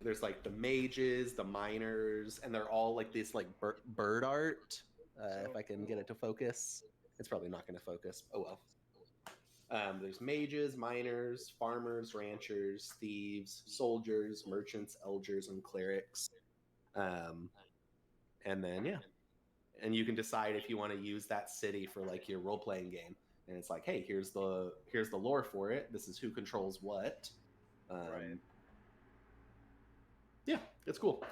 there's like the mages, the miners, and they're all like this like bird art. If I can get it to focus, it's probably not going to focus. Oh well. There's mages, miners, farmers, ranchers, thieves, soldiers, merchants, elders, and clerics. Um, and then yeah, and you can decide if you want to use that city for like your role playing game. And it's like, hey, here's the lore for it. This is who controls what. Right. Yeah, it's cool.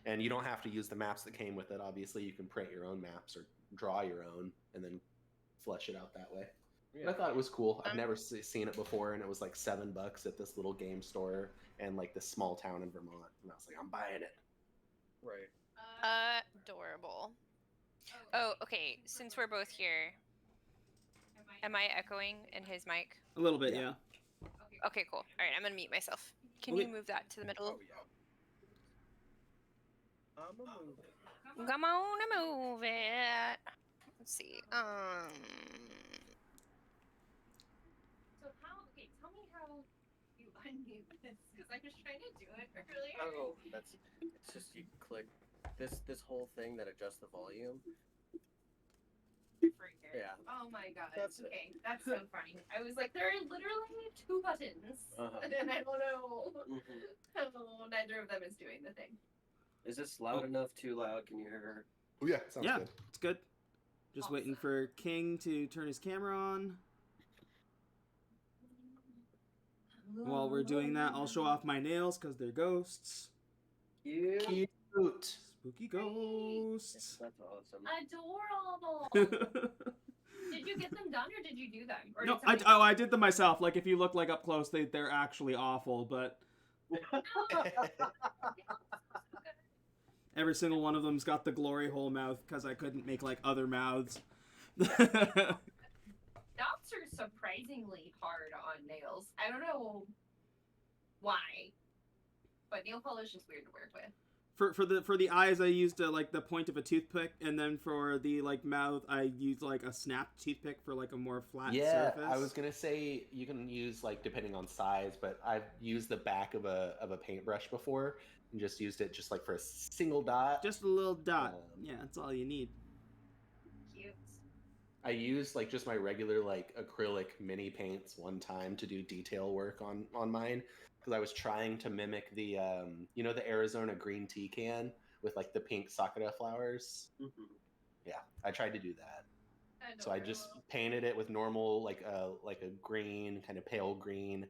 And you don't have to use the maps that came with it. Obviously, you can print your own maps or draw your own and then flesh it out that way. Yeah. But I thought it was cool. I've never seen it before, and it was like $7 at this little game store and like this small town in Vermont. And I was like, I'm buying it. Right. Adorable. Oh, okay. Since we're both here, am I echoing in his mic? A little bit, yeah. Okay, cool. All right, I'm gonna mute myself. Can Okay. you move that to the middle? Oh yeah. I'm a move it. Come on, move it. Let's see. So how? Okay, tell me how you unmute this because I was trying to do it earlier. Oh, it's just you click this whole thing that adjusts the volume. Yeah. Oh my god. That's it. Okay, that's so funny. I was like, there are literally 2 buttons, and I don't know how neither of them is doing the thing. Is this loud enough? Too loud? Can you hear her? Oh yeah, sounds Yeah, good. it's good. Just waiting for King to turn his camera on. While we're doing that, I'll show off my nails because they're ghosts. Yeah. Cute. Spooky ghosts. That's awesome. Adorable. Did you get them done or did you do them? Or No, did I did them myself. Like, if you look like up close, they're actually awful, but every single one of them's got the glory hole mouth because I couldn't make like other mouths. Dots are surprisingly hard on nails. I don't know why, but nail polish is weird to work with. For the eyes, I used like the point of a toothpick, and then for the like mouth, I used like a snapped toothpick for like a more flat surface. I was gonna say you can use like depending on size, but I've used the back of a paintbrush before and just used it just like for a single dot. Just a little dot. Yeah, that's all you need. Cute. I used like just my regular like acrylic mini paints one time to do detail work on mine because I was trying to mimic the the Arizona green tea can with like the pink sakura flowers. Mm-hmm. Yeah, I tried to do that. Adorable. So I just painted it with normal like a green, kind of pale green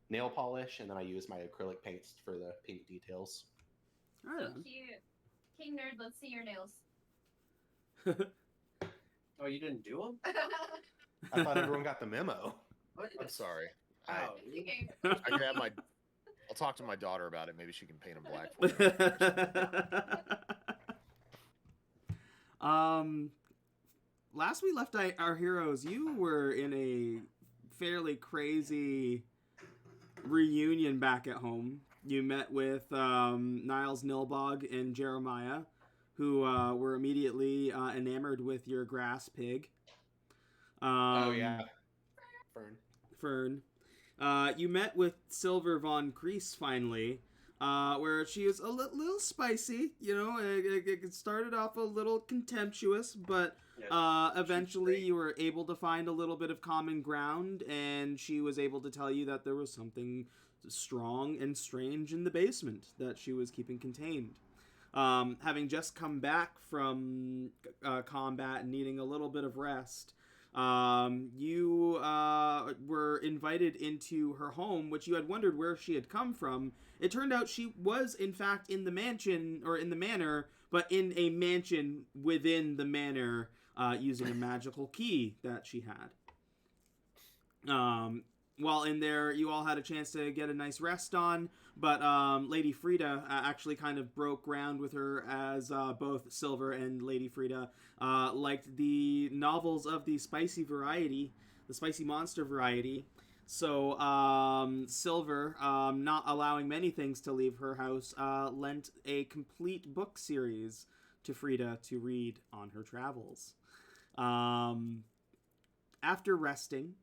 nail polish, and then I used my acrylic paints for the pink details. All So right. cute. King Nerd, let's see your nails. Oh, you didn't do them? I thought everyone got the memo. I'm sorry. Oh, Okay. I can have I'll talk to my daughter about it. Maybe she can paint them black for me. Last we left our heroes, you were in a fairly crazy reunion back at home. You met with Niles Nilbog and Jeremiah, who were immediately enamored with your grass pig. Oh yeah, Fern. You met with Silver Von Grease finally, where she was a little spicy. You know, it started off a little contemptuous, but eventually you were able to find a little bit of common ground, and she was able to tell you that there was something strong and strange in the basement that she was keeping contained. Having just come back from combat and needing a little bit of rest, you were invited into her home, which you had wondered where she had come from. It turned out she was, in fact, in the mansion, or in the manor, but in a mansion within the manor, using a magical key that she had. While in there, you all had a chance to get a nice rest on, but Lady Frida actually kind of broke ground with her, as both Silver and Lady Frida liked the novels of the spicy variety, the spicy monster variety. So Silver, not allowing many things to leave her house, lent a complete book series to Frida to read on her travels. After resting,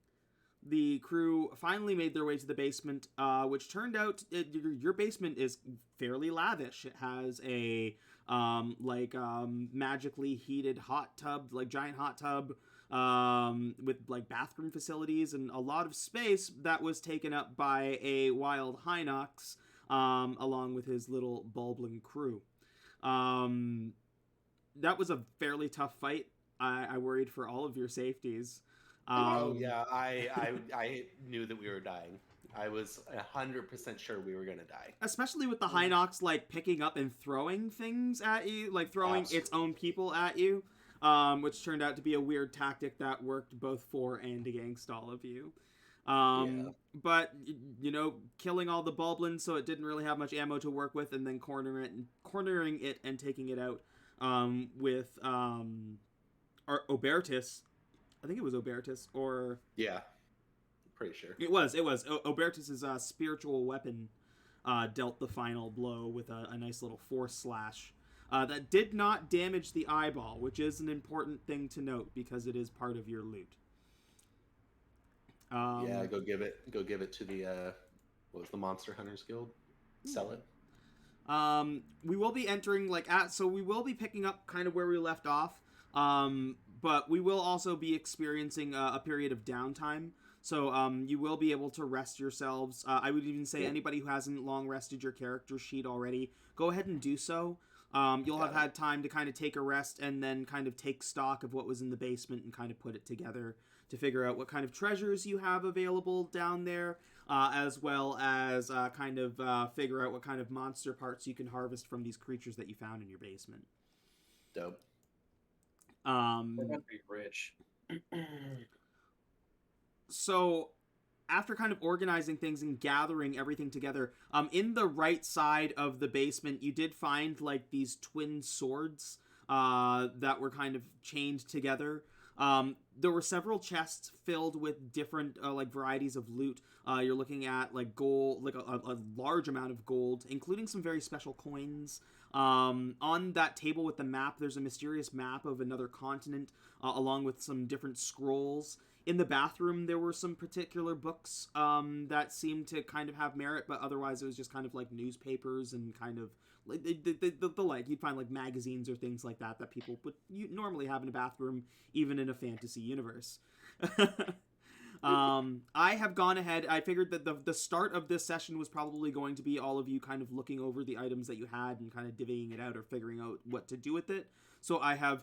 the crew finally made their way to the basement, which turned out your basement is fairly lavish. It has a magically heated hot tub, like giant hot tub, with like bathroom facilities and a lot of space that was taken up by a wild Hinox, along with his little Bulblin crew. That was a fairly tough fight. I worried for all of your safeties. Oh yeah, I knew that we were dying. I was 100% sure we were gonna die. Especially with the Hinox like picking up and throwing things at you, like throwing its own people at you, which turned out to be a weird tactic that worked both for and against all of you. But you know, killing all the Bulblins so it didn't really have much ammo to work with, and then cornering it and taking it out with Obertus. I think it was Obertus, or yeah, pretty sure it was. Obertus's spiritual weapon dealt the final blow with a nice little force slash that did not damage the eyeball, which is an important thing to note because it is part of your loot. Yeah, go give it to the what was the Monster Hunters Guild? Sell it. We will be entering so we will be picking up kind of where we left off. But we will also be experiencing a period of downtime. So you will be able to rest yourselves. I would even say anybody who hasn't long rested your character sheet already, go ahead and do so. You'll have had time to kind of take a rest and then kind of take stock of what was in the basement and kind of put it together to figure out what kind of treasures you have available down there, as well as kind of figure out what kind of monster parts you can harvest from these creatures that you found in your basement. Dope. We're gonna be rich. So, after kind of organizing things and gathering everything together, in the right side of the basement, you did find like these twin swords that were kind of chained together. There were several chests filled with different like varieties of loot. You're looking at like gold, like a large amount of gold, including some very special coins. On that table with the map, there's a mysterious map of another continent, along with some different scrolls. In the bathroom, there were some particular books that seemed to kind of have merit, but otherwise it was just kind of like newspapers and kind of like the like you'd find like magazines or things like that people would normally have in a bathroom, even in a fantasy universe. I have gone ahead. I figured that the start of this session was probably going to be all of you kind of looking over the items that you had and kind of divvying it out or figuring out what to do with it. So I have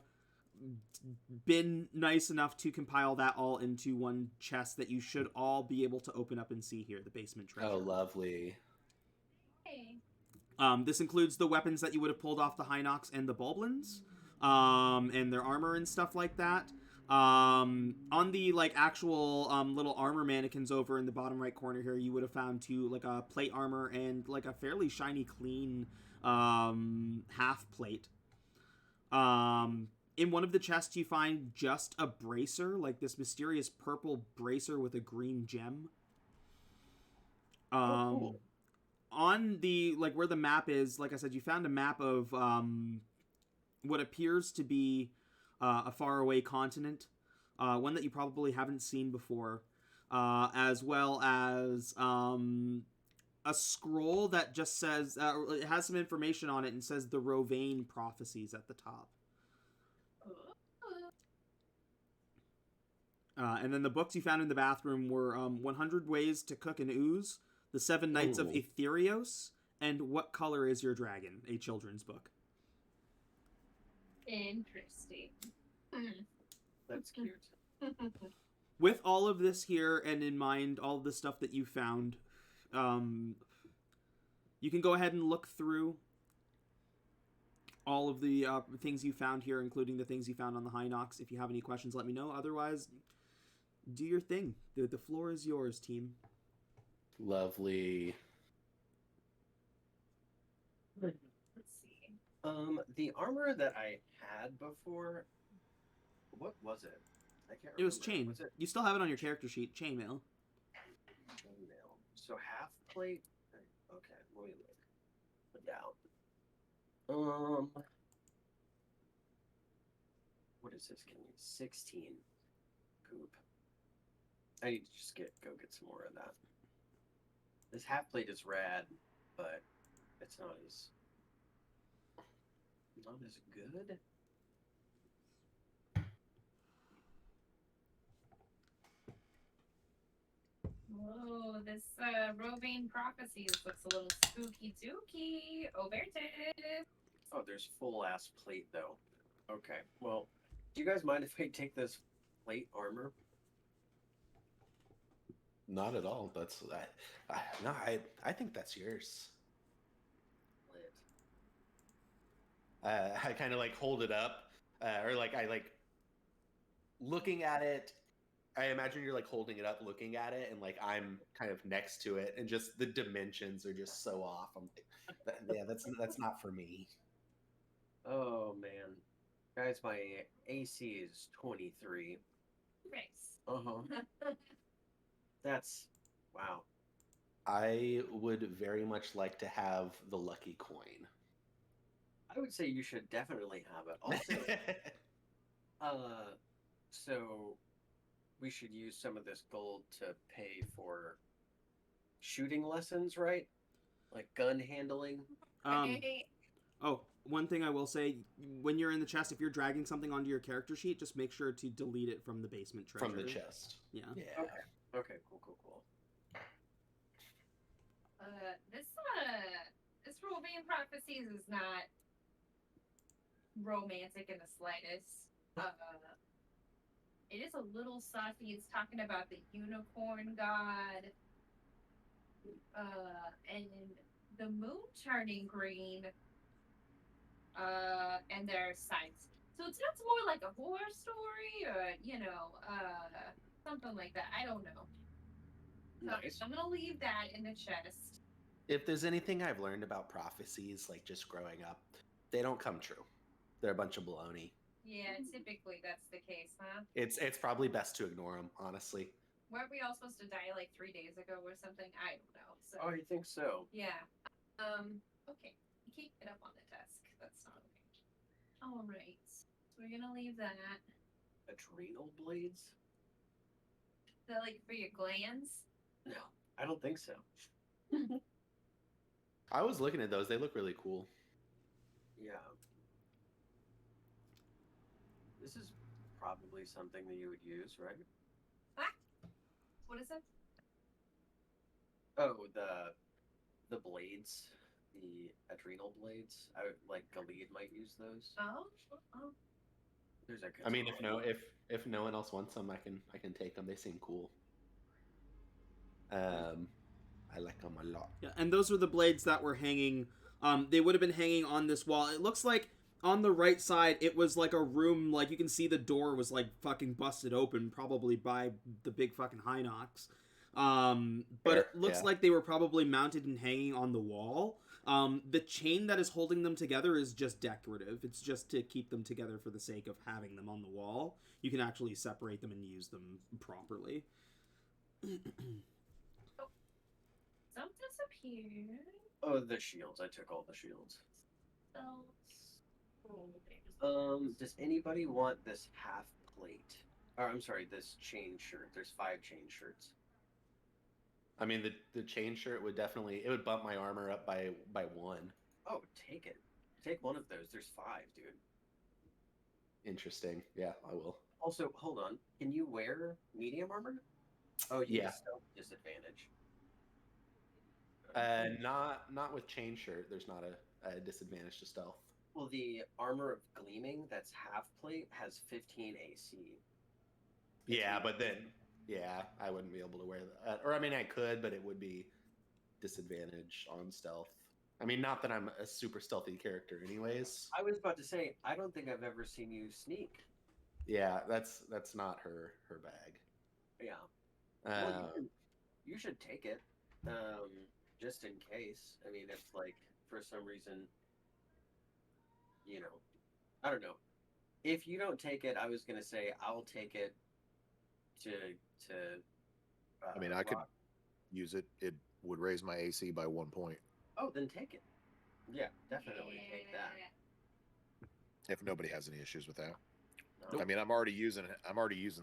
been nice enough to compile that all into one chest that you should all be able to open up and see here, the basement treasure. Oh, lovely. Hey. This includes the weapons that you would have pulled off the Hinox and the Bulblins, and their armor and stuff like that. On the like actual little armor mannequins over in the bottom right corner here, you would have found two like a plate armor and like a fairly shiny clean half plate. In one of the chests you find just a bracer, like this mysterious purple bracer with a green gem. Cool. On the like where the map is, like I said, you found a map of what appears to be a faraway continent, one that you probably haven't seen before, as well as a scroll that just says it has some information on it and says the Rovain prophecies at the top. And then the books you found in the bathroom were 100 Ways to Cook an Ooze, The 7 Nights of Etherios, and What Color is Your Dragon, a children's book. Interesting. That's cute. With all of this here and in mind, all of the stuff that you found, you can go ahead and look through all of the things you found here, including the things you found on the Hinox. If you have any questions, let me know. Otherwise, do your thing. The floor is yours, team. Lovely. Let's see. The armor that I had before, what was it? I can't remember. It was chain. Was it You still have it on your character sheet. Chainmail. chainmail? So half plate. Okay, let me look. Down. What is this? Can you 16 goop? I need to just go get some more of that. This half plate is rad, but it's not as good. Whoa, this roving prophecies looks a little spooky dooky. Overton. Oh, there's full ass plate though. Okay, well, do you guys mind if I take this plate armor? Not at all. That's no. I think that's yours. Lit. I kind of like hold it up, or like I like looking at it. I imagine you're like holding it up, looking at it, and like I'm kind of next to it, and just the dimensions are just so off. I'm like, yeah, that's not for me. Oh man, guys, my AC is 23. Nice. That's wow. I would very much like to have the lucky coin. I would say you should definitely have it. Also, so we should use some of this gold to pay for shooting lessons, right? Like gun handling. Oh, one thing I will say, when you're in the chest, if you're dragging something onto your character sheet, just make sure to delete it from the basement treasure. From the chest. Yeah. Okay, cool. This roving prophecies is not romantic in the slightest. It is a little saucy. It's talking about the unicorn god, and the moon turning green, and their signs. So it sounds more like a horror story, or something like that. I don't know. Nice. So I'm gonna leave that in the chest. If there's anything I've learned about prophecies, like just growing up, they don't come true. They're a bunch of baloney. Yeah, typically that's the case, huh? It's probably best to ignore them, honestly. Weren't we all supposed to die like 3 days ago or something? I don't know. So Oh, you think so? yeah. Okay. Keep it up on the desk. That's not okay. All right. So we're gonna leave that. Adrenal blades? Is that like for your glands? No, I don't think so. I was looking at those. They look really cool. Yeah. This is probably something that you would use, right? What is it? Oh, the blades, the adrenal blades. I would like Galid might use those. Oh. There's a. I mean, if no one else wants them, I can take them. They seem cool. I like them a lot. Yeah, and those were the blades that were hanging. They would have been hanging on this wall. It looks like on the right side, it was like a room. Like you can see the door was like fucking busted open, probably by the big fucking Hinox. But it looks like they were probably mounted and hanging on the wall. The chain that is holding them together is just decorative. It's just to keep them together for the sake of having them on the wall. You can actually separate them and use them properly. Some disappeared. Oh, the shields. I took all the shields. Does anybody want this half plate? Or I'm sorry, this chain shirt. There's 5 chain shirts. I mean, the chain shirt would definitely bump my armor up by 1. Oh, take it. Take one of those. There's 5, dude. Interesting. Yeah, I will. Also, hold on. Can you wear medium armor? Oh, yeah. Stealth disadvantage. Not with chain shirt. There's not a disadvantage to stealth. Well, the armor of gleaming that's half plate has 15 AC. Yeah, but then I wouldn't be able to wear that. Or I mean, I could, but it would be disadvantage on stealth. I mean, not that I'm a super stealthy character, anyways. I was about to say, I don't think I've ever seen you sneak. Yeah, that's not her bag. Yeah. Well, you should take it. Just in case. I mean, if like for some reason, I don't know. If you don't take it, I was gonna say I'll take it to. I mean, I could use it. It would raise my AC by 1 point. Oh, then take it. Yeah, definitely take that. If nobody has any issues with that. No. I mean, I'm already using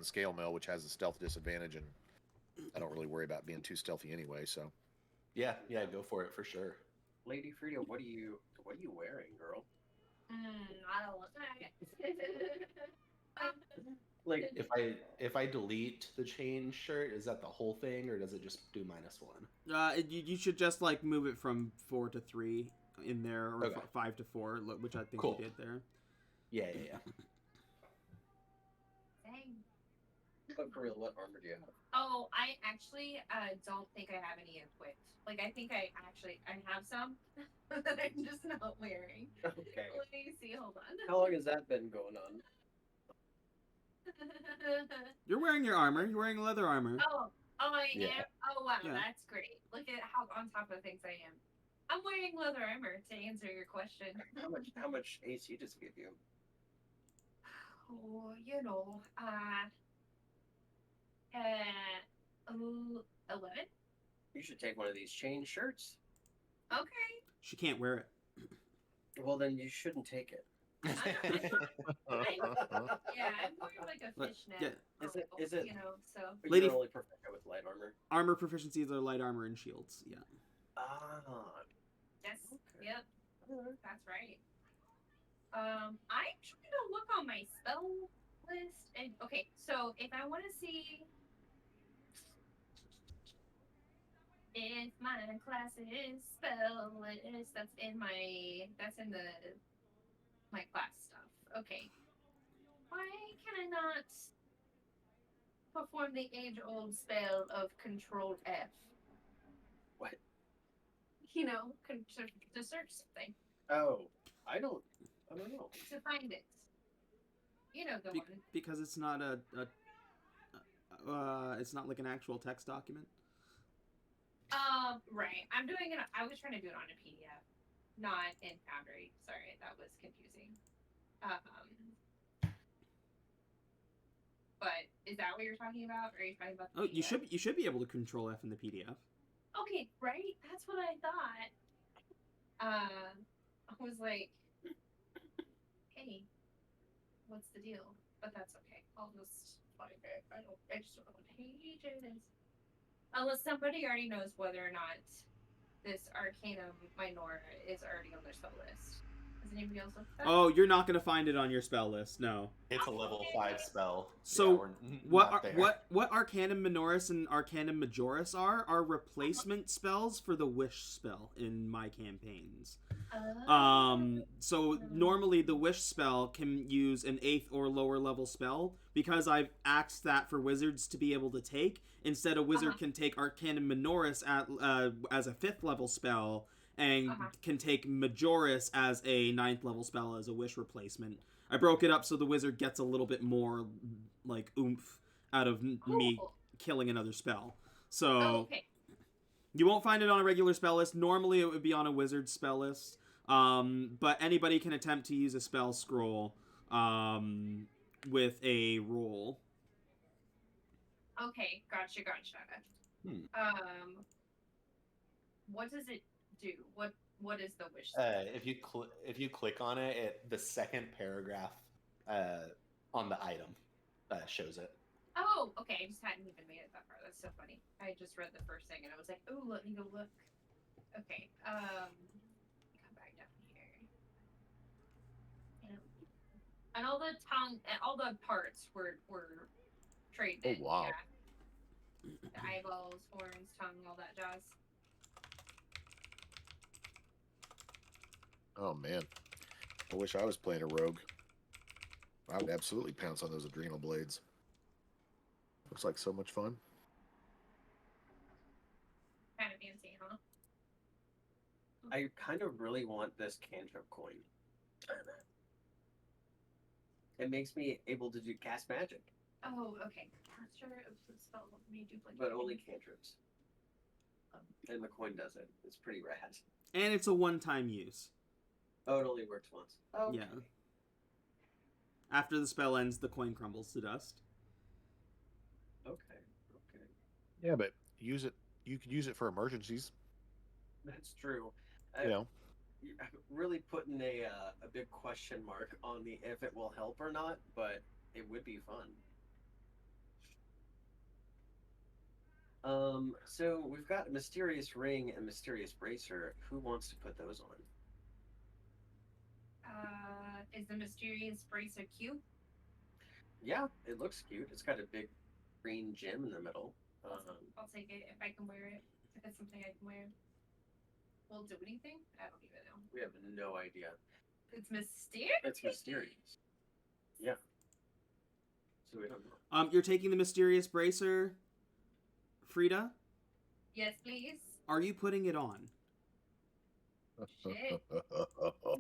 scale mail, which has a stealth disadvantage, and I don't really worry about being too stealthy anyway. So Yeah, go for it for sure. Lady Frida, what are you wearing, girl? I don't want Like, If I delete the chain shirt, is that the whole thing, or does it just do -1? You should just like move it from 4 to 3 in there, or Okay. 5 to 4, which I think Cool. you did there. Yeah. Dang. but for real, what armor do you have? Oh, I actually don't think I have any equipped. Like, I think I have some that I'm just not wearing. Okay. Let me see. Hold on. How long has that been going on? You're wearing your armor. You're wearing leather armor. Oh, I Yeah. am. Oh wow, Yeah. that's great. Look at how on top of things I am. I'm wearing leather armor to answer your question. How much AC does it give you? Oh, 11. You should take one of these chain shirts. Okay. She can't wear it. Well, then you shouldn't take it. Yeah, I'm wearing like a But, fishnet. yeah. Is it- So. But Lady- you're only proficient with light armor. Armor proficiencies are light armor and shields. Yeah. Ah. Yes. Okay. Yep. That's right. I actually don't look on my spell list. And okay, so if I want to see if my class is spell list, that's in my class stuff. Okay. Why can I not perform the age-old spell of Control F? What? To search something. Oh, I don't know. To find it. You know the one. Because it's not it's not like an actual text document. Right. I'm doing it. I was trying to do it on a PDF, not in Foundry. Sorry, that was confusing. But is that what you're talking about? Or are you talking about the Oh, PDF? you should be able to control F in the PDF. Okay, right? That's what I thought. I was like, hey, what's the deal? But that's okay. I'll just find it. I just don't know what page it is. Unless somebody already knows whether or not this Arcanum Minor is already on their spell list. Has anybody else looked at that? Oh, you're not gonna find it on your spell list. No. It's a level 5 spell. So, Yeah, we're not there. What Arcanum Minoris and Arcanum Majoris are replacement spells for the Wish spell in my campaigns. So normally the Wish spell can use an 8th or lower level spell. Because I've axed that for wizards to be able to take. Instead, a wizard can take Arcanum Minoris as a 5th level spell, and can take Majoris as a 9th level spell as a Wish replacement. I broke it up so the wizard gets a little bit more like oomph out of me killing another spell. So you won't find it on a regular spell list. Normally it would be on a wizard spell list. But anybody can attempt to use a spell scroll with a roll. Okay, gotcha. What does it do? What is the wish spell? If you click on it, the second paragraph on the item shows it. Oh, okay. I just hadn't even made it that far. That's so funny. I just read the first thing and I was like, "Oh, let me go look." Okay. Come back down here. And all the all the parts were traded. Oh, wow. Yeah. The eyeballs, horns, tongue, all that jazz. Oh man, I wish I was playing a rogue. I would absolutely pounce on those adrenal blades. Looks like so much fun. Kind of fancy, huh? I kind of really want this cantrip coin. It makes me able to cast magic, Oh, okay. Caster of the spell may duplicate. but only cantrips. And the coin does it. It's pretty rad. And it's a one-time use. Oh, it only works once. Oh, Yeah. After the spell ends, the coin crumbles to dust. Okay. Yeah, but use it. You could use it for emergencies. That's true. You know. You're really putting a big question mark on the if it will help or not, but it would be fun. So we've got mysterious ring and mysterious bracer. Who wants to put those on? Is the mysterious bracer cute? Yeah, it looks cute. It's got a big green gem in the middle. I'll take it if I can wear it. If it's something I can wear. Will it do anything? I don't even know. We have no idea. It's mysterious. It's mysterious. Yeah. So we don't know. You're taking the mysterious bracer, Frida? Yes, please. Are you putting it on? Shit.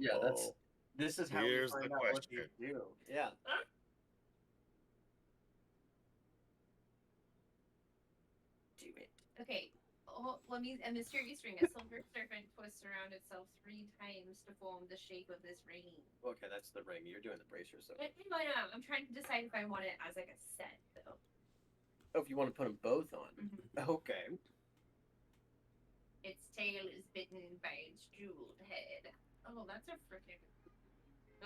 Yeah, this is how Here's we the find out what question. you do. Yeah. Do it. Okay. Oh, a mysterious ring. A silver serpent twists around itself 3 times to form the shape of this ring. Okay, that's the ring. You're doing the bracer, so. Why not? I'm trying to decide if I want it as like a set, though. Oh, if you want to put them both on. Mhm. Okay. Its tail is bitten by its jeweled head. Oh, that's a freaking.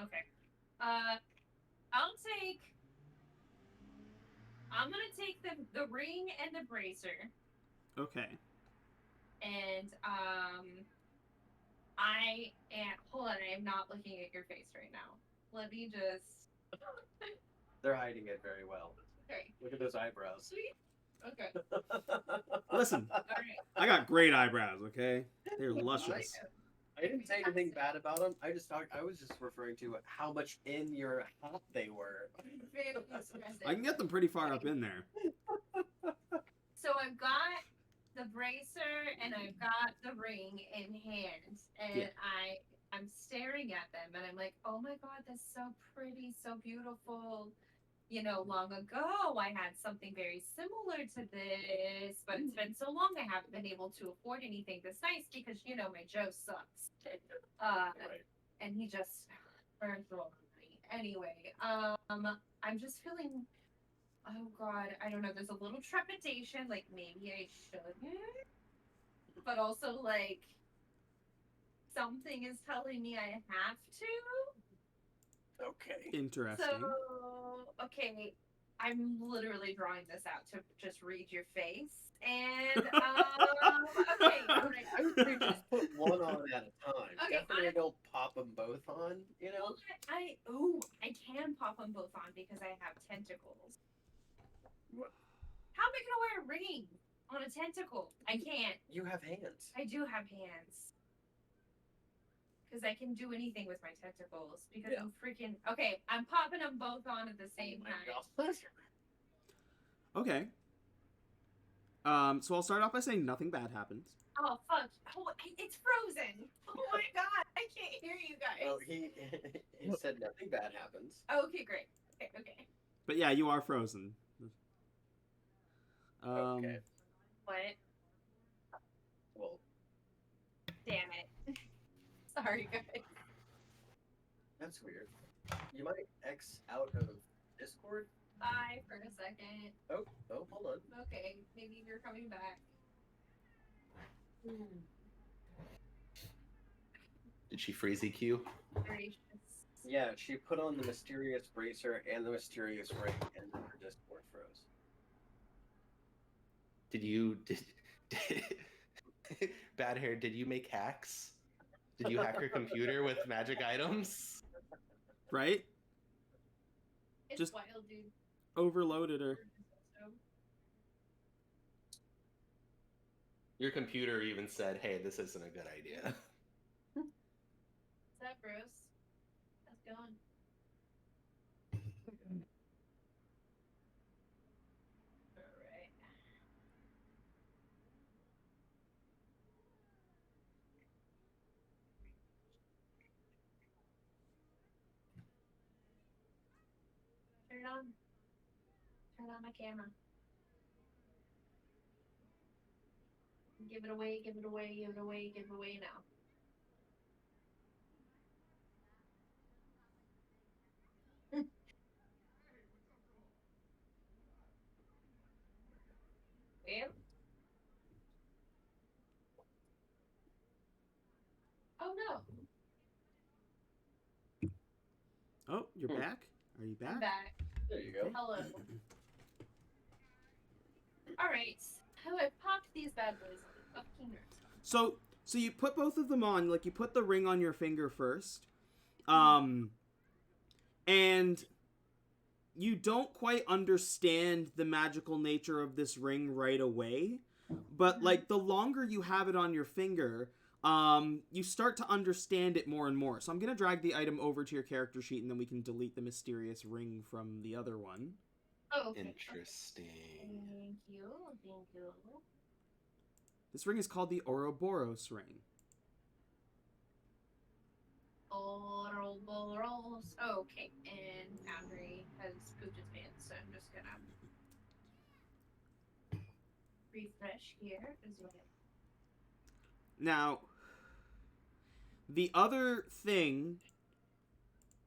Okay. I'm gonna take the ring and the bracer, Okay. and hold on. I am not looking at your face right now. Let me just. They're hiding it very well. Okay. Look at those eyebrows. Sweet. Okay. Listen, All right. I got great eyebrows, okay? They're luscious. I didn't say anything bad about them. I was just referring to how much in your hat they were. Very expressive. I can get them pretty far up in there. So I've got the bracer and I've got the ring in hand, and Yeah. I'm staring at them, and I'm like, oh my god, that's so pretty, so beautiful. You know, long ago I had something very similar to this, but it's been so long I haven't been able to afford anything this nice because my Joe sucks. Right. And he just burned through all the money. Anyway, I'm just feeling. Oh God, I don't know. There's a little trepidation, like maybe I shouldn't, but also like something is telling me I have to. Okay. Interesting. So, okay, I'm literally drawing this out to just read your face, and okay, all right. I would say just put one on at a time. Okay, Definitely don't pop them both on. You know. I can pop them both on because I have tentacles. What? How am I gonna wear a ring on a tentacle? I can't. You have hands. I do have hands. Because I can do anything with my tentacles. Because Yeah. I'm freaking. Okay, I'm popping them both on at the same Oh time. my gosh. Okay. So I'll start off by saying nothing bad happens. Oh, fuck. Oh, it's frozen. Oh my god. I can't hear you guys. Oh, he said nothing bad happens. Okay, great. Okay. But yeah, you are frozen. Okay. What? Well, Damn it. Sorry, guys. that's weird. You might X out of Discord. Bye for a second. Oh, hold on. Okay, maybe you're coming back. Did she freeze EQ? Gracious. Yeah, she put on the mysterious bracer and the mysterious ring, and then her Discord froze. Bad hair, did you make hacks? Did you hack her computer with magic items? Right? It's Just- wild, dude. Overloaded her. Your computer even said, hey, this isn't a good idea. What's up, Bruce? How's it going? Alright. Turn it on. Turn on my camera. Give it away, give it away, give it away, give it away now. Well. Oh no. Oh, you're back? Are you I'm back? back. There you go. Hello. Alright. how I popped these bad boys of fingers. So you put both of them on, like you put the ring on your finger first. And you don't quite understand the magical nature of this ring right away, but like the longer you have it on your finger, you start to understand it more and more. So I'm gonna drag the item over to your character sheet, and then we can delete the mysterious ring from the other one. Oh, okay. Interesting. Thank you. Thank you. This ring is called the Ouroboros ring. Ouroboros. Oh, okay. And Foundry has pooped its pants, so I'm just gonna refresh here as well. Now, the other thing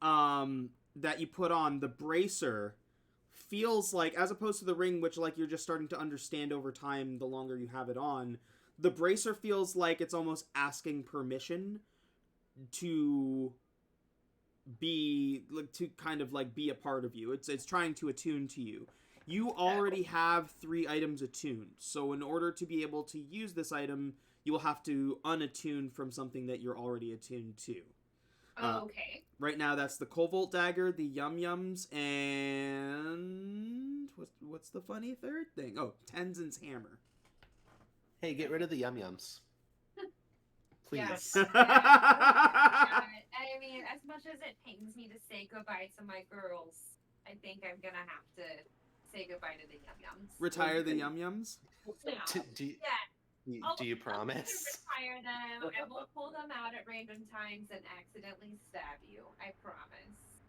that you put on, the bracer, feels like, as opposed to the ring, which like you're just starting to understand over time the longer you have it on, the bracer feels like it's almost asking permission to be like to kind of like be a part of you. It's trying to attune to you. You already have 3 items attuned, so in order to be able to use this item, you will have to unattune from something that you're already attuned to. Okay. Right now, that's the Cobalt Dagger, the Yum Yums, and what's the funny third thing? Oh, Tenzin's Hammer. Hey, get rid of the Yum Yums. Please. Yes. I mean, as much as it pains me to say goodbye to my girls, I think I'm gonna have to say goodbye to the Yum Yums. Retire the Yum Yums? Do you promise? Retire them. I will pull them out at random times and accidentally stab you. I promise.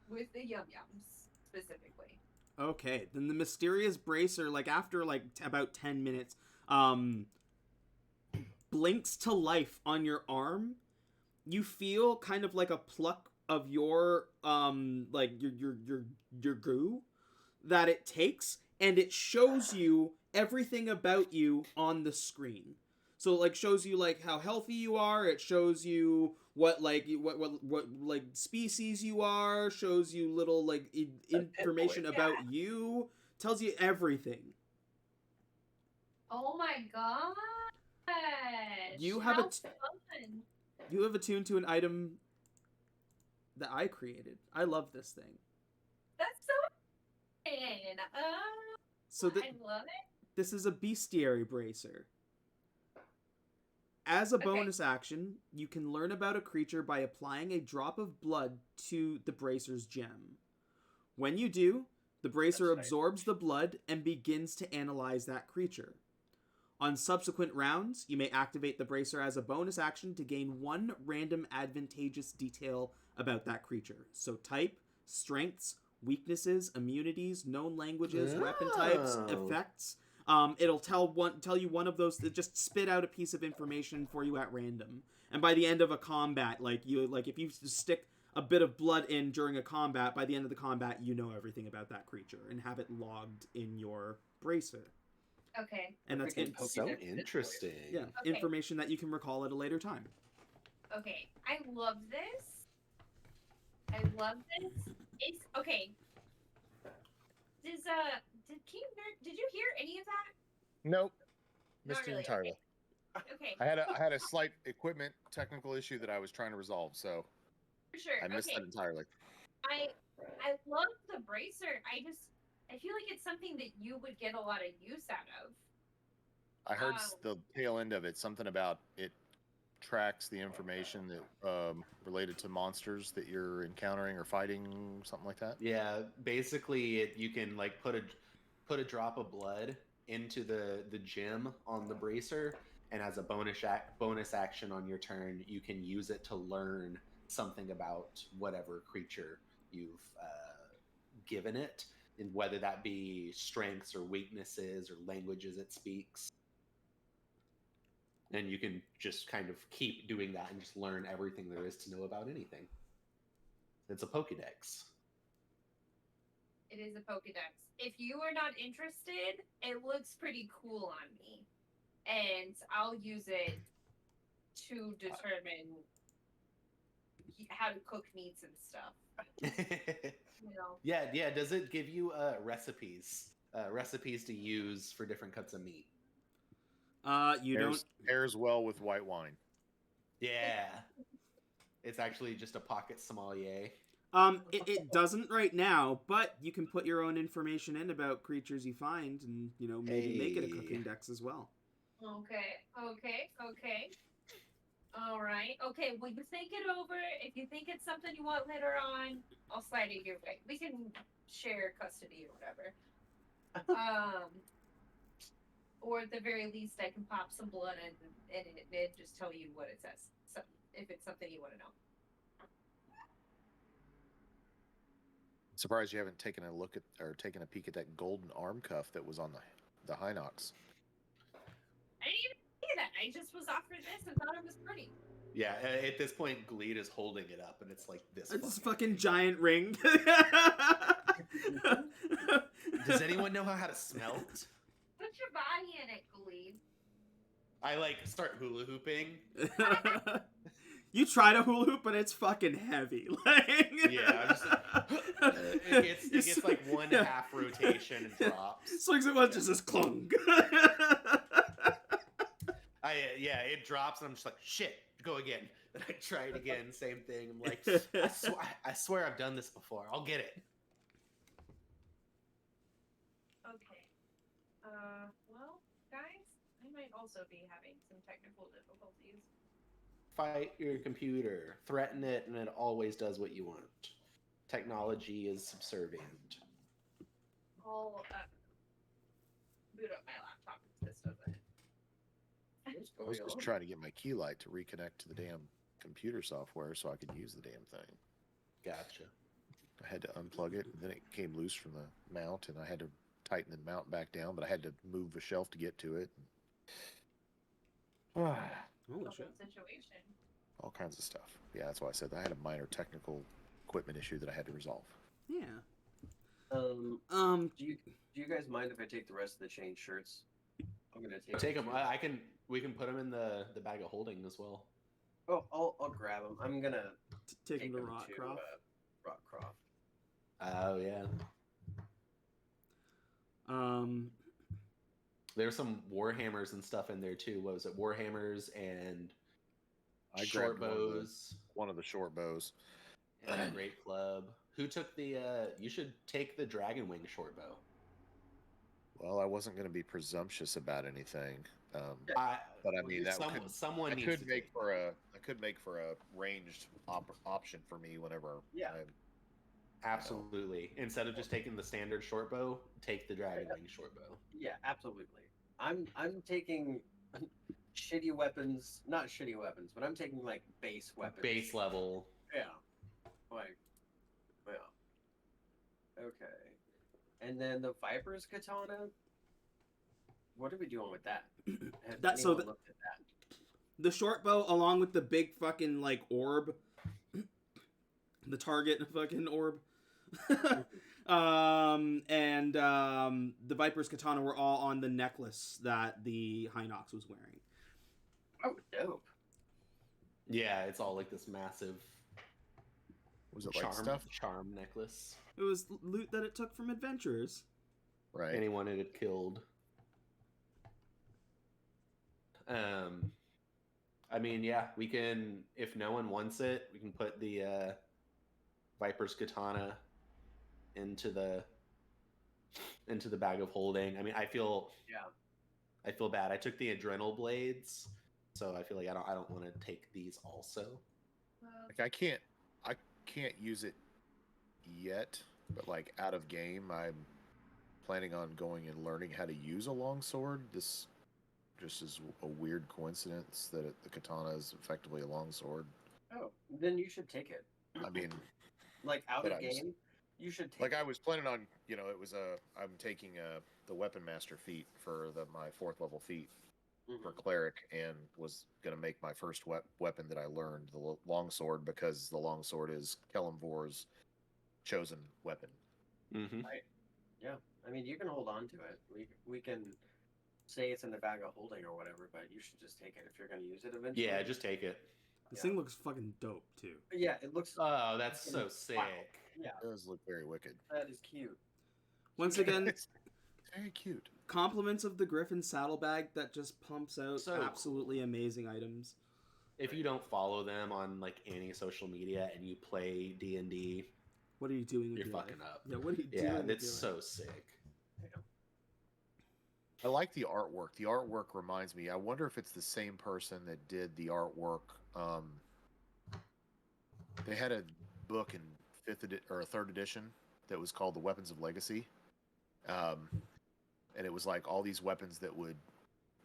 With the Yum Yums, specifically. Okay, then the mysterious bracer, like after like about 10 minutes, blinks to life on your arm. You feel kind of like a pluck of your like your goo that it takes, and it shows you everything about you on the screen. So like shows you like how healthy you are, it shows you what like species you are, shows you little like information about you, tells you everything. Oh my god. You have fun. You have attuned to an item that I created. I love this thing. That's so fun. So I love it. This is a bestiary bracer. As a bonus action, you can learn about a creature by applying a drop of blood to the bracer's gem. When you do, the bracer absorbs the blood and begins to analyze that creature. On subsequent rounds, you may activate the bracer as a bonus action to gain 1 random advantageous detail about that creature. So type, strengths, weaknesses, immunities, known languages, weapon types, effects. It'll tell you one of those, just spit out a piece of information for you at random. And by the end of a combat, if you stick a bit of blood in during a combat, by the end of the combat, you know everything about that creature and have it logged in your bracer. Okay. And that's so interesting. Yeah, information that you can recall at a later time. Okay, I love this. It's okay. Did you hear any of that? Nope. Not Missed it really, entirely. Okay. I had a slight equipment technical issue that I was trying to resolve, so For sure. I missed that entirely. I love the bracer. I feel like it's something that you would get a lot of use out of. I heard the tail end of it, something about it tracks the information that related to monsters that you're encountering or fighting, something like that. Yeah, basically, you can like put a drop of blood into the gem on the bracer, and as a bonus action on your turn, you can use it to learn something about whatever creature you've given it, and whether that be strengths or weaknesses or languages it speaks. And you can just kind of keep doing that and just learn everything there is to know about anything. It's a Pokédex. It is a Pokédex. If you are not interested, it looks pretty cool on me. And I'll use it to determine how to cook meats and stuff. You know? Yeah. Does it give you recipes recipes to use for different cuts of meat. You don't. Pairs well with white wine. Yeah. It's actually just a pocket sommelier. It doesn't right now, but you can put your own information in about creatures you find, and maybe make it a cooking dex as well. Okay. All right. Okay, well, you think it over. If you think it's something you want later on, I'll slide it your way. We can share custody or whatever. Or at the very least, I can pop some blood and it just tell you what it says. So if it's something you want to know. Surprised you haven't taken a peek at that golden arm cuff that was on the Hinox. I didn't even see that. I just was offered this and thought it was pretty. Yeah, at this point, Gleed is holding it up, and it's like this. It's this fucking giant ring. Does anyone know how to smelt? Put your body in it, Gleed. I start hula hooping. You try to hula hoop, but it's fucking heavy. Yeah, I'm just it gets like one half rotation and drops. Swings it once, just this clunk. It drops, and I'm just like, shit, go again. And I try it again, same thing. I'm like, I swear I've done this before. I'll get it. Okay. Well, guys, I might also be having some technical difficulties. Fight your computer, threaten it, and it always does what you want. Technology is subservient. I'll boot up my laptop if this doesn't. I was just trying to get my key light to reconnect to the damn computer software so I could use the damn thing. Gotcha. I had to unplug it, and then it came loose from the mount, and I had to tighten the mount back down, but I had to move the shelf to get to it. Holy Shit. Situation. All kinds of stuff. Yeah, that's why I said I had a minor technical equipment issue that I had to resolve. Yeah. Do you guys mind if I take the rest of the chain shirts? I'm gonna take them. We can put them in the bag of holding as well. Oh, I'll grab them. I'm gonna take them to Rockcroft. Rockcroft. Oh yeah. There's some Warhammers and stuff in there too. What was it? Warhammers and short bows. One of the short bows. And a great club. Who took the? You should take the Dragon Wing short bow. Well, I wasn't going to be presumptuous about anything, but I mean that someone could make for a ranged option for me whenever. Yeah. Absolutely. Instead of just taking the standard short bow, take the Dragon Wing short bow. Yeah, absolutely. I'm taking shitty weapons, not shitty weapons, but I'm taking like base weapons. Base level. Yeah. Okay. And then the Viper's katana. What are we doing with that? Looked at that? The short bow, along with the big fucking orb, the target fucking orb, and the Viper's katana were all on the necklace that the Hinox was wearing. Oh, dope. Yeah, it's all like this massive. Was it stuff? Charm necklace. It was loot that it took from adventurers. Right. Anyone it had killed. I mean, yeah, we can. If no one wants it, we can put the Viper's katana into the bag of holding. I mean, I feel bad. I took the adrenal blades, so I feel like I don't want to take these also. Like I can't use it yet, but like out of game, I'm planning on going and learning how to use a longsword. This just is a weird coincidence that the katana is effectively a longsword. Oh, then you should take it. I mean, like out of game, you should take. Like I was planning on, I'm taking the weapon master feat for my 4th level feat for cleric, and was gonna make my first weapon that I learned the longsword, because the longsword is Kelemvor's chosen weapon. Mm-hmm. Right. Yeah, I mean, you can hold on to it. We can say it's in the bag of holding or whatever, but you should just take it if you're going to use it eventually. Yeah, just take it. This thing looks fucking dope too. Yeah, it looks. Oh, that's so sick. Wow. Yeah, It does look very wicked. that is cute. Once again, Very cute. Compliments of the Griffin saddlebag that just pumps out So absolutely amazing items. If you don't follow them on like any social media and you play D&D, What are you doing with you're your fucking life? up. Yeah, what are you Yeah, doing with that's your life? so sick. I like the artwork. The artwork reminds me. I wonder if it's the same person that did the artwork. They had a book in third edition that was called The Weapons of Legacy, and it was like all these weapons that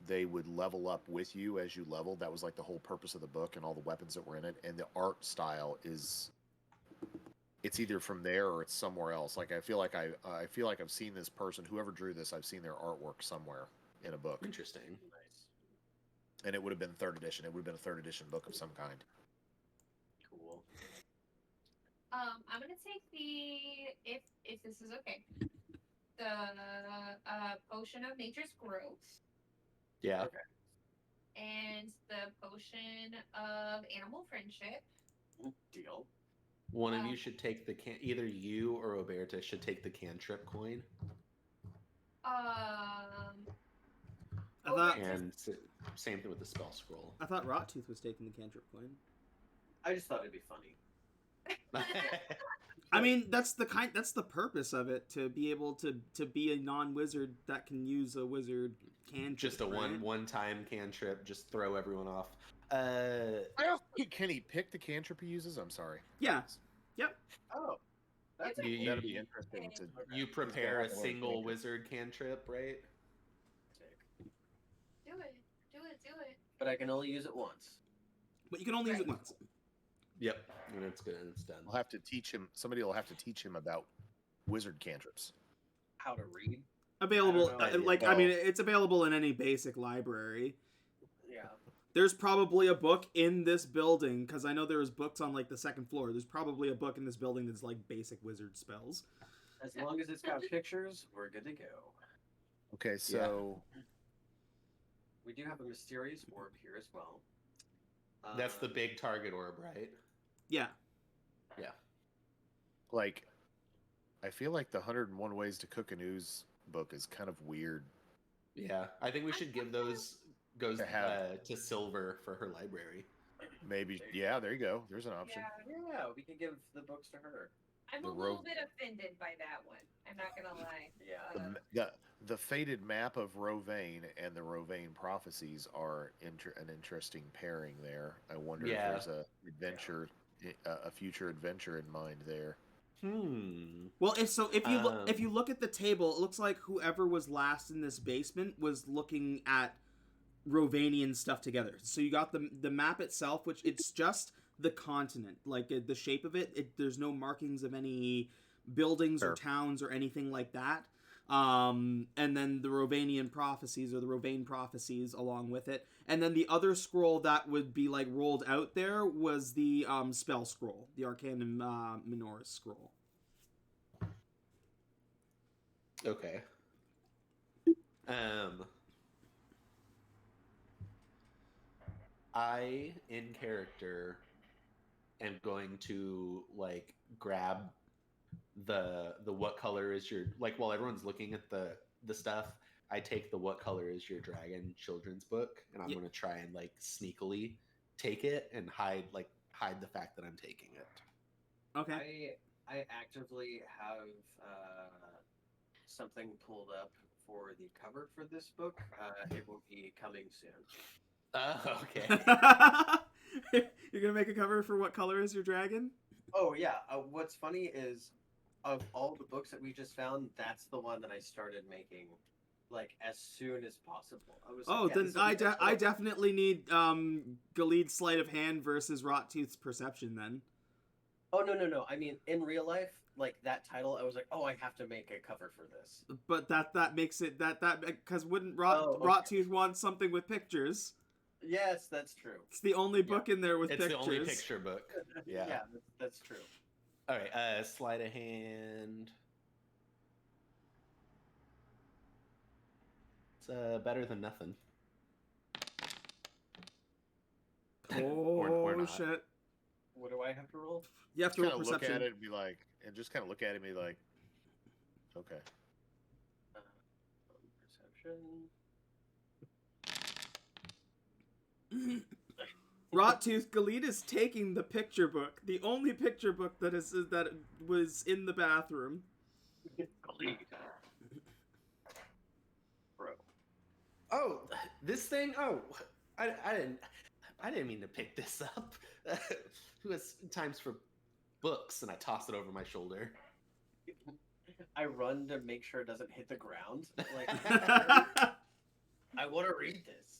they would level up with you as you leveled. That was like the whole purpose of the book and all the weapons that were in it. And the art style it's either from there or it's somewhere else. Like I feel like I've seen this person, whoever drew this, I've seen their artwork somewhere in a book. Interesting. Nice. And it would have been third edition. It would have been a third edition book of some kind. Cool. I'm gonna take if this is okay, the potion of nature's growth Yeah. Okay. and the potion of animal friendship. Deal. One of you should take either you or Oberta should take the cantrip coin. I Oh, thought wait, And same thing with the spell scroll. I thought Rottooth was taking the cantrip coin. I just thought it'd be funny. I mean, that's the purpose of it, to be able to be a non-wizard that can use a wizard cantrip. Just a right? one-time cantrip, just throw everyone off. Can he pick the cantrip he uses? I'm sorry. Yeah. Yep. Oh, that's You- That'd be interesting. You prepare a He's gonna have to learn single cantrip. wizard cantrip, right? do it. But I can only use it once. But you can only use it once. Yep. And it's good and it's done. We'll have to teach him. Somebody will have to teach him about wizard cantrips. How to read? Available, I don't know. I mean, it's available in any basic library. Yeah. There's probably a book in this building, because I know there's books on like the second floor. There's probably a book in this building that's like basic wizard spells. As long as it's got pictures, we're good to go. Okay, so We do have a mysterious orb here as well. That's the big target orb, right? Yeah. like, I feel like the 101 Ways to Cook an Ooze book is kind of weird. Yeah. I think we should give those goes To have- to Silver for her library. Maybe, yeah. There you go. There's an option. Yeah, we can give the books to her. I'm The a little rogue- bit offended by that one. I'm not gonna lie. Yeah. The faded map of Rovain and the Rovain prophecies are an interesting pairing there. I wonder if there's a future adventure in mind there. Well, if you look at the table, it looks like whoever was last in this basement was looking at Rovanian stuff together. So you got the map itself, which it's just the continent, like the shape of it. There's no markings of any buildings or towns or anything like that. And then the Rovanian prophecies, or the Rovain prophecies, along with it. And then the other scroll that would be like rolled out there was the spell scroll, the Arcanum Minoris scroll. Okay. I, in character, am going to like grab the what color is your, like, while everyone's looking at the stuff, I take the what color is your dragon children's book, and I'm Yeah. going to try and like sneakily take it and hide the fact that I'm taking it. Okay. I actively have something pulled up for the cover for this book. It will be coming soon. Oh, okay. You're gonna make a cover for what color is your dragon? Oh yeah. What's funny is, of all the books that we just found, that's the one that I started making, like, as soon as possible. I was Oh, like, yeah, then this will be I excellent. definitely need Galid's Sleight of Hand versus Rottooth's Perception then. Oh no! I mean, in real life, like that title, I was like, oh, I have to make a cover for this. But that makes it that because wouldn't Oh, okay. Rottooth want something with pictures? Yes, that's true. It's the only book in there with It's pictures. the only picture book. Yeah. That's true. All right, sleight of hand. It's better than nothing. Oh Or not. shit! What do I have to roll? You have to Kind roll of look perception. at it and be like, and just kind of look at it and be like, okay. deception. Rottooth, Galit is taking the picture book, the only picture book that was in the bathroom. Glee. Bro. Oh, this thing. Oh, I didn't mean to pick this up. Who has times for books? And I toss it over my shoulder. I run to make sure it doesn't hit the ground. Like, I want to read this.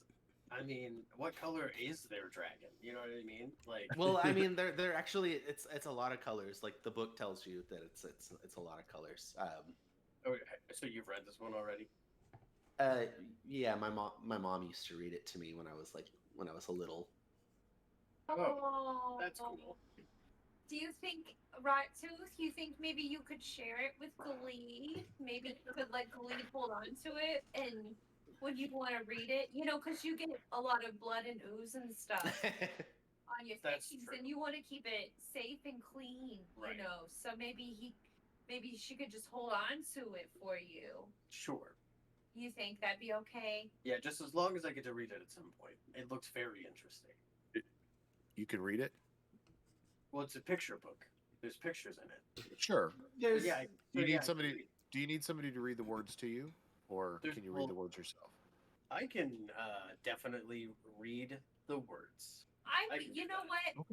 I mean, what color is their dragon? You know what I mean? Like, Well, I mean, they're actually it's a lot of colors. Like the book tells you that it's a lot of colors. okay, so you've read this one already? Yeah, my mom used to read it to me when I was a little. Oh, that's cool. Do you think, Rottooth, you think maybe you could share it with Glee? Maybe you could let Glee hold on to it, and when you want to read it, you know, because you get a lot of blood and ooze and stuff on your That's face, true. and you want to keep it safe and clean, Right. you know. So maybe she could just hold on to it for you. Sure. You think that'd be okay? Yeah, just as long as I get to read it at some point. It looks very interesting. You can read it. Well, it's a picture book. There's pictures in it. Sure. There's Yeah. Do you yeah, need somebody? Do you need somebody to read the words to you, or There's- can you read the words yourself? I can definitely read the words. I can You do know that. what?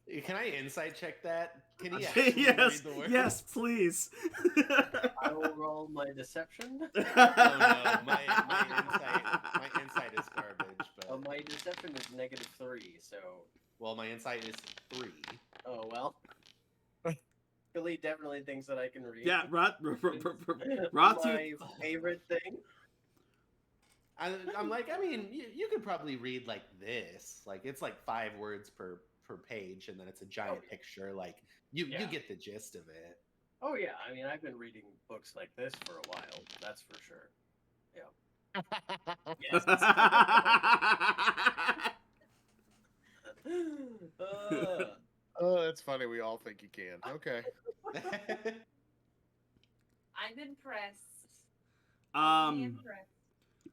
Okay. Can I insight check that? Can he actually Yes, read the words? yes, please. I will roll my deception. Oh no, my insight is garbage. But My deception is -3, so. well, my insight is 3. Oh well. Billy definitely thinks that I can read. Yeah, My Rottooth. favorite thing. I'm like, I mean, you could probably read like this. Like it's like 5 words per page, and then it's a giant yeah. picture. Like you Yeah. get the gist of it. Oh yeah, I mean I've been reading books like this for a while. That's for sure. Yeah. Yes. Oh, that's funny. We all think you can. Okay. I'm impressed. Impressed.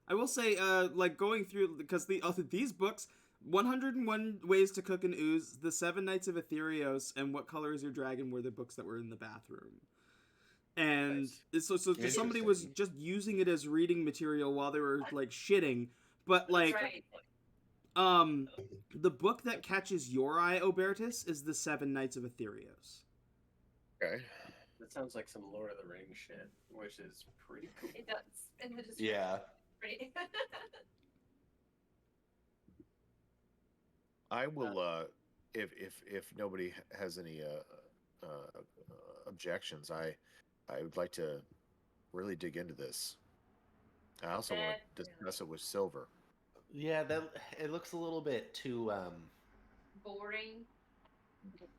I will say, like going through because these books, 101 Ways to Cook an Ooze, The 7 Nights of Ethereos, and What Color Is Your Dragon were the books that were in the bathroom. And so just somebody was just using it as reading material while they were like shitting, but like, Right. the book that catches your eye, Obertus, is The 7 Nights of Ethereos. Okay. That sounds like some Lord of the Rings shit, which is pretty cool. It does. In the description. Yeah. Right. I will. If nobody has any objections, I would like to really dig into this. I also want to discuss it with Silver. Yeah, that it looks a little bit too Boring.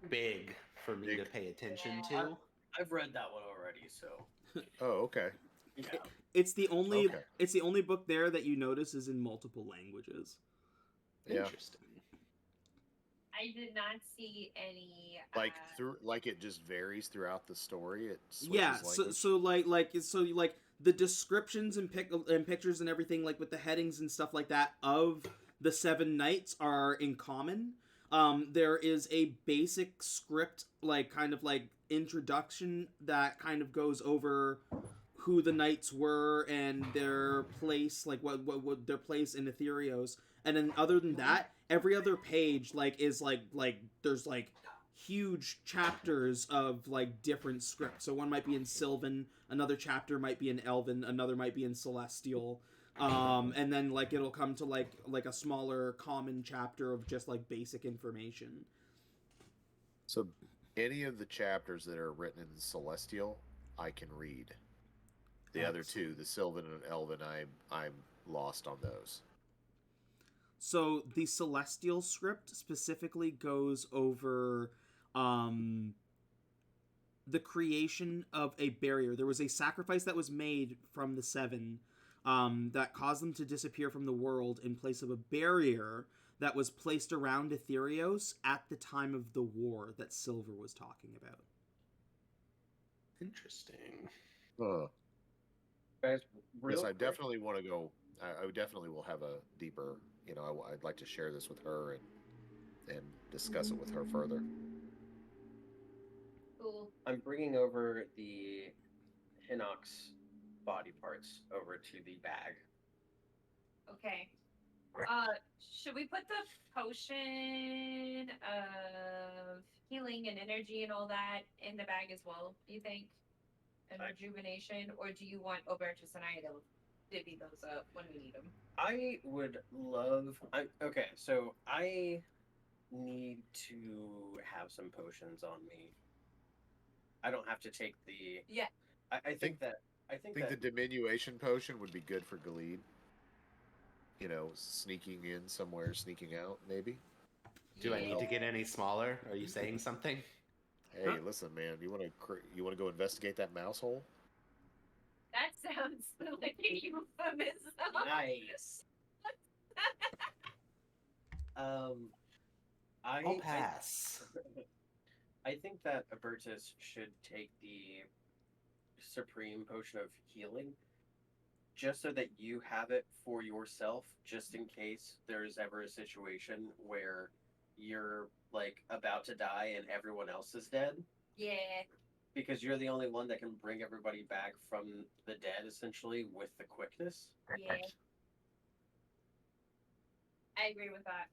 big for me to pay attention to. I've read that one already, so Oh, okay. yeah. It's the only Okay. it's the only book there that you notice is in multiple languages. Yeah. Interesting. I did not see any. Like like it just varies throughout the story. It switches Yeah, language. so like the descriptions and pictures and everything, like with the headings and stuff like that of the 7 nights are in common. There is a basic script, like kind of like introduction that kind of goes over who the knights were and their place, like what their place in Ethereos. And then other than that, every other page like is like there's like huge chapters of like different scripts. So one might be in Sylvan, another chapter might be in Elven, another might be in Celestial. And then like it'll come to like a smaller common chapter of just like basic information. So any of the chapters that are written in Celestial, I can read. The other two, the Sylvan and Elven, I'm lost on those. So the Celestial script specifically goes over the creation of a barrier. There was a sacrifice that was made from the 7 that caused them to disappear from the world in place of a barrier that was placed around Ethereos at the time of the war that Silver was talking about. Interesting. Guys, real Yes, I quick, definitely want to go. I definitely will have a deeper. I'd like to share this with her and discuss it with her further. Cool. I'm bringing over the Hinox body parts over to the bag. Okay. Should we put the potion of healing and energy and all that in the bag as well, do you think? And rejuvenation? Or do you want Obertus and I to divvy those up when we need them? I would love. Okay, so I need to have some potions on me. I don't have to take the. Yeah. I think that. I I think think that. the diminution potion would be good for Galid. Sneaking in somewhere, sneaking out, maybe. Do I need to get any smaller? Are you saying something? Hey, listen, man. You want to go investigate that mouse hole? That sounds like a euphemism. Nice. I'll pass. I think that Abertus should take the Supreme Potion of Healing, just so that you have it for yourself, just in case there's ever a situation where you're like about to die and everyone else is dead. Yeah. Because you're the only one that can bring everybody back from the dead, essentially, with the quickness. Yeah. I agree with that.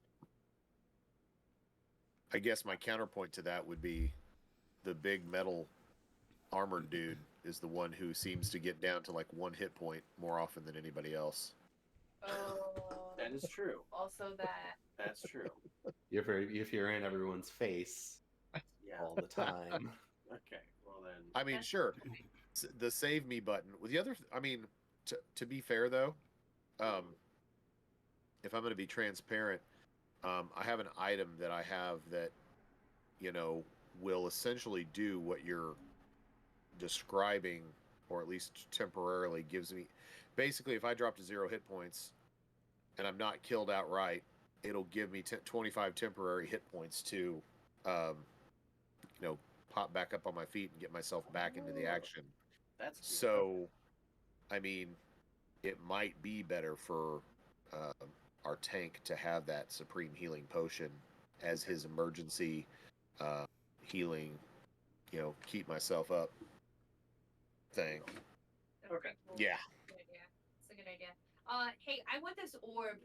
I guess my counterpoint to that would be the big metal armored dude is the one who seems to get down to like 1 hit point more often than anybody else. Oh. That is true. Also that. That's true. If you're in everyone's face Yeah. all the time. Okay. Well then. I mean, sure, the save me button. With the other, I mean, to be fair though, if I'm going to be transparent, I have an item that I have that, will essentially do what you're describing, or at least temporarily gives me. Basically, if I drop to 0 hit points and I'm not killed outright, it'll give me 25 temporary hit points to, pop back up on my feet and get myself back into the action. That's cute. So, I mean, it might be better for our tank to have that Supreme Healing Potion as his emergency healing, keep myself up thing. Okay. Cool. Yeah. Good idea. It's a good idea. Hey, I want this orb.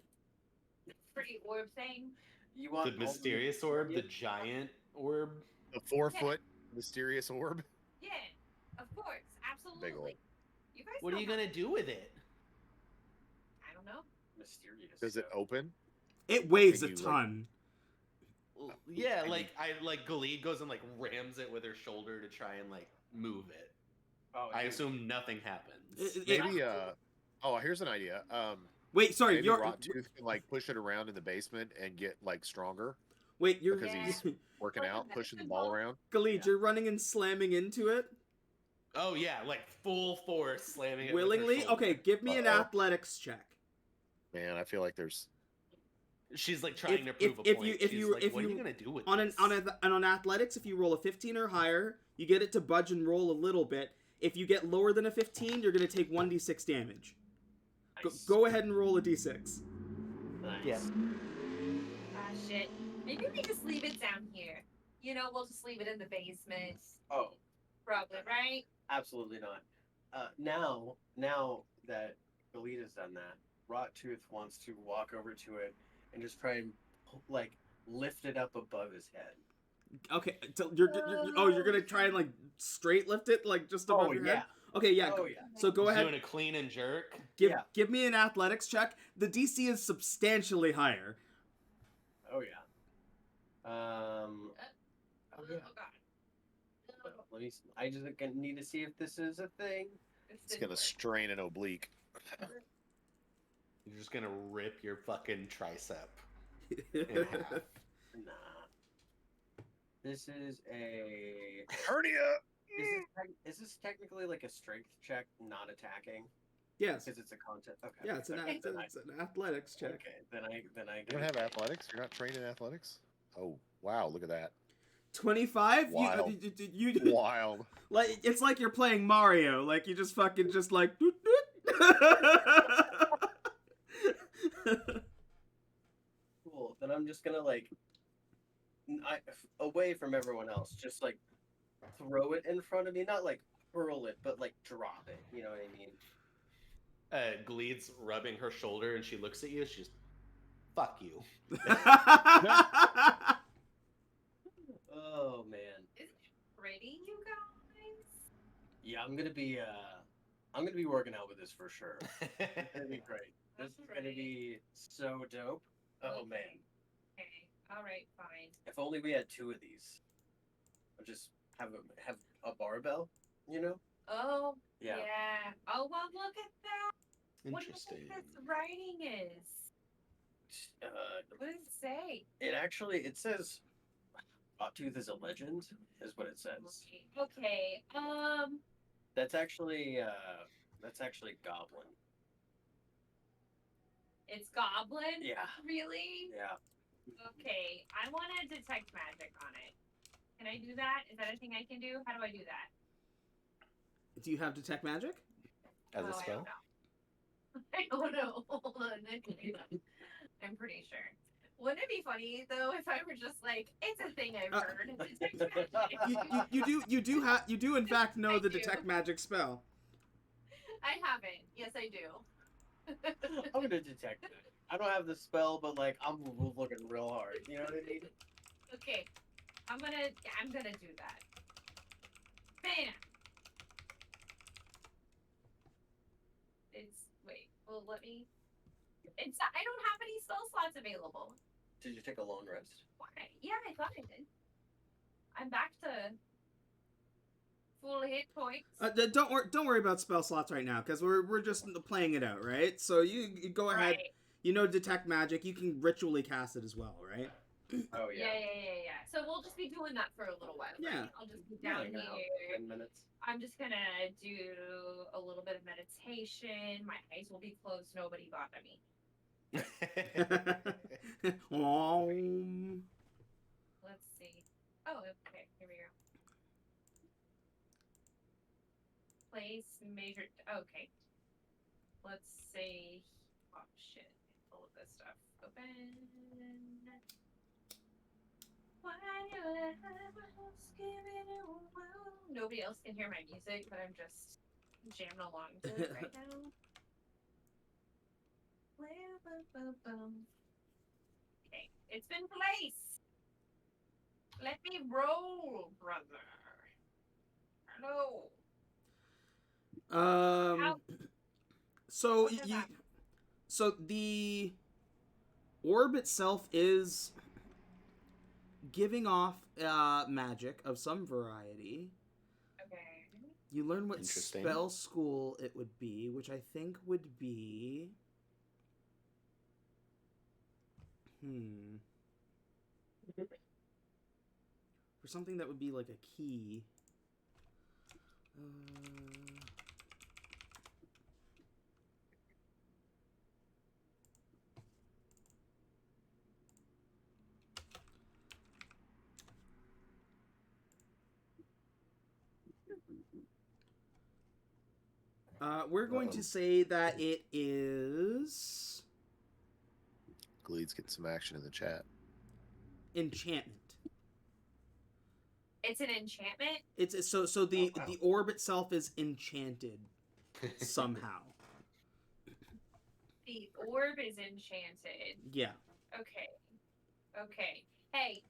Pretty orb thing. You want The mysterious orb, the giant orb. The 4-foot mysterious orb. Yeah, of course, absolutely. Big orb. You guys. What are know you how- gonna do with it? I don't know. mysterious. Does it open? It weighs a Think you, ton. Yeah, Galid goes and rams it with her shoulder to try and move it. Oh, I dude. assume nothing happens. Maybe. Here's an idea. Wait, sorry, Maybe you're Rottooth can push it around in the basement and get stronger wait, you're because he's working Like a out, pushing the medicine ball ball? around. Galid, you're running and slamming into it Oh yeah, full force slamming it willingly. With her shoulder. Okay, give me an Uh-oh. athletics check. Man, I feel like there's. She's trying to If- prove if a point. you- if She's you- like, if what are you- you gonna do with On this? on athletics, if you roll a 15 or higher, you get it to budge and roll a little bit. If you get lower than a 15, you're gonna take 1d6 damage. Nice. Go ahead and roll a d6. Nice. Yeah. Ah, shit. Maybe we just leave it down here. We'll just leave it in the basement. Oh, Probably, right? absolutely not. Now that Galid has done that, Rottooth wants to walk over to it and just try and lift it up above his head. Okay, so you're gonna try and straight lift it just above your head. Okay, yeah. Oh yeah. So go He's ahead. doing a clean and jerk. Give me an athletics check. The DC is substantially higher. Oh yeah. Oh yeah. Oh, God. Well, let me. I just need to see if this is a thing. It's gonna strain an oblique. You're just gonna rip your fucking tricep in half. Nah. This is a. Hernia. Is this technically a strength check, not attacking? Yes. Because it's a content. Okay. Yeah, it's an athletics check. Okay, then I. You don't have athletics. You're not trained in athletics. Oh wow! Look at that. 25. Wild. You Wild. it's like you're playing Mario. You just fucking doot, doot. Cool. Then I'm just gonna like, away from everyone else, just like throw it in front of me, not like hurl it, but like drop it. You know what I mean? Gleed's rubbing her shoulder, and she looks at you. She's, fuck you. Oh man. Is it pretty, you guys? Yeah, I'm gonna be working out with this for sure. It's gonna be great. This is gonna be so dope. Oh man. Okay. All right. Fine. If only we had 2 of these. I'll just have a barbell, you know? Oh. Yeah. Oh well, look at that. What do you Interesting. think this writing is? What does it say? It says Tooth is a legend, is what it says. Okay. That's actually Goblin. It's Goblin. Yeah. Really? Yeah. Okay. I want to detect magic on it. Can I do that? Is that a thing I can do? How do I do that? Do you have detect magic? As a I spell? don't know. I don't know. Hold on. I'm pretty sure. Wouldn't it be funny though if I were just like, it's a thing I've heard. Detect magic. You do in fact know I the do. detect magic spell. I haven't. Yes, I do. I'm gonna detect it. I don't have the spell, but like I'm looking real hard. You know what I mean? Okay. I'm gonna do that. Bam. Well, let me. I don't have any spell slots available. Did you take a long rest? Why? Yeah, I thought I did. I'm back to full hit points. Don't worry about spell slots right now, because we're just playing it out, right? So you go ahead. Right. You know, detect magic. You can ritually cast it as well, right? Oh Yeah. So we'll just be doing that for a little while. Yeah. Right? I'll just be down Hanging out here. 10 minutes. I'm just gonna do a little bit of meditation. My eyes will be closed. Nobody bother me. Let's see. Oh, okay. Here we go. Place major. Okay. Let's see. Oh shit! All of this stuff open. Why do I give it a whirl? Nobody else can hear my music, but I'm just jamming along to it right now. Okay, it's been placed. Let me roll, brother. Hello. So What does that- so the orb itself is giving off magic of some variety. Okay. You learn what Interesting. spell school it would be, which I think would be. For something that would be like a key. We're going to say that it is Gleed's getting some action in the chat. enchantment. It's an enchantment. It's so the orb itself is enchanted somehow. The orb is enchanted. Yeah. Okay. Hey.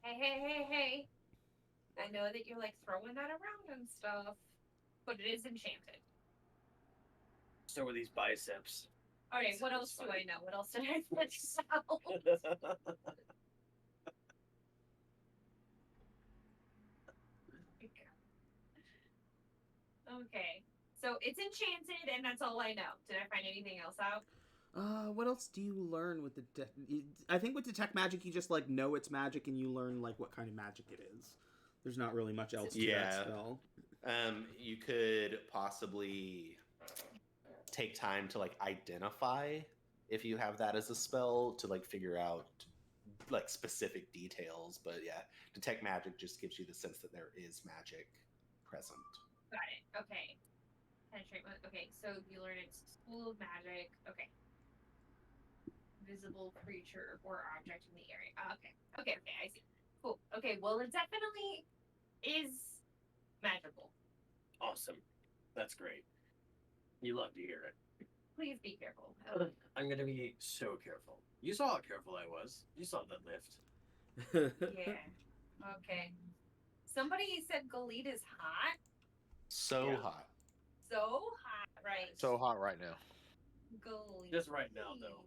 I know that you're like throwing that around and stuff, but it is enchanted. So are these biceps. Okay, what Sounds else do funny. I know? What else did I miss out? Okay. So it's enchanted, and that's all I know. Did I find anything else out? What else do you learn with the? I think with detect magic, you just like know it's magic, and you learn like what kind of magic it is. There's not really much else to that spell. You could possibly take time to like identify if you have that as a spell to like figure out like specific details. But yeah, detect magic just gives you the sense that there is magic present. Got it. Okay. Penetrate. Okay, so you learn it's School of Magic. Okay. Visible creature or object in the area. Okay, I see. Cool. Okay, well, it definitely is magical. Awesome. That's great. You love to hear it. Please be careful. I'm gonna be so careful. You saw how careful I was. You saw the lift. Yeah. Okay. Somebody said Galit is hot. So Yeah. hot. So hot, right? So hot right now. Galit. Just right now, though.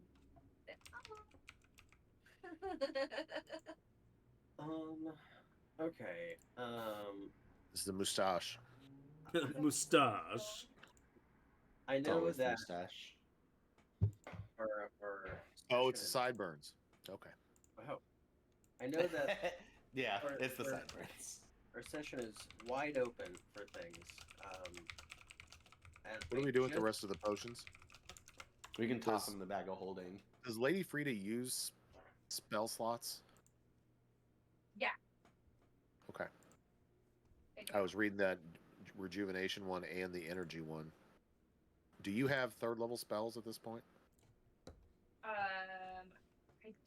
Okay. This is the moustache. Mustache. I It's know always the that mustache. our Oh, it's the session- sideburns. Okay. Oh. I know that yeah, Or- it's the or- sideburns. our session is wide open for things. And What do we do with the rest of the potions? We can toss Does- them in the bag of holding. Does Lady Frida use spell slots? Yeah. Okay. I was reading that rejuvenation one and the energy one. Do you have third level spells at this point? I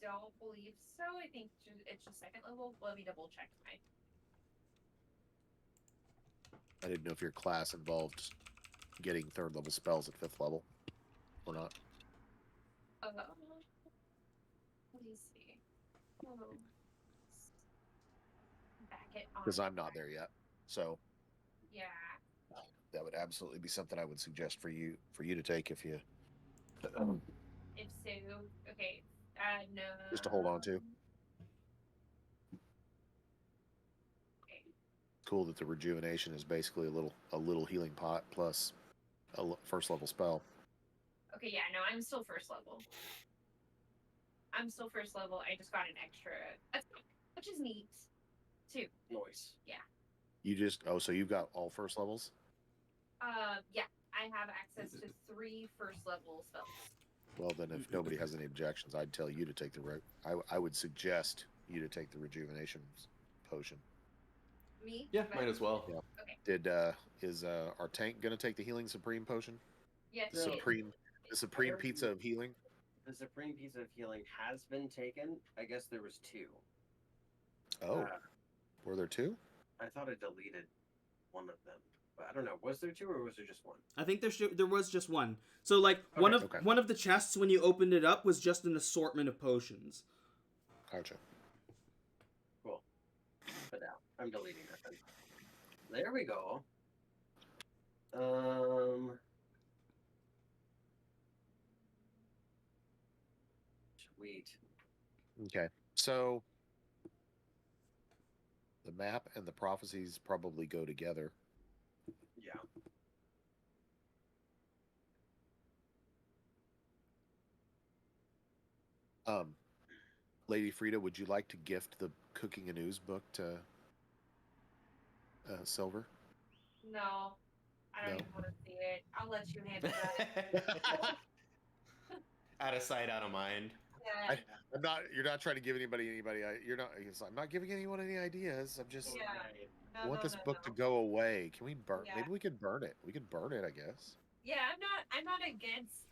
don't believe so. I think it's just second level. Let me double check my. I didn't know if your class involved getting third level spells at fifth level or not. Let me see. Oh. Back it on. Because I'm not there yet. So Yeah. that would absolutely be something I would suggest for you to take if you If so, okay. No. just to hold on to. Okay. Cool that the rejuvenation is basically a little healing pot plus a first level spell. Okay, yeah, no, I'm still first level. I just got an extra, which is neat, too. noise. You just so you've got all first levels? Yeah, I have access to 3 first level spells. Well, then if nobody has any objections, I'd tell you to take I would suggest you to take the rejuvenation potion. Me? Yeah, might as well. Yeah. Okay. Is our tank gonna take the healing supreme potion? Yes. The No. supreme pizza of healing? The supreme piece of healing has been taken. I guess there was 2. Oh, Uh, were there 2? I thought I deleted one of them, but I don't know. Was there 2 or was there just 1? I think there was just one. So like one of the chests when you opened it up was just an assortment of potions. Gotcha. Cool. But now I'm deleting that then. There we go. Sweet. Okay. So the map and the prophecies probably go together. Yeah. Lady Frida, would you like to gift the Cooking and Ooze book to Silver? No. I don't No. even want to see it. I'll let you handle that. Out of sight, out of mind. Yeah. I'm not. You're not trying to give anybody. You're not. I'm not giving anyone any ideas. I'm just. Yeah. I want this book to go away. Can we burn? Yeah. Maybe we could burn it. We could burn it, I guess. Yeah, I'm not against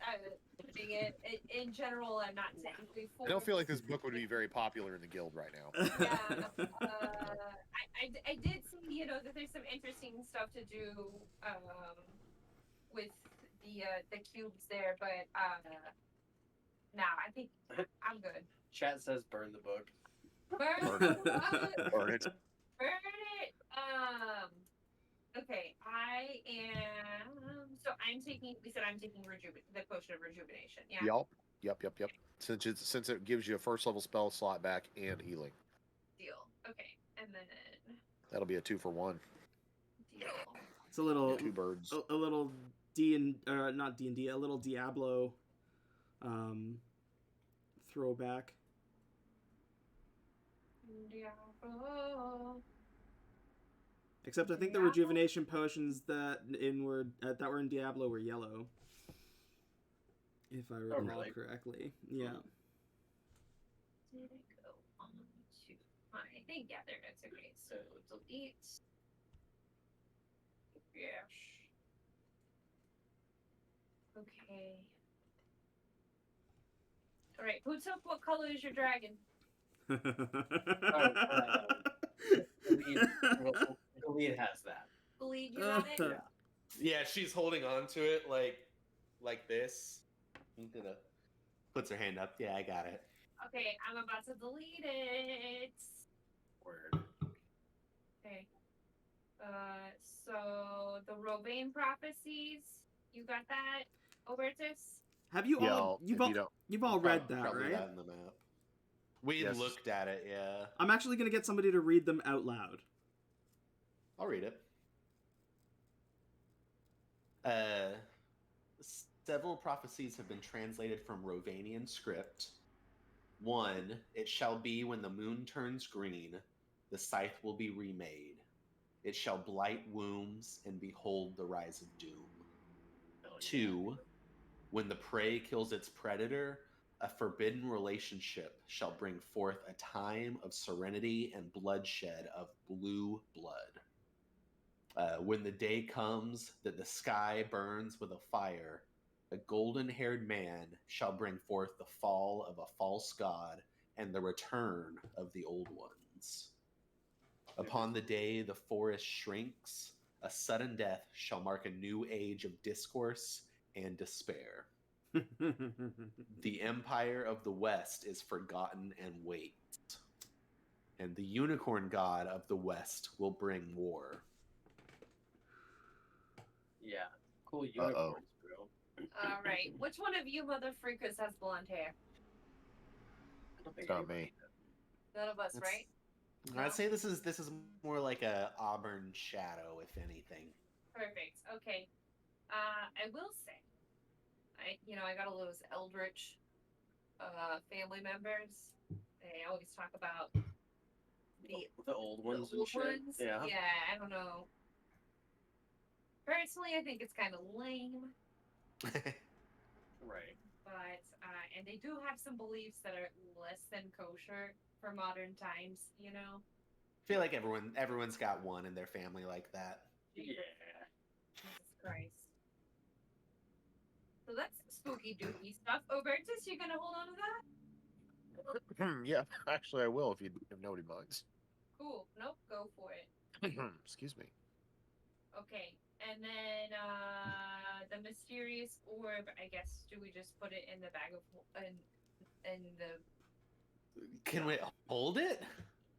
putting it. In general, I'm not technically for. I don't feel like this book would be very popular in the guild right now. Yeah. I did see, that there's some interesting stuff to do with the cubes there, but nah, I think I'm good. Chat says burn the book. Burn Burn it. Burn it. Burn it. Okay, I am. So I'm taking. We said I'm taking the potion of rejuvenation. Yeah. Yep. Since it gives you a first level spell slot back and healing, Deal. Okay, and then that'll be a 2-for-1. deal. It's a little 2 birds. a little not D&D, a little Diablo throwback. Diablo. Except I think the rejuvenation potions that were in Diablo were yellow. If I recall really? correctly. Yeah. Did it go on to my thing? Yeah, there it is. Okay, so delete. Yes. Okay. All right. Who took what color is your dragon? The lead has that. Bleed, you got it. Yeah. Yeah, she's holding on to it like this. I'm gonna puts her hand up. Yeah, I got it. Okay, I'm about to delete it. Word. Okay. So the Robane prophecies, you got that, Obertus? Have you Yeah, all if you don't, you've all read that, Probably right? that in the map. We Yes. looked at it. Yeah, I'm actually gonna get somebody to read them out loud. I'll read it. Uh, several prophecies have been translated from Rovanian script. 1. It shall be when the moon turns green, the scythe will be remade. It shall blight wombs and behold the rise of doom. 2. When the prey kills its predator, a forbidden relationship shall bring forth a time of serenity and bloodshed of blue blood. When the day comes that the sky burns with a fire, a golden-haired man shall bring forth the fall of a false god and the return of the old ones. Upon the day the forest shrinks, a sudden death shall mark a new age of discourse and despair. The empire of the West is forgotten and waits, and the unicorn god of the West will bring war. Yeah. Cool unicorns, bro. All right. Which one of you mother freakers has blonde hair? I don't think It's not anybody me. does. None of us, That's- right? I'd say this is more like a auburn shadow, if anything. Perfect. Okay. I will say, I got all those eldritch family members. They always talk about The old ones the and old shit. ones. Yeah. I don't know. Personally, I think it's kind of lame, Right. but and they do have some beliefs that are less than kosher for modern times. I feel like everyone's got one in their family like that. Yeah. Jesus Christ. So that's spooky dooky stuff. Obertus, you gonna hold on to that? Yeah, actually, I will if nobody minds. Cool. Nope. Go for it. Excuse me. Okay. And then the mysterious orb. I guess do we just put it in the bag of in the Can we hold it?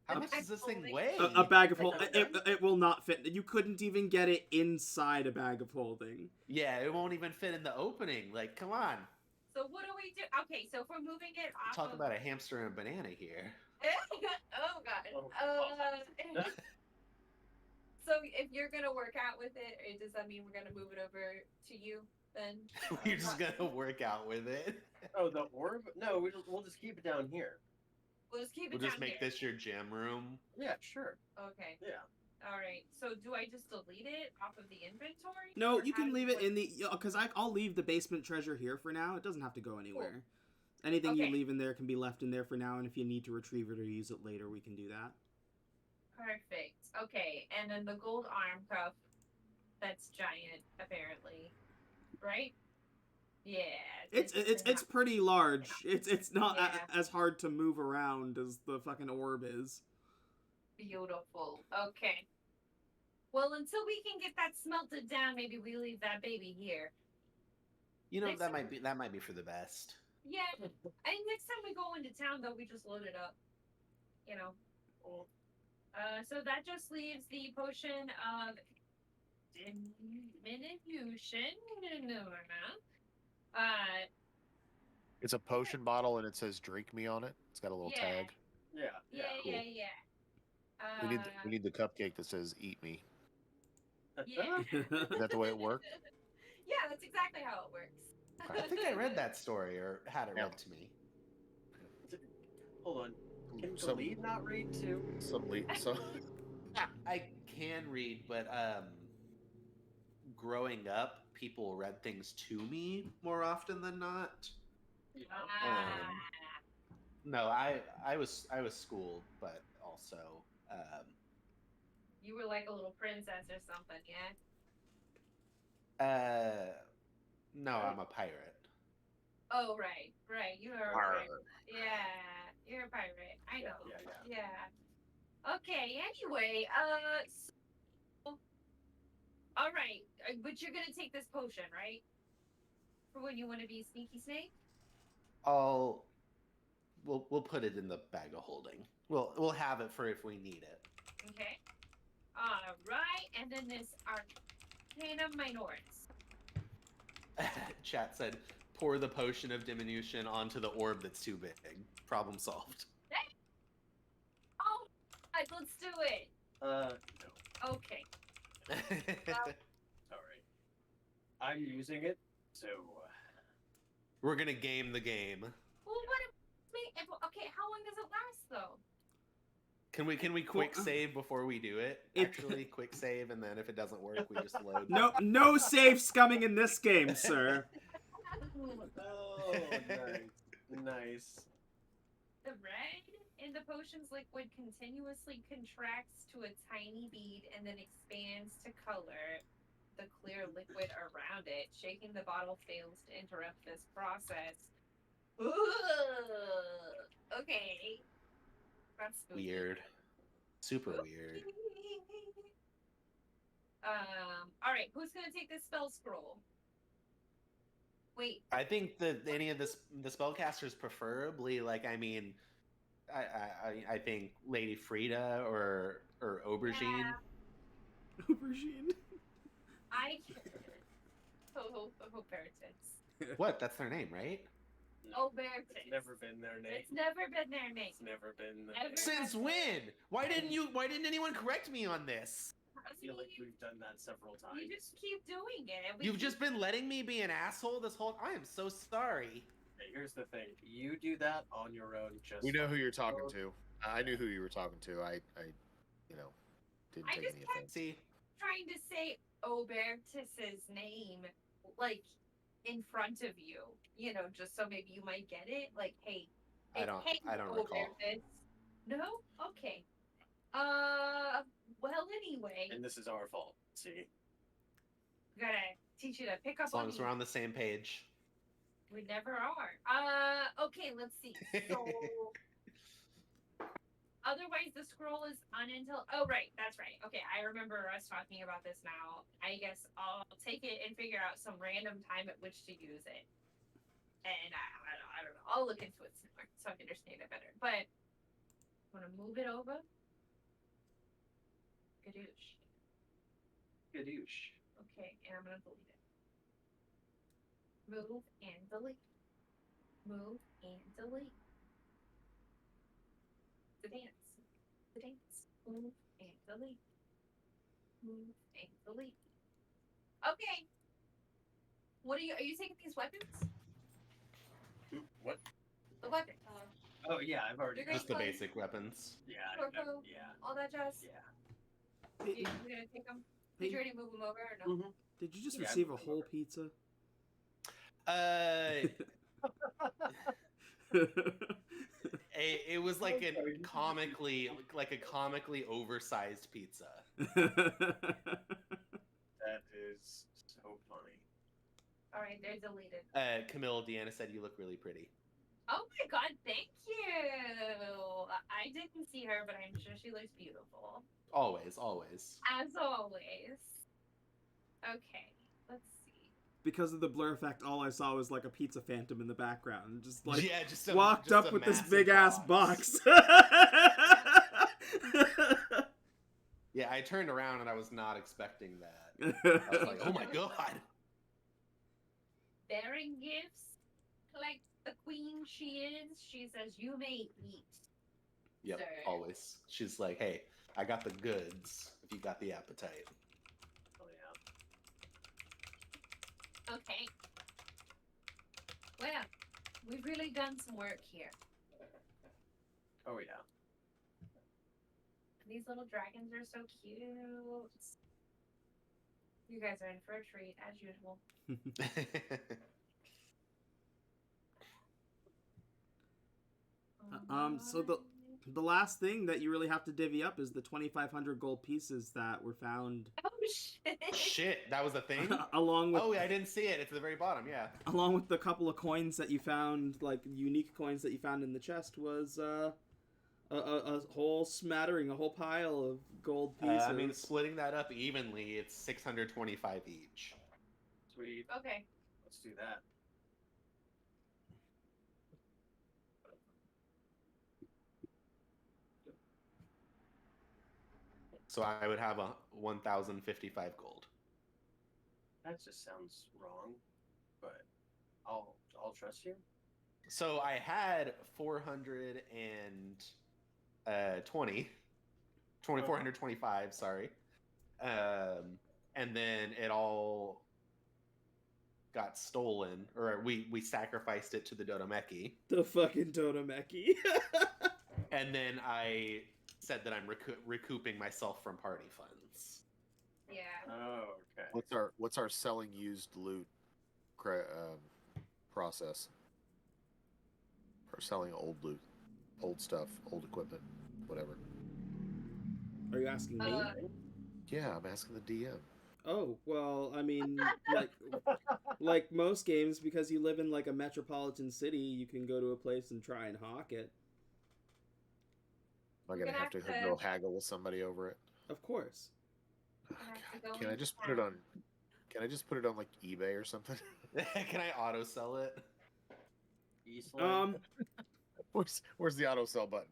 How much does this thing weigh? A bag of holding. It will not fit. You couldn't even get it inside a bag of holding. Yeah, it won't even fit in the opening. Like, come on. So what do we do? Okay, so if we're moving it off Talk of... about a hamster and a banana here. Oh god. So if you're gonna work out with it, does that mean we're gonna move it over to you then? We're just gonna work out with it. Oh, the orb? No, we'll just keep it down here. We'll just keep it We'll down just make here. this your gym room. Yeah, sure. Okay. Yeah. All right. So do I just delete it off of the inventory? No, Or you how can do leave we it in the because I'll leave the basement treasure here for now. It doesn't have to go anywhere. Anything you Okay. leave in there can be left in there for now, and if you need to retrieve it or use it later, we can do that. Perfect. Okay, and then the gold arm cuff. That's giant, apparently. Right? Yeah. It's pretty large. It's not Yeah. as hard to move around as the fucking orb is. Beautiful. Okay. Well, until we can get that smelted down, maybe we leave that baby here. You know, Next that time- might be for the best. Yeah. And next time we go into town, though, we just load it up. Cool. So that just leaves the potion of diminution. It's a potion bottle and it says "Drink me" on it. It's got a little Yeah. tag. Yeah. Yeah. We need the cupcake that says "Eat me." Yeah. Is that the way it works? Yeah, that's exactly how it works. I think I read that story or had it read to me. Hold on. Can the Some- lead not read too? I can read, but growing up, people read things to me more often than not. Ah. No, I was schooled, but also You were like a little princess or something, yeah? No, I'm a pirate. Oh, right. You are a Arr. pirate. Yeah, you're a pirate. I know. Yeah. Yeah. Okay. Anyway, so, all right. But you're gonna take this potion, right? For when you want to be sneaky snake. We'll put it in the bag of holding. We'll have it for if we need it. Okay. All right. And then this Arcana Minoris. Chat said, pour the potion of diminution onto the orb that's too big. Problem solved. Oh, right, let's do it. No. Okay. Sorry. I'm using it, so. We're gonna game the game. Well, okay, how long does it last though? Can we quick save before we do it? Actually, quick save, and then if it doesn't work, we just load. No save scumming in this game, sir. Oh, nice. The red in the potion's liquid continuously contracts to a tiny bead and then expands to color the clear liquid around it. Shaking the bottle fails to interrupt this process. Ooh, okay. That's spooky. Weird. Super weird. All right, who's gonna take this spell scroll? Wait. I think that any of the spellcasters, preferably, like, I mean, I think Lady Frida or Aubergine. Yeah. Aubergine. Obertus. What? That's their name, right? Obertus. It's never been their name. It's never been their name. It's never been their Ever. name. Since when? Why didn't anyone correct me on this? I feel like we've done that several times. You just keep doing it. And You've just been letting me be an asshole this whole. I am so sorry. Hey, here's the thing. You do that on your own. Just We know who you're talking to. I knew who you were talking to. I didn't I take just any kept offense. See, trying to say Obertus's name, like, in front of you. You know, just so maybe you might get it. Like, hey, I don't recall. Obertus. No? Okay. Well, anyway, And this is our fault. See. we gotta teach you to pick up As long on as we're on the same page. We never are. Okay, let's see. So, otherwise, the scroll is unintel. Oh, right, that's right. Okay, I remember us talking about this now. I guess I'll take it and figure out some random time at which to use it. And I don't know. I'll look into it some more so I can understand it better. But I'm gonna move it over. Gadoosh. Gadoosh. Okay, and I'm gonna delete it. Move and delete. Move and delete. The dance. The dance. Move and delete. Move and delete. Okay. Are you taking these weapons? What? The weapon. Oh yeah, I've already. You're gonna Just the play- basic weapons. Yeah. Torpo, Yeah. all that jazz. Yeah. You gonna take them? Did you already move them over or no? Mm-hmm. Did you just Yeah, receive a I'm whole over. pizza? It was like a comically oversized pizza. That is so funny. All right, they're deleted. Camille, Deanna said you look really pretty. Oh my god, thank you! I didn't see her, but I'm sure she looks beautiful. Always. As always. Okay, let's see. Because of the blur effect, all I saw was like a pizza phantom in the background. Just like yeah, just walked up with this massive big ass box. Yeah, I turned around and I was not expecting that. I was like, oh my god. Bearing gifts, like the queen she is, she says, you may eat. Yep, Sir. always. She's like, hey, I got the goods if you got the appetite. Oh yeah. Okay. Well, we've really done some work here. Oh yeah. These little dragons are so cute. You guys are in for a treat, as usual. So the The last thing that you really have to divvy up is the 2,500 gold pieces that were found Oh shit. Shit, that was a thing. along with Oh, I didn't see it. It's at the very bottom. Yeah. along with the couple of coins that you found, like unique coins that you found in the chest, was a whole smattering, a whole pile of gold pieces. I mean, splitting that up evenly, it's 625 each. Sweet. Okay. Let's do that. So I would have a 1,055 gold. That just sounds wrong, but I'll trust you. So I had 425, sorry. And then it all got stolen, or we sacrificed it to the Dodomeki. The fucking Dodomeki. And then I said that I'm recouping myself from party funds. Yeah. Oh, okay. What's our selling used loot process? Or selling old loot, old stuff, old equipment, whatever. Are you asking me? Yeah, I'm asking the DM. Oh, well, I mean, like most games, because you live in like a metropolitan city, you can go to a place and try and hawk it. Am I You're gonna gonna have to have to- go haggle with somebody over it? Of course. Oh, have to God. go Can I into just put it town. on? Can I just put it on like eBay or something? Can I auto sell it? Eastland. Where's the auto sell button?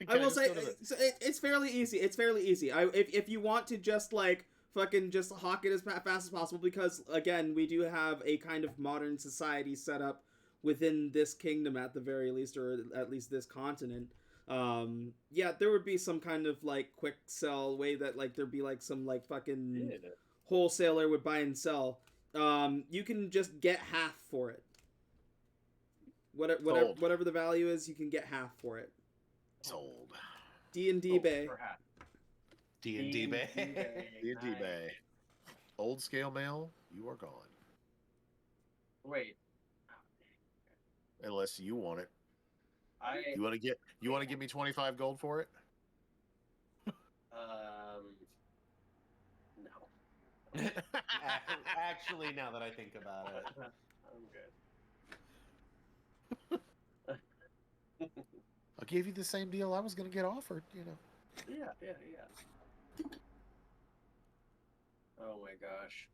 I Can will just say go to the- it's fairly easy. It's fairly easy. If you want to just like fucking just hawk it as fast as possible, because again, we do have a kind of modern society set up within this kingdom at the very least, or at least this continent. Yeah, there would be some kind of like quick sell way that like there'd be like some like fucking Yeah. wholesaler would buy and sell. You can just get half for it. Sold. Whatever the value is, you can get half for it. Sold. D&D Oh, Bay. perhaps. D&D Bay. D&D Bay. Old scale mail, you are gone. Wait. Unless you want it. I You want to give me 25 gold for it? no. Actually, now that I think about it. I'm good. I gave you the same deal I was going to get offered, you know. Yeah. Oh my gosh.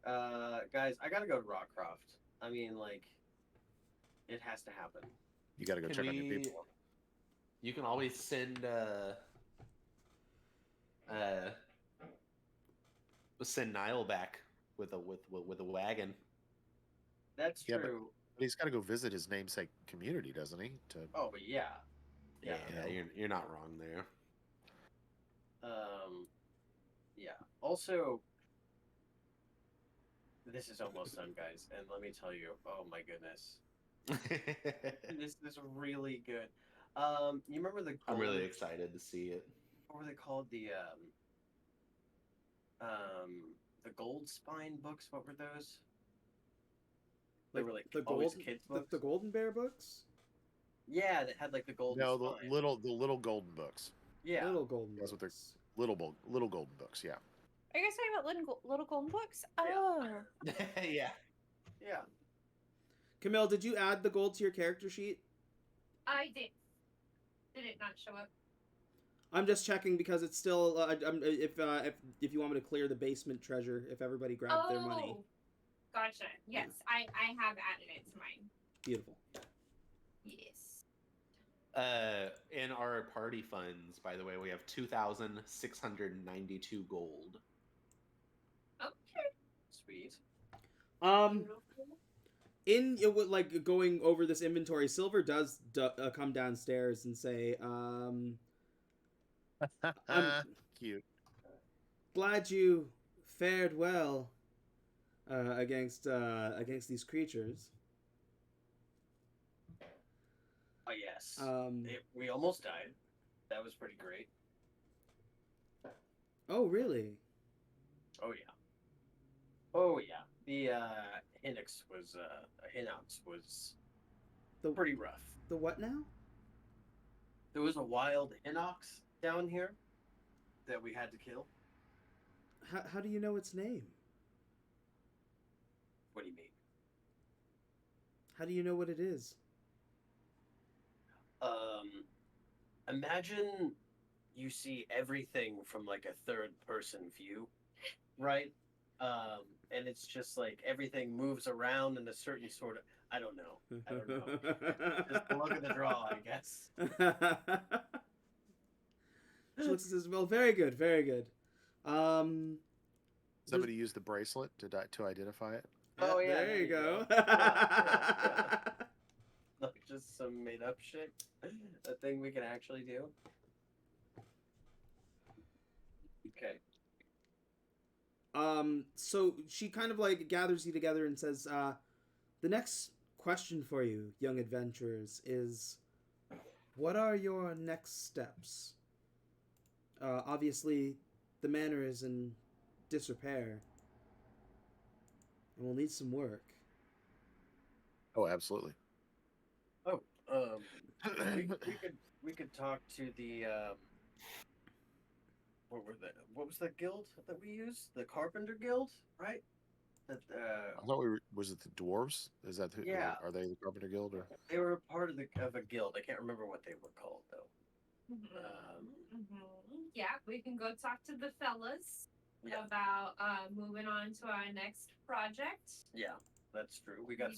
Guys, I gotta go to Rockcroft. I mean, like, it has to happen. You got to go Can check on your we- people. You can always send Nile back with a wagon. That's Yeah, but- true. But he's got to go visit his namesake community, doesn't he? Oh, but yeah. Yeah, you're not wrong there. Yeah. Also, this is almost done, guys, and let me tell you, oh my goodness, this is really good. You remember the? I'm really golden- excited to see it. What were they called? The Gold Spine books. What were those? They were like the always golden kids books. the Golden Bear books. Yeah, that had like the golden. No, spine. the little golden books. Yeah. Little Golden That's what they're- Books. Little golden books, yeah. Are you guys talking about little golden books? Yeah. Oh. Yeah. Yeah. Camille, did you add the gold to your character sheet? I did. Did it not show up? I'm just checking because it's still. If you want me to clear the basement treasure, if everybody grabbed their money. Gotcha. Yes, I have added it to mine. Beautiful. Yes. In our party funds, by the way, we have 2,692 gold. Okay. Sweet. In like going over this inventory, Silver does come downstairs and say, Cute. "Glad you fared well against these creatures." Oh yes. We almost died. That was pretty great. Oh really? Oh yeah. Oh yeah. The Hinox was. 'Hinox was The- pretty rough. The what now? There was a wild inox down here that we had to kill. How do you know its name? What do you mean? How do you know what it is? Imagine you see everything from like a third person view, right? And it's just like everything moves around in a certain sort of. I don't know. Just the look of the draw, I guess. She looks and says, "Well, very good, very good." Somebody used the bracelet to identify it. Oh, yeah, there you go. Yeah. Like just some made up shit. A thing we can actually do. Okay. So she kind of like gathers you together and says, "The next question for you, young adventurers, is, what are your next steps? Obviously, the manor is in disrepair, and we'll need some work." Oh, absolutely. Oh, we could talk to the what was the guild that we used? The Carpenter Guild, right? That I thought was it the dwarves? Is that Yeah. Are they the Carpenter Guild or? they were part of a guild. I can't remember what they were called though. Yeah, we can go talk to the fellas Yeah. about moving on to our next project. Yeah, that's true. We got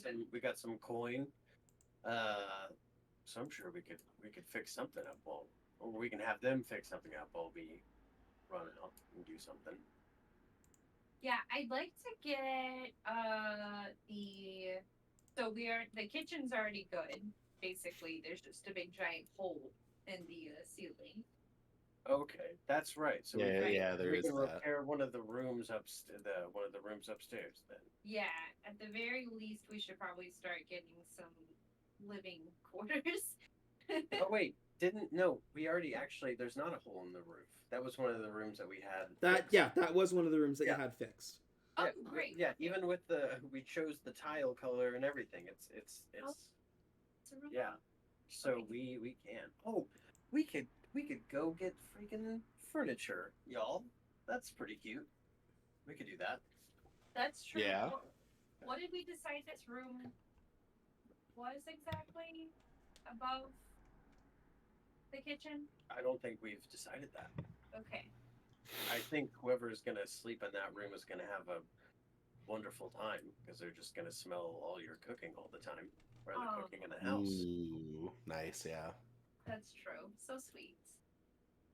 some coin. So I'm sure we could fix something up or we can have them fix something up while we run out and do something. Yeah, I'd like to get the kitchen's already good. Basically, there's just a big giant hole in the ceiling. Okay, that's right. So Yeah, there we is can that. repair one of the rooms upstairs then. Yeah, at the very least, we should probably start getting some living quarters. Oh wait, we already there's not a hole in the roof. That was one of the rooms that we had. That was one of the rooms that Yeah. you had fixed. Oh, Yeah, great. Yeah, even with we chose the tile color and everything. It's It's a room. yeah. So we can. Oh, we could go get freaking furniture, y'all. That's pretty cute. We could do that. That's true. Yeah. What did we decide this room was exactly above the kitchen? I don't think we've decided that. Okay. I think whoever is gonna sleep in that room is gonna have a wonderful time because they're just gonna smell all your cooking all the time, rather Oh. cooking in the house. Ooh, nice, yeah. That's true. So sweet.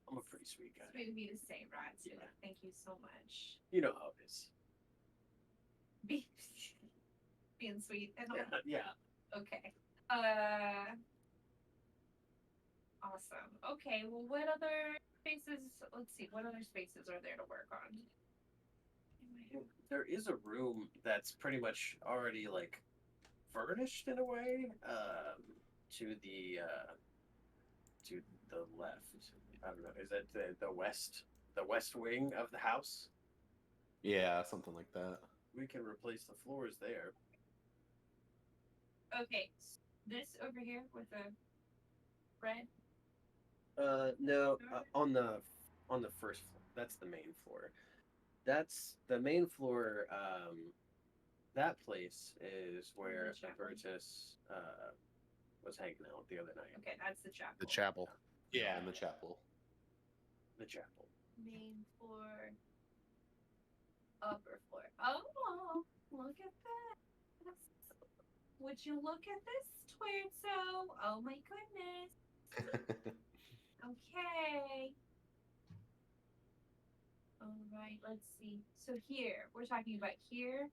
I'm a pretty sweet guy. Sweet of me to say, Rod. Yeah. Thank you so much. You know how it is. Being sweet and all. Yeah. Okay. Awesome. Okay, well, what other spaces? Let's see. What other spaces are there to work on? There is a room that's pretty much already like furnished in a way. To the left. I don't know. Is that the west wing of the house? Yeah, something like that. We can replace the floors there. Okay, this over here with the red. No, on the first floor. That's the main floor. That's the main floor. That place is where The chapel. Albertus was hanging out the other night. Okay, that's the chapel. The chapel. Yeah, in the chapel. The chapel. Main floor. Upper floor. Oh, look at that. Would you look at this, Twerzo? Oh my goodness. Okay. All right, let's see. So here, we're talking about here.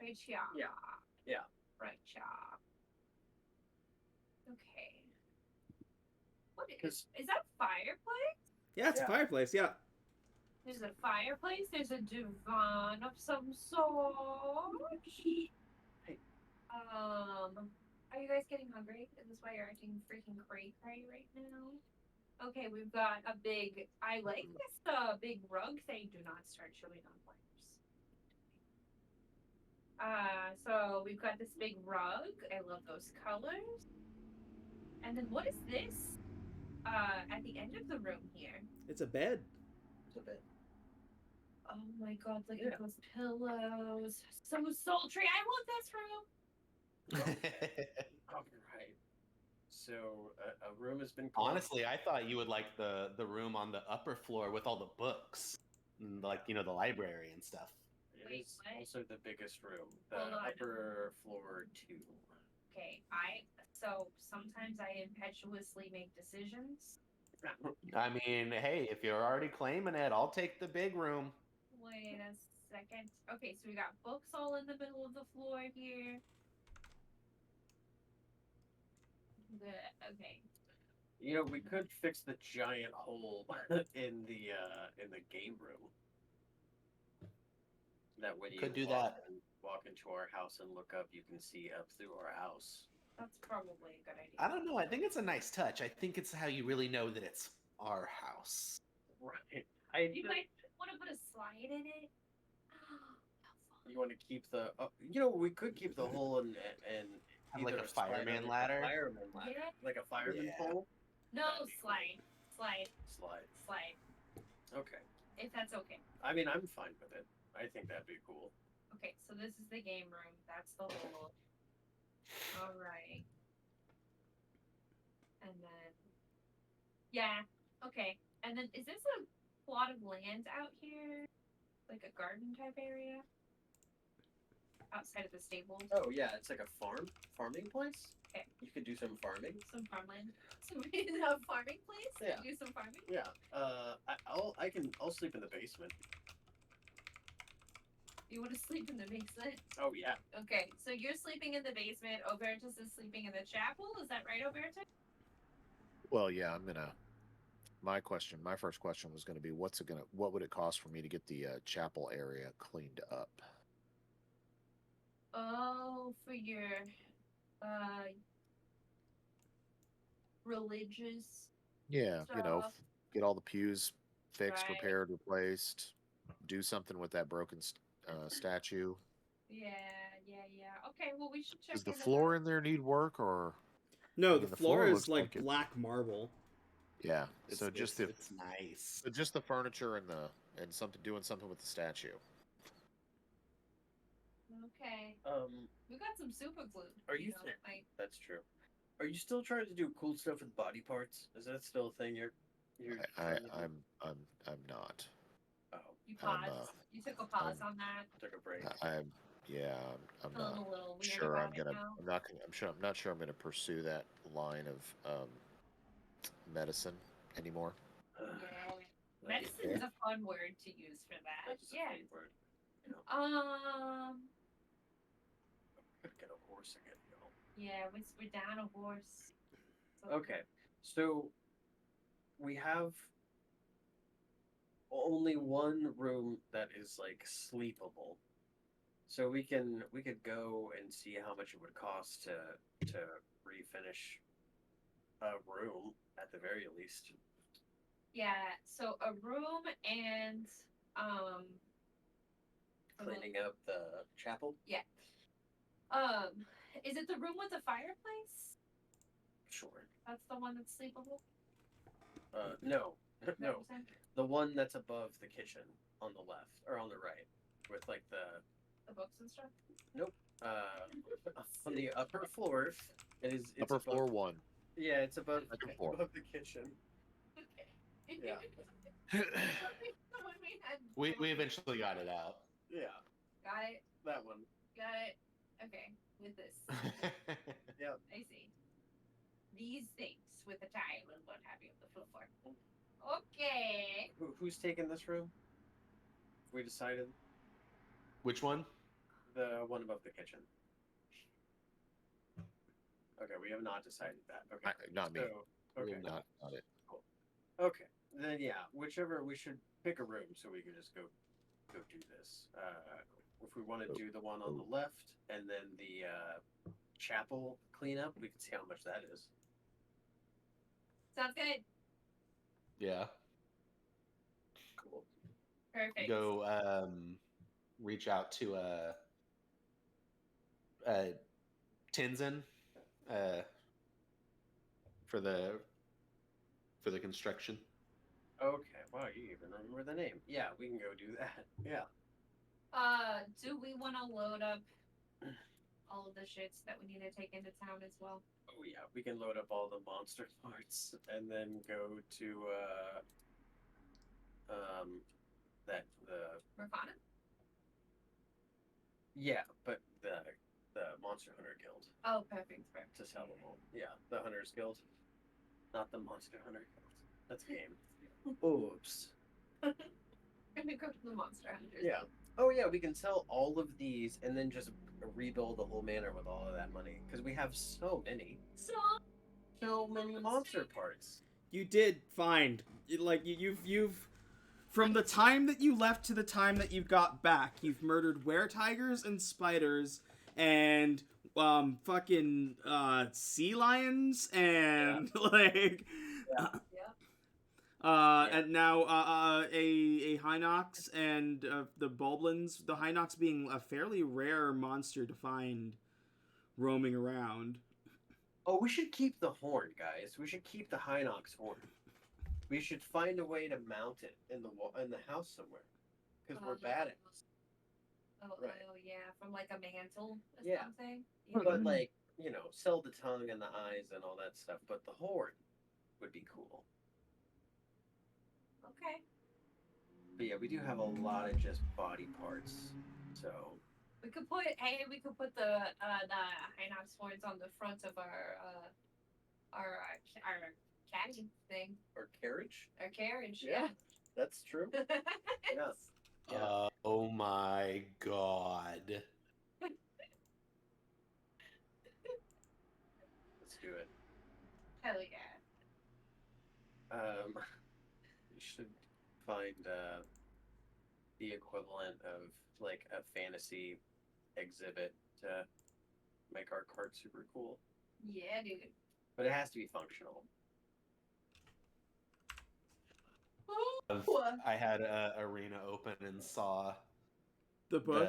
Right here. Yeah. Right here. Okay. What Because is that fireplace? Yeah, it's a Yeah. fireplace. Yeah. There's a fireplace. There's a divan of some sort. Hey. Are you guys getting hungry? Is this why you're acting freaking cray right now? Okay, we've got a big. I like this big rug thing. Do not start chewing on wires. So we've got this big rug. I love those colors. And then what is this? at the end of the room here. It's a bed. It's a bit. Oh my god, look Yeah. at those pillows. So sultry. I want this room. All right. So a room has been closed. Honestly, I thought you would like the room on the upper floor with all the books, and like the library and stuff. It Wait, is what? also the biggest room, the Hold on. upper floor 2. Okay, so sometimes I impetuously make decisions. I mean, hey, if you're already claiming it, I'll take the big room. Wait a second. Okay, so we got books all in the middle of the floor here. Okay. You know, we could fix the giant hole in the game room. That when you Could do walk into our house and look up, you can see up through our house. That's probably a good idea. I don't know. I think it's a nice touch. I think it's how you really know that it's our house. Right. You might want to put a slide in it. You want to keep the? We could keep the hole and Have like either a fireman ladder? fireman ladder, Yeah. like a fireman Yeah. pole. No, That'd be cool. slide. Slide. Okay. If that's okay. I mean, I'm fine with it. I think that'd be cool. Okay, so this is the game room. That's the hole. All right. And then, yeah, okay. And then, is this a plot of land out here? Like a garden type area? Outside of the stables? Oh yeah, it's like a farming place. Okay. You could do some farming. Some farmland? Some a farming place? Yeah. Do some farming? Yeah. I'll sleep in the basement. You want to sleep in the basement? Oh yeah. Okay, so you're sleeping in the basement. Obertus is sleeping in the chapel. Is that right, Obertus? Well, yeah, I'm gonna. My first question was gonna be, what would it cost for me to get the chapel area cleaned up? Oh, for your religious Yeah, stuff. get all the pews fixed, Right. repaired, replaced. Do something with that broken statue. Yeah. Okay, well we should check. Does the into floor that. in there need work, or No, I the mean, the floor floor is looks like like it- black marble. yeah? It's, So just the it's nice. just the furniture and doing something with the statue. Okay, we got some super glue. Are you know, there? like That's true. Are you still trying to do cool stuff with body parts? Is that still a thing you're trying to do? I'm not. Oh, you I'm, paused. You took a pause I'm- on that. took a break. I'm Feeling not a little weird sure about I'm it gonna. now. I'm not sure I'm gonna pursue that line of medicine anymore. Yeah, medicine is a fun word to use for that. That's just a Yeah. funny word. Could get a horse again, y'all. Yeah, we're down a horse. So- Okay, so we have only one room that is like sleepable, so we could go and see how much it would cost to refinish a room at the very least. Yeah, so a room and Cleaning up the chapel. is it the room with the fireplace? Sure. That's the one that's sleepable? No, Is that what no, you're saying? the one that's above the kitchen on the left or on the right, with like The books and stuff? on the upper floor. It's Upper above, floor 1. Yeah, it's above Second floor. above the kitchen. Okay. Yeah. When we had We eventually got it out. Yeah, got it. that one. Got it. Okay, with this. Yeah. I see. These things with the tile and what have you on the floor. Okay. Who's taking this room? We decided Which one? the one above the kitchen. Okay, we have not decided that. Okay, Not me. So, okay, Not it. okay. Then yeah, whichever, we should pick a room so we can just go do this. If we want to do the one on the left and then the chapel cleanup, we can see how much that is. Sounds good. Yeah. Cool. Perfect. Go reach out to Tenzin for the for the construction. Okay, wow, you even remember the name. Yeah, we can go do that. Yeah. Do we want to load up all of the shits that we need to take into town as well? Oh yeah, we can load up all the monster parts and then go to that the Mercana? yeah, but the Monster Hunter Guild Oh, perfect. to sell them all. Yeah, the Hunters Guild, not the Monster Hunter Guild. That's game. Oops. Gonna go to the Monster Hunters. Yeah. Oh yeah, we can sell all of these and then just rebuild the whole manor with all of that money because we have so many monster parts. You did find you've from the time that you left to the time that you got back, you've murdered were-tigers and spiders and fucking sea lions and like and now a Hinox and the Bulblins. The Hinox being a fairly rare monster to find roaming around. Oh, we should keep the horn, guys. We should keep the Hinox horn. We should find a way to mount it in the house somewhere, because we're bad at it. Right. Oh yeah, from like a mantle or Yeah. something. But like, sell the tongue and the eyes and all that stuff. But the horn would be cool. Okay. But yeah, we do have a lot of just body parts. So We could put the Hinox horns on the front of our caddy thing. our carriage. Our carriage. Yeah. That's true. Yes. Yeah. Oh my god. Let's do it. Hell yeah. We should find the equivalent of like a fantasy exhibit to make our cart super cool. Yeah, dude. But it has to be functional. I had Arena open and saw The book.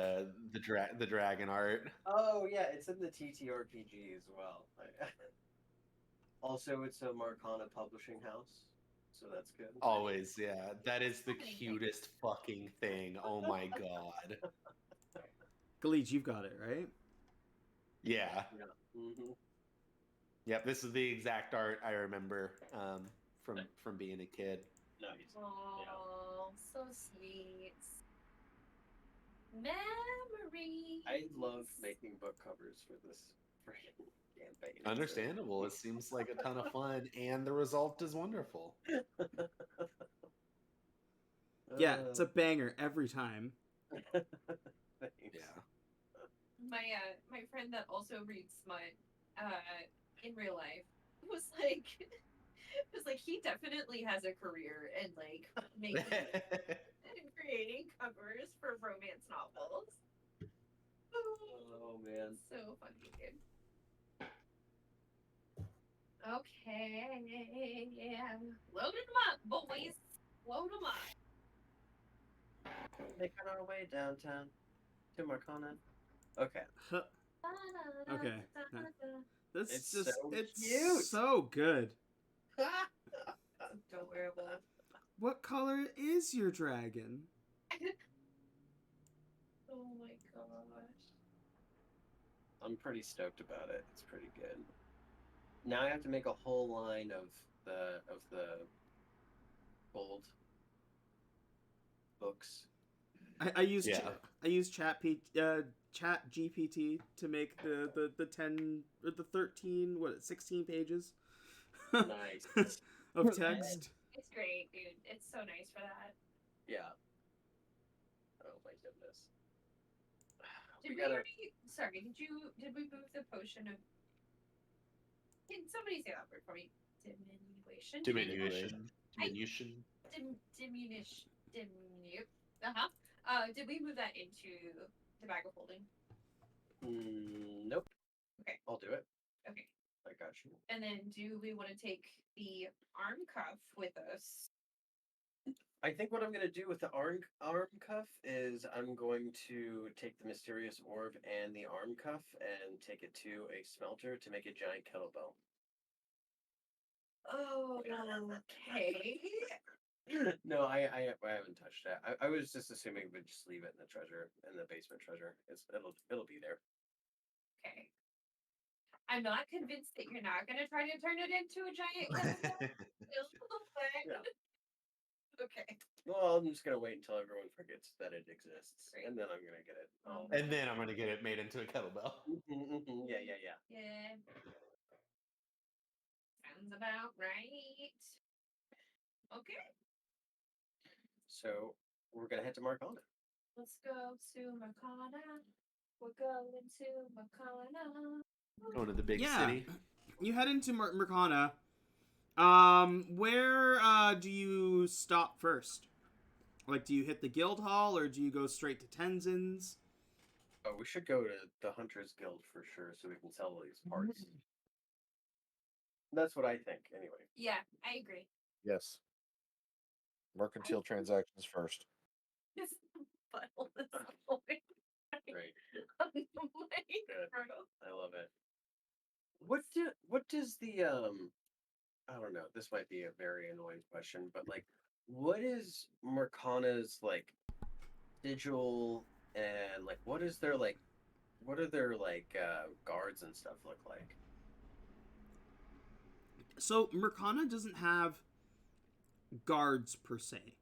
the dragon art. Oh yeah, it's in the TTRPG as well. Also, it's a Marcana publishing house, so that's good. Always, yeah. That is the cutest fucking thing. Oh my god. Galige, you've got it, right? Yeah. Mm-hmm. Yep, this is the exact art I remember from being a kid. Nice. Oh, so sweet. Memories. I love making book covers for this freaking campaign. Understandable. It seems like a ton of fun, and the result is wonderful. Yeah, it's a banger every time. Thanks. Yeah. My friend that also reads smut in real life was like he definitely has a career in like making and creating covers for romance novels. Oh man. So funny, dude. Okay. Yeah. Load them up, boys. Load them up. Making our way downtown to Marcana. Okay. Okay. This It's just so it's cute. so good. Adorable. What color is your dragon? Oh my gosh. I'm pretty stoked about it. It's pretty good. Now I have to make a whole line of the gold books. I use Yeah. Chat GPT to make the 10 or the 13 16 pages Nice. of text. It's great, dude. It's so nice for that. Yeah. Oh my goodness. Did we already? Sorry, did we move the potion of? Can somebody say that word for me? Diminution. Diminution. Did we move that into the bag of holding? Nope. Okay. I'll do it. Okay. I got you. And then, do we want to take the arm cuff with us? I think what I'm going to do with the arm cuff is I'm going to take the mysterious orb and the arm cuff and take it to a smelter to make a giant kettlebell. Oh, okay. No, I haven't touched that. I was just assuming we'd just leave it in the basement treasure. It'll be there. Okay. I'm not convinced that you're not gonna try to turn it into a giant kettlebell. Yeah. Okay. Well, I'm just gonna wait until everyone forgets that it exists, Great. and then I'm gonna get it. Oh. And then I'm gonna get it made into a kettlebell. Yeah. Yeah. Sounds about right. Okay. So we're gonna head to Marcona. Let's go to Makana. We're going to Makana. Going to the big Yeah. city. You head into Mercana. Where do you stop first? Like, do you hit the guild hall or do you go straight to Tenzin's? Oh, we should go to the Hunters Guild for sure, so we can sell these parts. That's what I think, anyway. Yeah, I agree. Yes. Mercantile transactions first. His butthole is going Great. on the Good. micro. I love it. What does the I don't know, this might be a very annoying question, but like what is Mercana's like sigil and like what are their guards and stuff look like? So Mercana doesn't have guards per se.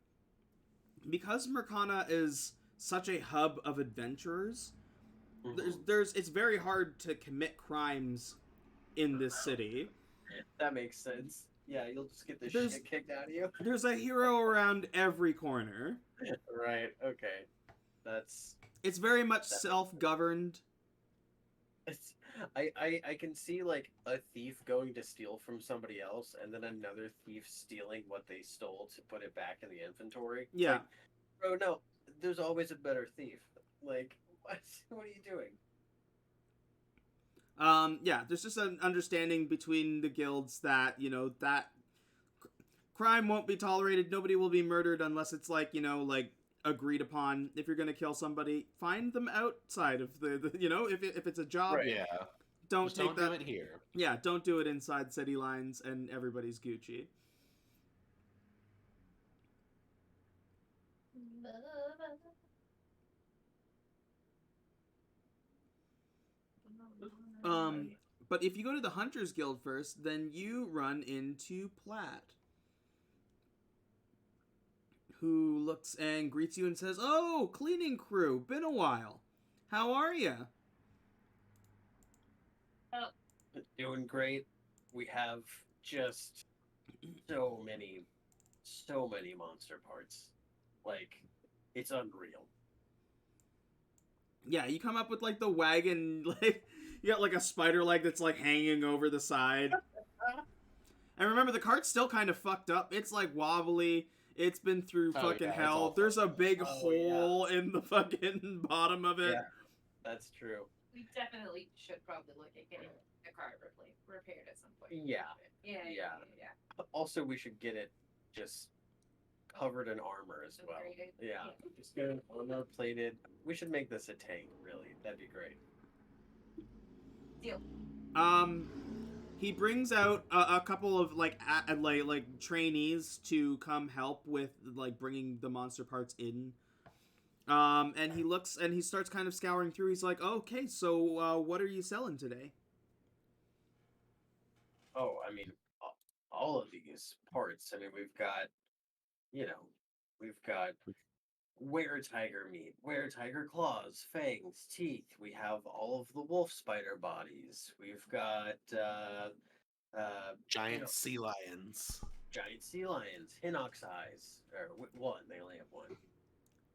Because Mercana is such a hub of adventurers, it's very hard to commit crimes in this city. That makes sense. Yeah, you'll just get the There's- shit kicked out of you. There's a hero around every corner. Right, okay. It's very much self-governed. I can see like a thief going to steal from somebody else and then another thief stealing what they stole to put it back in the inventory. It's Yeah. like, bro, no, there's always a better thief. Like, what are you doing? Yeah, there's just an understanding between the guilds that, that crime won't be tolerated. Nobody will be murdered unless it's like, like agreed upon. If you're going to kill somebody, find them outside of the if it's a job, Right. Yeah. don't Just take don't that. do it here. Yeah, don't do it inside city lines and everybody's Gucci. But if you go to the Hunters Guild first, then you run into Platt, who looks and greets you and says, "Oh, cleaning crew, been a while. How are you?" Doing great. We have just so many monster parts. Like, it's unreal. Yeah, you come up with like the wagon, like you got like a spider leg that's like hanging over the side. And remember, the cart's still kind of fucked up. It's like wobbly. It's been through fucking hell. There's a big hole in the fucking bottom of it. Yeah, that's true. We definitely should probably look at getting a car repaired at some point. Yeah. Yeah. Also, we should get it just covered in armor as well. Upgraded. Yeah, just get it armor plated. We should make this a tank. Really, that'd be great. Deal. He brings out a couple of like trainees to come help with like bringing the monster parts in. And he looks and he starts kind of scouring through. He's like, "Okay, so what are you selling today?" Oh, I mean, all of these parts. I mean, we've got were-tiger meat, were-tiger claws, fangs, teeth. We have all of the wolf spider bodies. We've got Giant sea lions. giant sea lions, Hinox eyes, or one. They only have one.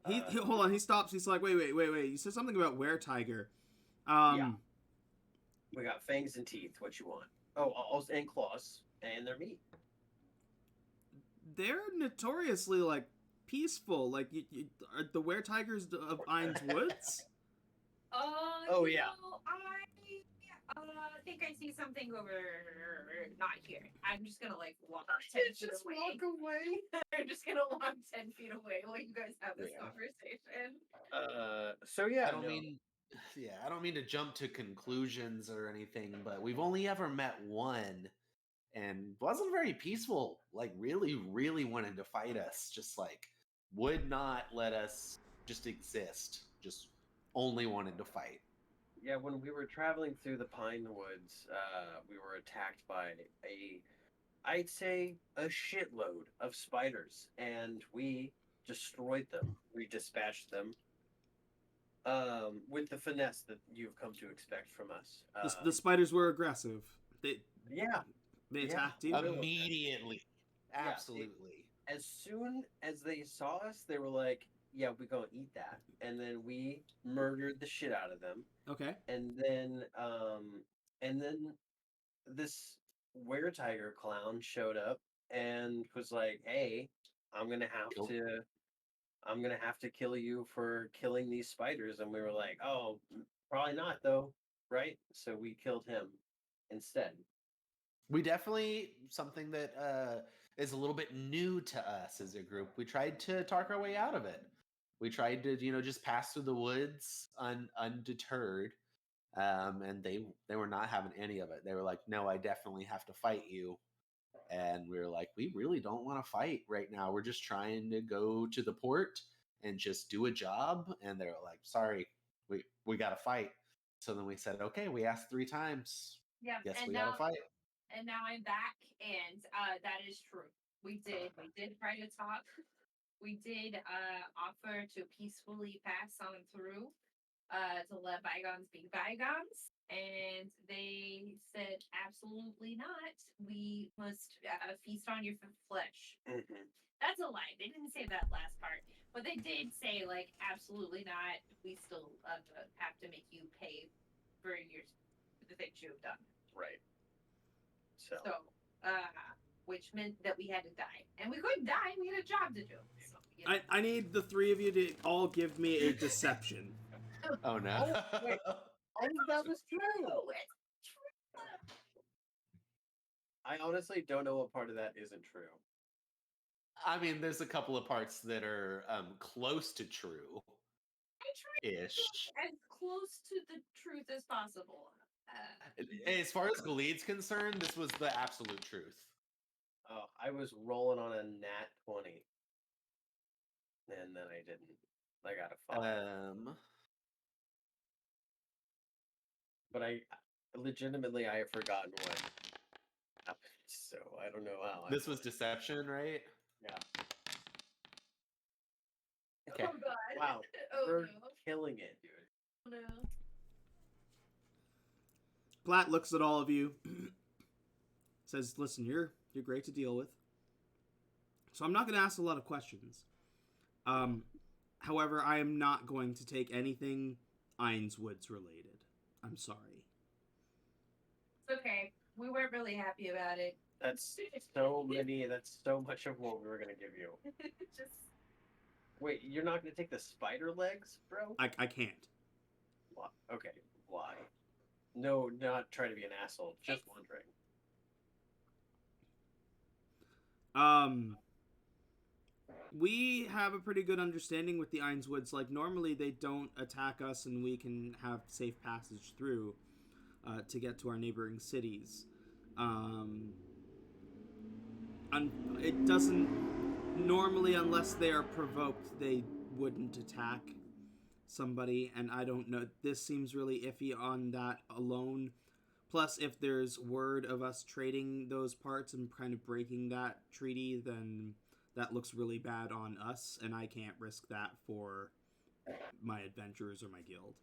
He hold on. He stops. He's like, wait. You said something about were-tiger. Yeah. We got fangs and teeth. What you want? Oh, also, and claws, and their meat. They're notoriously like peaceful. Like you are the were-tigers of Ain's Woods. Oh, yeah. I think I see something over not here. I'm just gonna like walk 10 feet away. I'm just gonna walk 10 feet away while you guys have this conversation. So yeah, I don't mean to jump to conclusions or anything, but we've only ever met one, and wasn't very peaceful. Like really, really wanted to fight us. Just like would not let us just exist. Just only wanted to fight. Yeah, when we were traveling through the pine woods, we were attacked by I'd say a shitload of spiders, and we destroyed them. We dispatched them with the finesse that you've come to expect from us. The spiders were aggressive. Yeah, They yeah, attacked you. Immediately. Yeah, Absolutely. as soon as they saw us, they were like, "Yeah, we're gonna eat that," and then we murdered the shit out of them. Okay. And then this were tiger clown showed up and was like, "Hey, I'm gonna have Kill- to, I'm gonna have to kill you for killing these spiders." And we were like, "Oh, probably not, though, right?" So we killed him instead. We definitely something that is a little bit new to us as a group. We tried to talk our way out of it. We tried to, just pass through the woods undeterred, and they were not having any of it. They were like, "No, I definitely have to fight you." And we were like, "We really don't want to fight right now. We're just trying to go to the port and just do a job." And they were like, "Sorry, we got to fight." So then we said, "Okay." We asked 3 times. Yeah, Yes, and we got to now fight. and now I'm back, and that is true. We did try to talk. We did offer to peacefully pass on through, to let bygones be bygones, and they said absolutely not. We must feast on your flesh. Mm-hmm. That's a lie. They didn't say that last part, but they did say like absolutely not. We still have to make you pay for the things you have done. Right. So, Which meant that we had to die, and we couldn't die. We had a job to do. So, I need the 3 of you to all give me a deception. Oh no. wait. Oh, that was true. It's true. I honestly don't know what part of that isn't true. I mean, there's a couple of parts that are close to true I tried ish. as close to the truth as possible. As far as Galeed's concerned, this was the absolute truth. Oh, I was rolling on a nat 20. And then I didn't. I got a 5. But I legitimately I have forgotten what happened. So I don't know how. This was deception, right? Yeah. Okay. Oh god. Wow. Oh We're no. killing it, dude. Oh no. Platt looks at all of you, says, "Listen, you're great to deal with. So I'm not going to ask a lot of questions. However, I am not going to take anything Ainswoods related. I'm sorry." It's okay. We weren't really happy about it. That's so much of what we were gonna give you. Just Wait, you're not gonna take the spider legs, bro? I can't. Why? Okay, why? No, not trying to be an asshole. Just wondering. We have a pretty good understanding with the Ainswoods. Like, normally they don't attack us and we can have safe passage through to get to our neighboring cities. It doesn't... Normally, unless they are provoked, they wouldn't attack somebody, and I don't know. This seems really iffy on that alone. Plus, if there's word of us trading those parts and kind of breaking that treaty, then that looks really bad on us, and I can't risk that for my adventurers or my guild.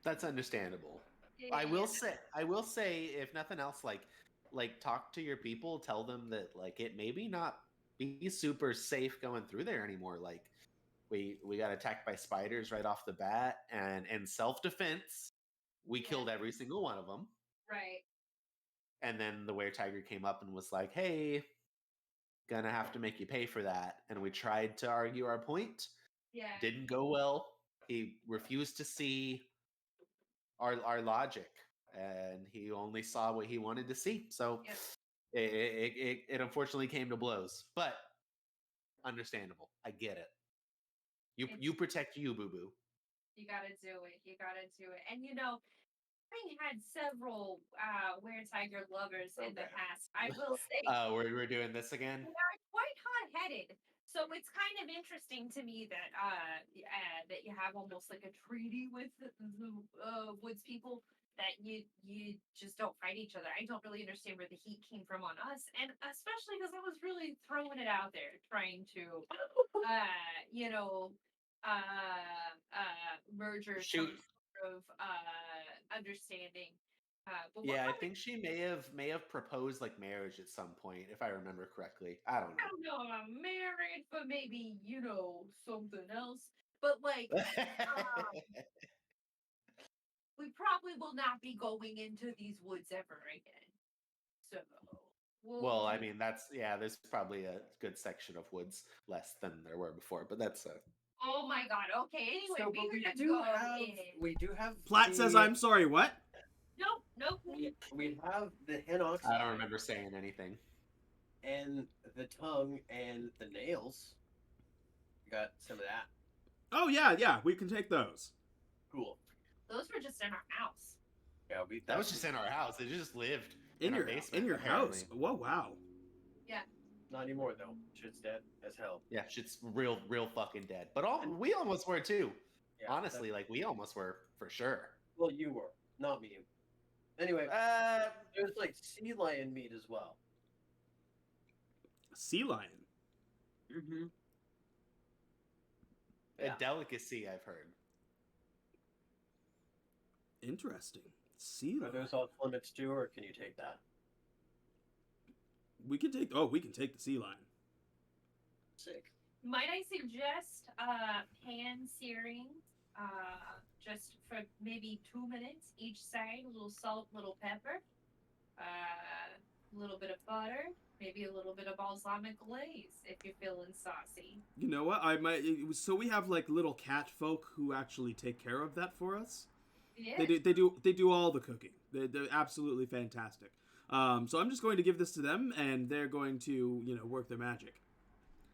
That's understandable. yeah. I will say, if nothing else, like talk to your people, tell them that like it maybe not be super safe going through there anymore. Like we got attacked by spiders right off the bat, and in self-defense, we killed every single one of them. Right. And then the were-tiger came up and was like, "Hey, gonna have to make you pay for that." And we tried to argue our point. Yeah. Didn't go well. He refused to see our logic, and he only saw what he wanted to see. So Yep. it unfortunately came to blows, but understandable. I get it. You protect you, boo boo. You gotta do it. You gotta do it. And Having had several were-tiger lovers in the past, I will say we're doing this again. they are quite hot-headed. So it's kind of interesting to me that that you have almost like a treaty with the woods people, that you just don't fight each other. I don't really understand where the heat came from on us, and especially because I was really throwing it out there, trying to, you know, merger some Shoot. sort of understanding. But Yeah, I what think she may have proposed like marriage at some point, if I remember correctly. I don't I don't know if I'm married, but maybe, something else. But like, know. we probably will not be going into these woods ever again. So Well, I we'll mean, there's probably a good section of woods less than there were before, but that's oh my god, okay. Anyway, So, we're but gonna go in. we do have Platt says, "I'm sorry." What? Nope. we have the hinox I don't eye remember saying anything. and the tongue and the nails. We got some of that. Oh yeah, we can take those. Cool. Those were just in our house. Yeah, That was just in our house. It just lived In our your basement. in your apparently. house. Whoa, wow. not anymore though. Shit's dead as hell. Yeah, shit's real fucking dead. But we almost were too. Yeah, Honestly, like we almost were for sure. well, you were, not me. Anyway, there's like sea lion meat as well. Sea lion. Mm-hmm. A delicacy, I've heard. Interesting. Sea Are lion. those off limits too, or can you take that? We can take. Oh, we can take the sea lion. Sick. Might I suggest pan searing, just for maybe 2 minutes each side, a little salt, little pepper, a little bit of butter, maybe a little bit of balsamic glaze if you're feeling saucy. You know what? I might. So we have like little cat folk who actually take care of that for us. Yeah. They do all the cooking. They're absolutely fantastic. So I'm just going to give this to them, and they're going to work their magic.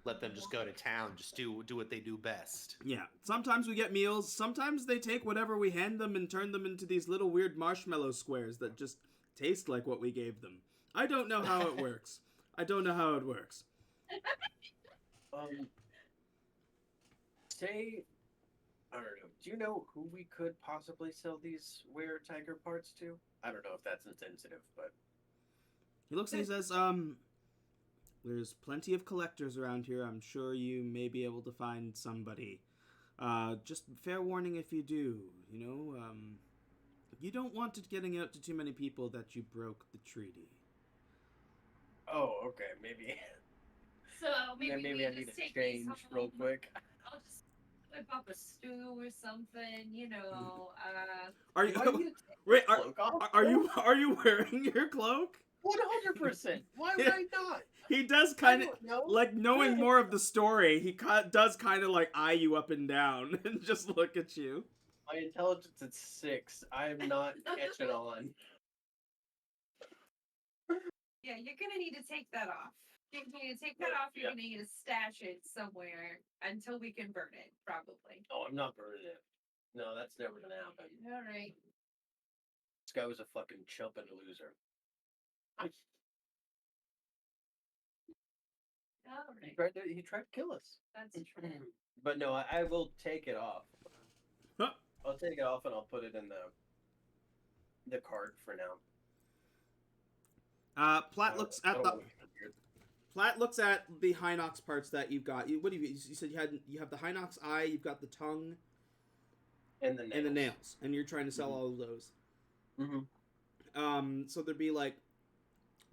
Let them just go to town. Just do what they do best. Yeah. Sometimes we get meals. Sometimes they take whatever we hand them and turn them into these little weird marshmallow squares that just taste like what we gave them. I don't know how it works. Say, I don't know. Do you know who we could possibly sell these tiger parts to? I don't know if that's insensitive, but He looks and he says, there's plenty of collectors around here. I'm sure you may be able to find somebody. Just fair warning if you do, you don't want it getting out to too many people that you broke the treaty. oh, okay, maybe. So maybe we I need just to take change these real home. quick. I'll just whip up a stew or something, Are you? Why do you take Wait, your cloak off? are you wearing your cloak? 100%. Why would I not? He does I kind of don't know. like knowing more of the story. He does kind of like eye you up and down and just look at you. My intelligence is 6. I'm not catching on. Yeah, you're gonna need to take that off. You're gonna need to take that off. You're gonna need to stash it somewhere until we can burn it, probably. Oh, I'm not burning it. No, that's never gonna happen. All right. This guy was a fucking chump and a loser. All He right. tried to kill us. That's true. But no, I will take it off. Huh. I'll take it off and I'll put it in the cart for now. Platt looks I at don't the. wanna get weird. Platt looks at the Hinox parts that you've got. What do you said you have the Hinox eye, you've got the tongue, And the nails. and the nails, and you're trying to sell all of those. Mm-hmm. So there'd be like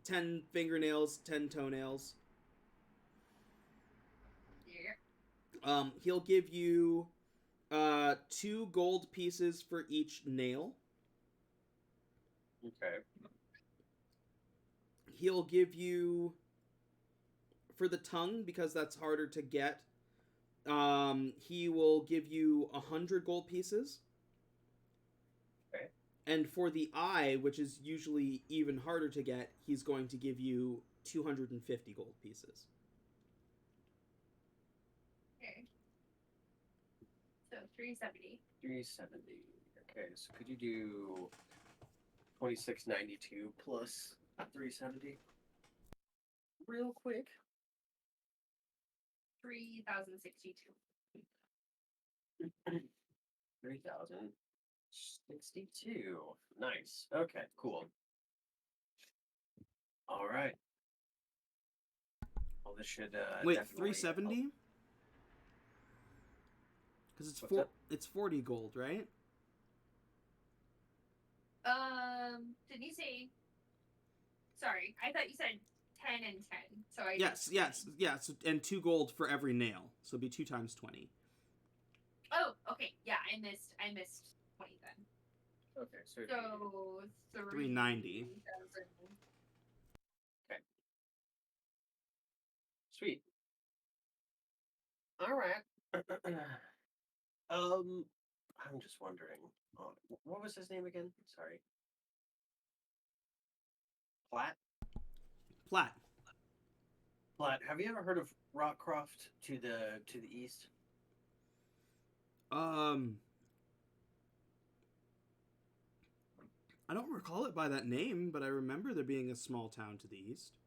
10 fingernails, 10 toenails. Yeah. He'll give you 2 gold pieces for each nail. Okay. He'll give you, for the tongue, because that's harder to get, he will give you 100 gold pieces. Okay. And for the eye, which is usually even harder to get, he's going to give you 250 gold pieces. Okay. So 370. 370. Okay, so could you do 2692 plus 370. Real quick. 3,062. 3062. Nice. Okay, cool. All right. Well, this should Wait, definitely 370? Because What's that? it's 40 gold, right? Did you say? Sorry, I thought you said 10 and 10. So I Yes, and 2 gold for every nail, so it'd be 2 times 20. Oh, okay. Yeah, I missed 20 then. Okay, so So 390. 3,000. sweet. All right. I'm just wondering. What was his name again? Sorry. Platt. Platt. Platt. Have you ever heard of Rockcroft to the east? I don't recall it by that name, but I remember there being a small town to the east.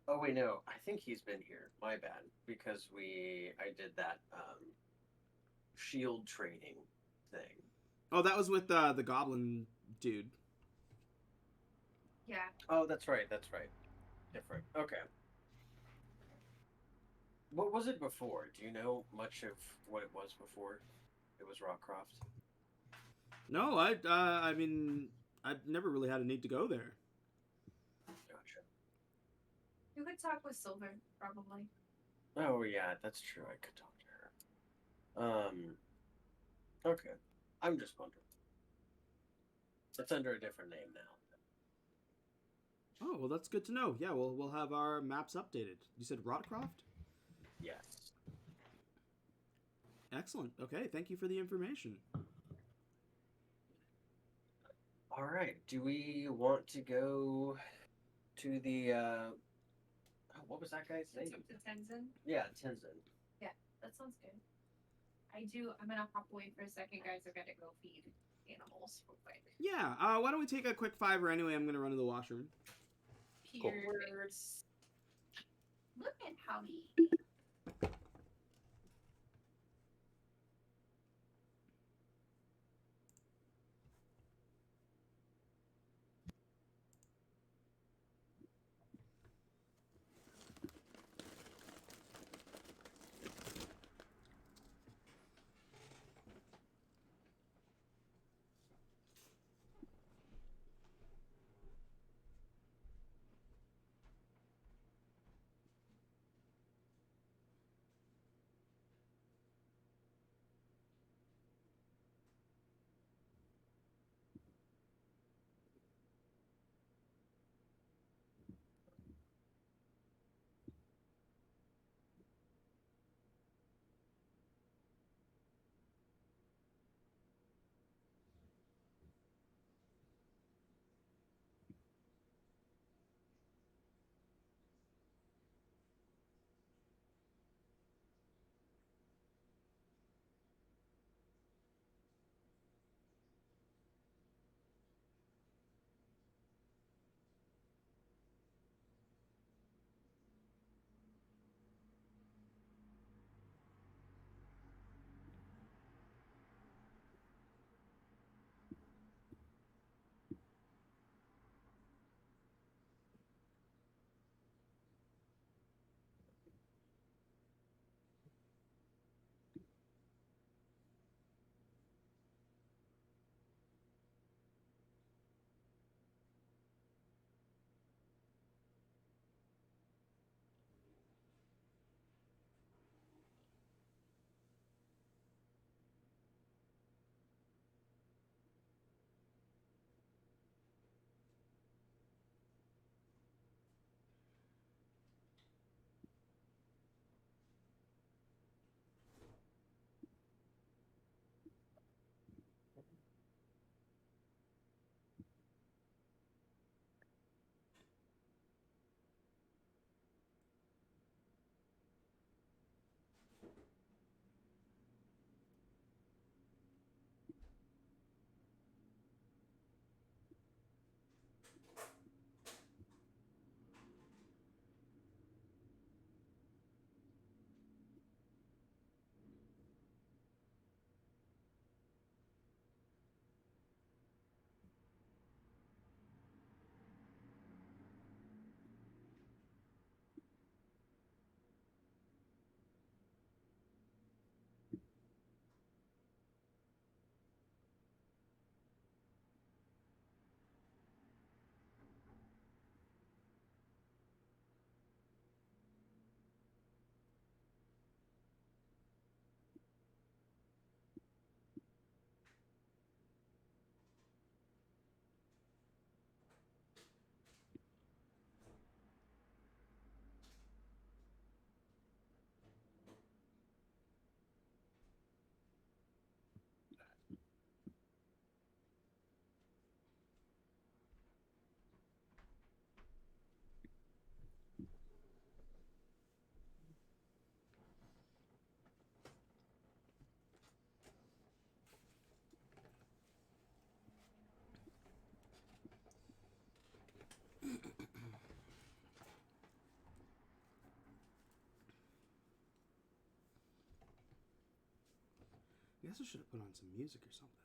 Oh wait, no. I think he's been here. My bad. Because I did that shield training thing. Oh, that was with the goblin dude. Yeah. Oh, that's right. That's right. Different. Okay. What was it before? Do you know much of what it was before it was Rockcroft? No, I mean, I've never really had a need to go there. Gotcha. You could talk with Silver, probably. Oh yeah, that's true. I could talk to her. Okay. I'm just wondering. It's under a different name now. Oh, well, that's good to know. Yeah, we'll have our maps updated. You said Rotcroft? Yes. Excellent. Okay, thank you for the information. All right. Do we want to go to the what was that guy's name? To Tenzin? Yeah, Tenzin. Yeah, that sounds good. I'm gonna hop away for a second, guys. I gotta go feed animals real quick. Yeah, why don't we take a quick 5 anyway? I'm going to run to the washroom. Pierce. Look at how he. I guess I should have put on some music or something.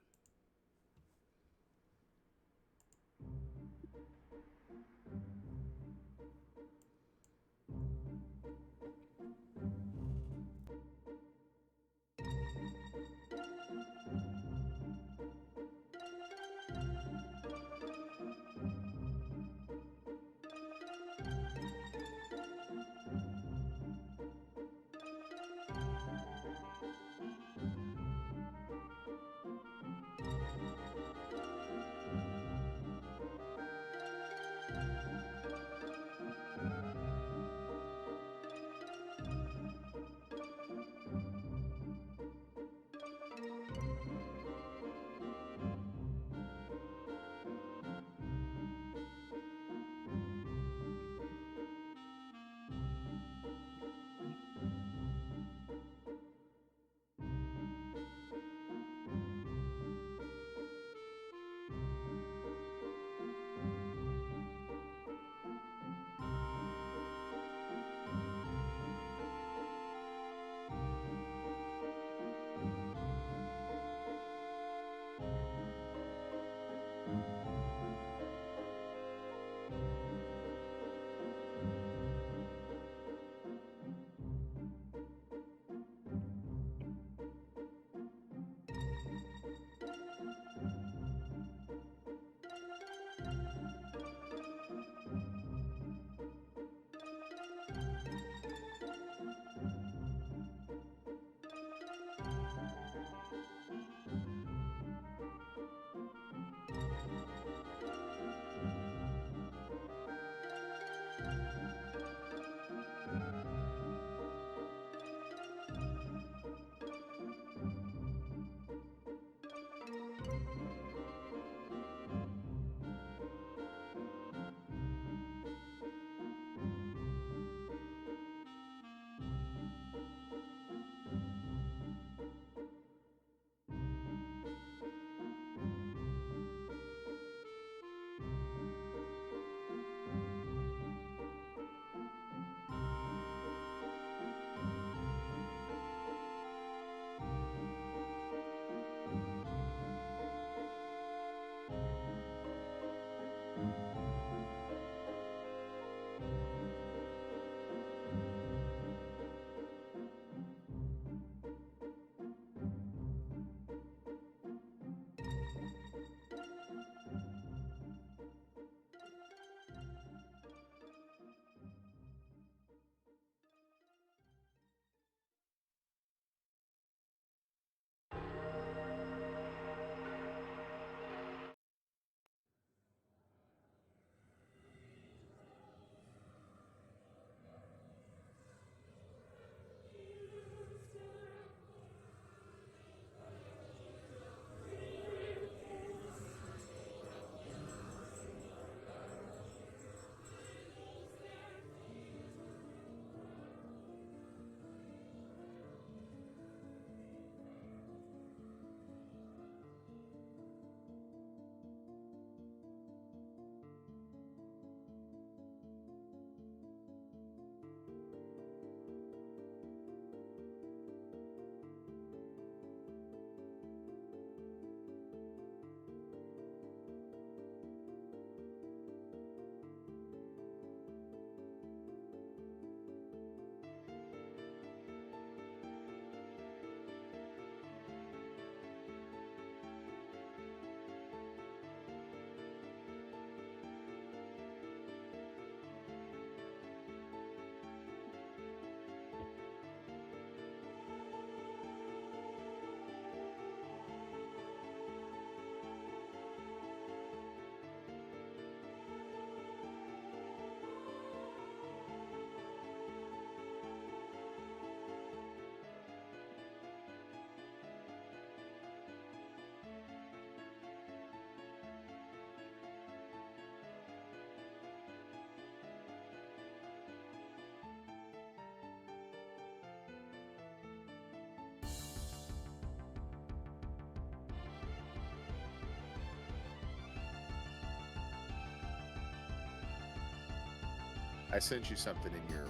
I sent you something in your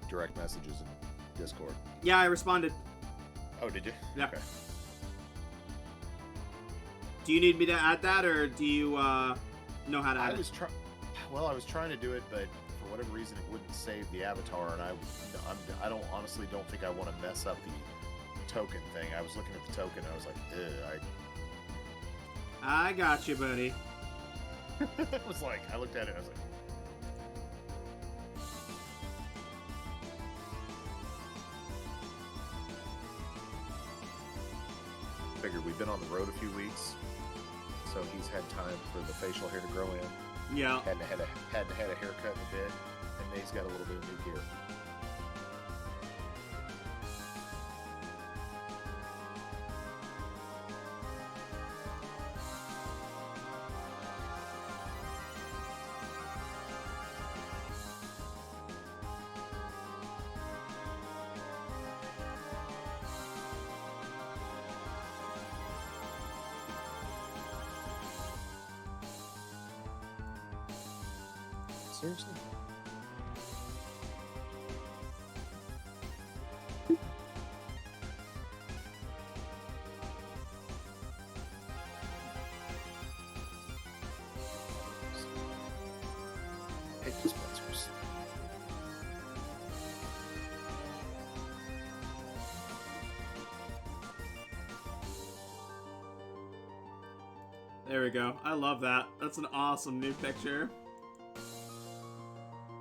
direct messages in Discord. Yeah, I responded. Oh, did you? Yeah. Okay. Do you need me to add that, or do you know how to add I it? was trying. Well, I was trying to do it, but for whatever reason, it wouldn't save the avatar, and I don't honestly don't think I want to mess up the token thing. I was looking at the token, and I was like, I got you, buddy. it was like I looked at it, and I was like. Figured we've been on the road a few weeks, so he's had time for the facial hair to grow in. Yeah. Hadn't had a haircut in a bit, and he's got a little bit of new gear. Seriously? Pick dispensers. There we go. I love that. That's an awesome new picture.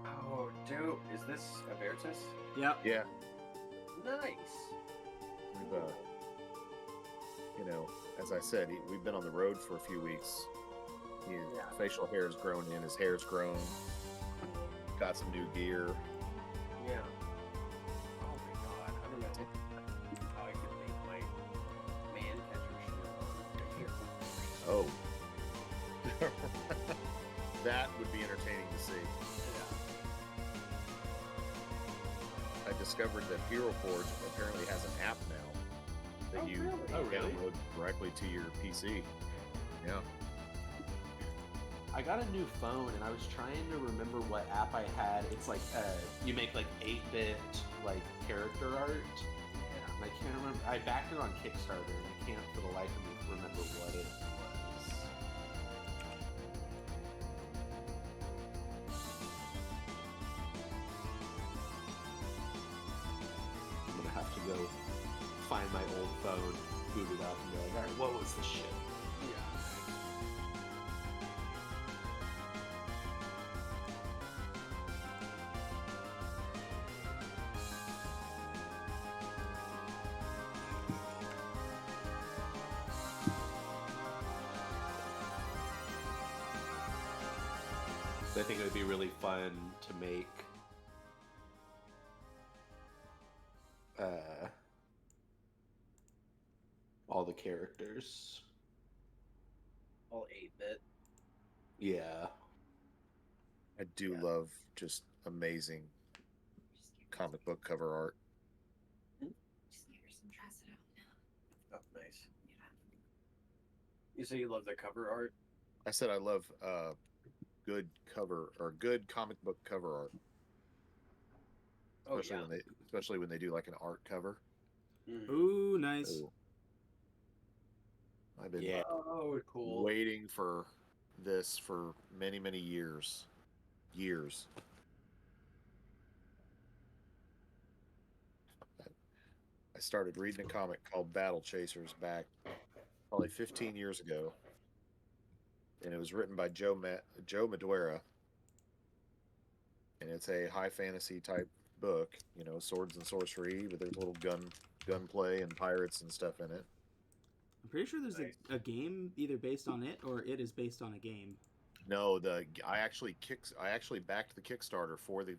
Oh, dope. Is this a Veritas? Yep. Yeah, Nice. we've as I said, we've been on the road for a few weeks. His facial hair has grown in. His hair's grown. Got some new gear. Yeah. Oh my god. I don't know how I could make my man catcher shirt on right here. Oh, that would be entertaining to see. Yeah. I discovered that Hero Forge apparently has an app now that you download directly to your PC. Yeah. I got a new phone and I was trying to remember what app I had. It's like you make like 8-bit like character art. And I can't remember. I backed it on Kickstarter and I can't for the life of me remember what it was. I'm gonna have to go find my old phone, boot it up, and be like, all right, what was the shit? I think it would be really fun to make all the characters. All 8-bit. Yeah. I do love just amazing comic book cover art. Just give her some dress it out. Oh, nice. You say you love the cover art? I said I love good cover or good comic book cover art. Oh, Especially when they do like an art cover. Mm. Ooh, nice. Ooh. I've been Oh, cool. waiting for this for many, many years. I started reading a comic called Battle Chasers back probably 15 years ago. And it was written by Joe Madureira. And it's a high fantasy type book, swords and sorcery, but there's a little gunplay and pirates and stuff in it. I'm pretty sure there's a game either based on it or it is based on a game. No, I actually backed the Kickstarter for the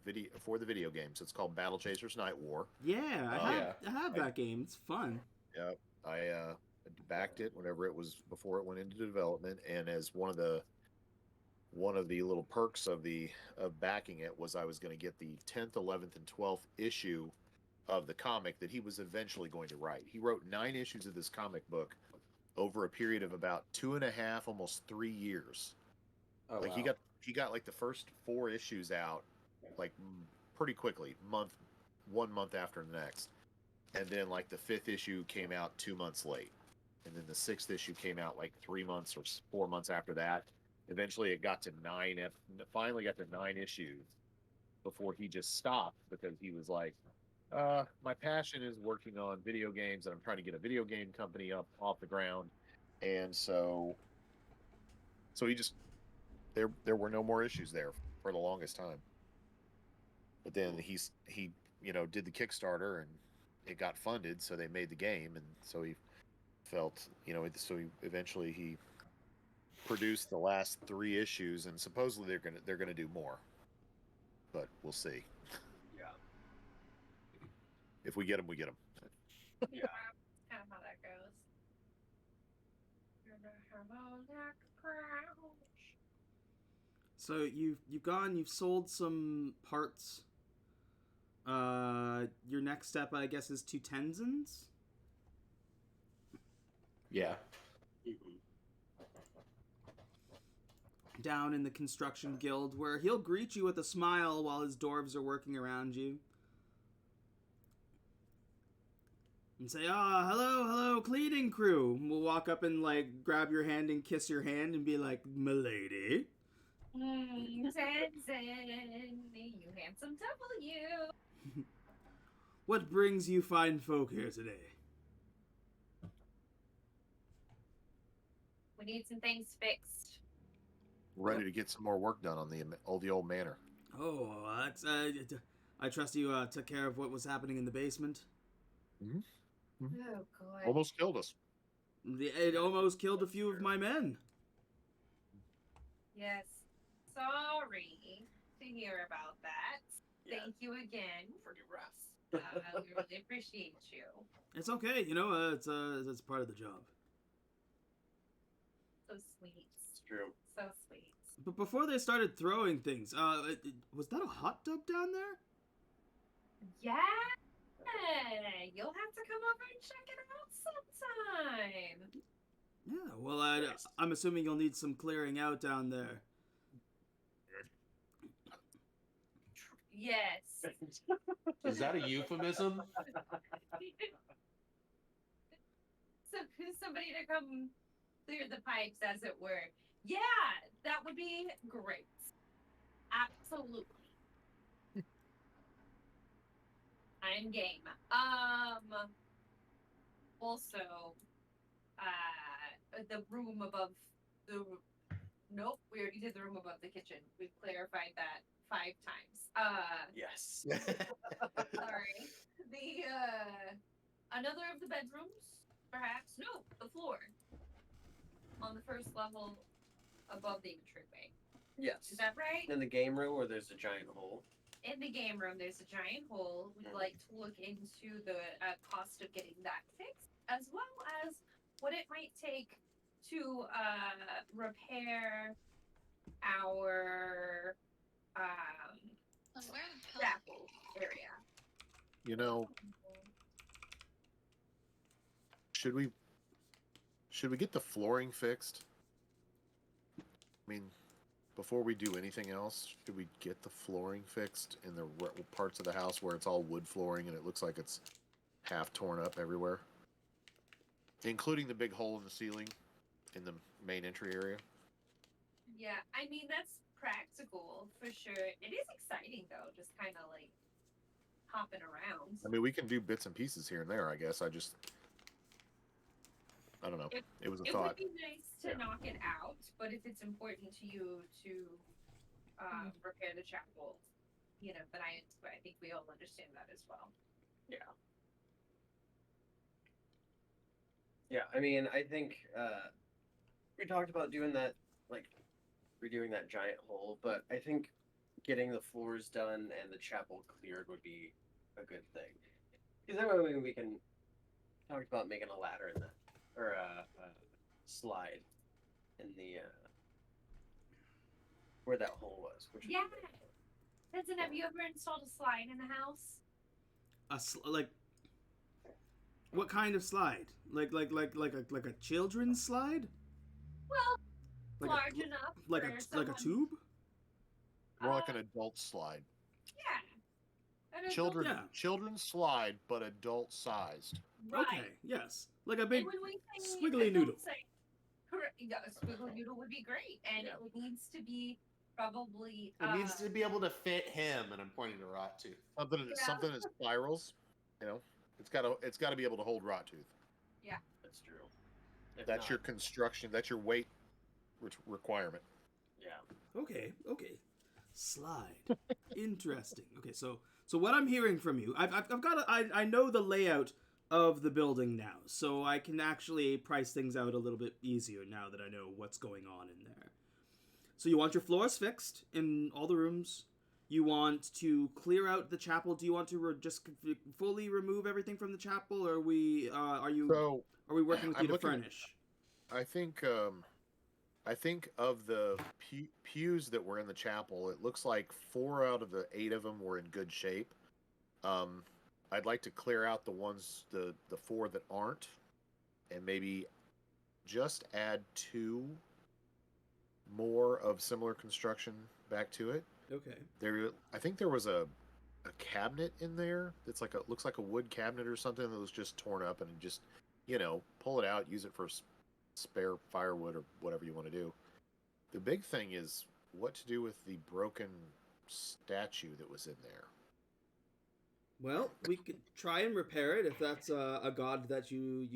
video game. So it's called Battle Chasers Night War. Yeah, I have that game. It's fun. Yep, I backed it before it went into development, and as one of the little perks of backing it was I was going to get the 10th, 11th, and 12th issue of the comic that he was eventually going to write. He wrote 9 issues of this comic book over a period of about 2.5, almost 3 years. Oh, like wow. he got like the first 4 issues out like pretty quickly, 1 month after the next, and then like the 5th issue came out 2 months late. and then the 6th issue came out like 3 months or 4 months after that. Eventually, it got to 9. Finally, got to 9 issues before he just stopped because he was like, "My passion is working on video games, and I'm trying to get a video game company up off the ground." And so he just there were no more issues there for the longest time. But then he did the Kickstarter, and it got funded, so they made the game, and so he felt, so eventually he produced the last 3 issues, and supposedly they're gonna do more, but we'll see. Yeah. If we get them, we get them. Yeah. Kind of how that goes. You're the harmonic crouch. So you've sold some parts. Your next step, I guess, is to Tenzin's. Yeah. Down in the construction guild, where he'll greet you with a smile while his dwarves are working around you. And say, hello, cleaning crew. We'll walk up and, like, grab your hand and kiss your hand and be like, "Milady." Tenzin, you handsome devil, you. What brings you fine folk here today? We need some things fixed. Ready to get some more work done on the old manor. Oh, that's, I trust you, took care of what was happening in the basement. Mm-hmm. Oh, God. Almost killed us. It almost killed a few of my men. Yes. Sorry to hear about that. Yeah. Thank you again. Pretty rough. We really appreciate you. It's okay, it's part of the job. So sweet. It's true. So sweet. But before they started throwing things, was that a hot tub down there? Yeah. You'll have to come over and check it out sometime. Yeah, well, I'm assuming you'll need some clearing out down there. Yes. Is that a euphemism? So somebody to come clear the pipes, as it were. Yeah, that would be great. Absolutely. I'm game. Also, the room above the. Nope, we already did the room above the kitchen. We've clarified that 5 times. Yes. Sorry. The another of the bedrooms, perhaps. No, the floor. On the first level, above the entryway. Yes. Is that right? In the game room where there's a giant hole. In the game room, there's a giant hole. We'd like to look into the cost of getting that fixed, as well as what it might take to repair our chapel area. Should we get the flooring fixed? I mean, before we do anything else, should we get the flooring fixed in the parts of the house where it's all wood flooring and it looks like it's half torn up everywhere? Including the big hole in the ceiling in the main entry area? Yeah, I mean, that's practical for sure. It is exciting, though, just kind of like hopping around. I mean, we can do bits and pieces here and there, I guess. I don't know. It was a thought. It would be nice to knock it out, but if it's important to you to repair the chapel, then I think we all understand that as well. Yeah. Yeah, I mean, I think we talked about doing that, like redoing that giant hole, but I think getting the floors done and the chapel cleared would be a good thing. Because that way we can talk about making a ladder in that, or a slide in the where that hole was. Which Yeah. Benson, have you ever installed a slide in the house? What kind of slide? Like a children's slide? Well, Like large enough like for a someone. tube? More like an adult slide. Yeah. children Yeah. children slide, but adult sized. Right. Okay, yes. Like a And big when we say squiggly noodle. adult size, correct, yeah, a squiggly noodle would be great, and Yeah. it needs to be probably. It needs to be able to fit him, and I'm pointing to Rottooth. Something that spirals. You know, it's got to be able to hold Rottooth. That's true. If That's not, your construction. That's your weight requirement. Yeah. Okay. Slide. Interesting. Okay, so what I'm hearing from you, I've got I know the layout of the building now, so I can actually price things out a little bit easier now that I know what's going on in there. So you want your floors fixed in all the rooms. You want to clear out the chapel. Do you want to just fully remove everything from the chapel, or are we working with I'm you to looking at- furnish? I think of the pews that were in the chapel, it looks like 4 out of the 8 of them were in good shape. I'd like to clear out the 4 that aren't, and maybe just add 2 more of similar construction back to it. Okay. I think there was a cabinet in there that's looks like a wood cabinet or something that was just torn up, and just pull it out, use it for spare firewood or whatever you want to do. The big thing is what to do with the broken statue that was in there. Well, we could try and repair it if that's a god that you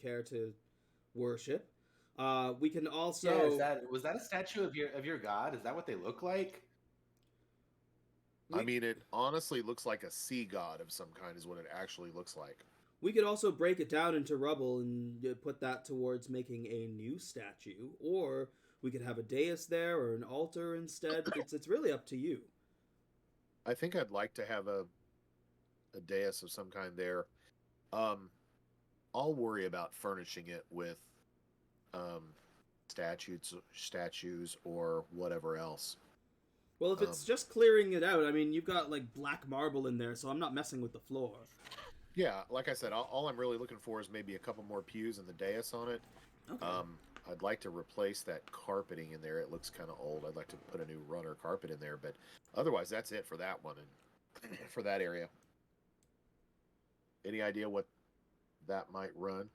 care to worship. We can also. Yeah, was that a statue of your god? Is that what they look like? I mean, it honestly looks like a sea god of some kind is what it actually looks like. We could also break it down into rubble and put that towards making a new statue, or we could have a dais there or an altar instead. It's really up to you. I think I'd like to have a dais of some kind there. I'll worry about furnishing it with statues or whatever else. Well, if it's just clearing it out, I mean, you've got like black marble in there, so I'm not messing with the floor. Yeah, like I said, all I'm really looking for is maybe a couple more pews and the dais on it. Okay. I'd like to replace that carpeting in there. It looks kind of old. I'd like to put a new runner carpet in there, but otherwise, that's it for that one and for that area. Any idea what that might run?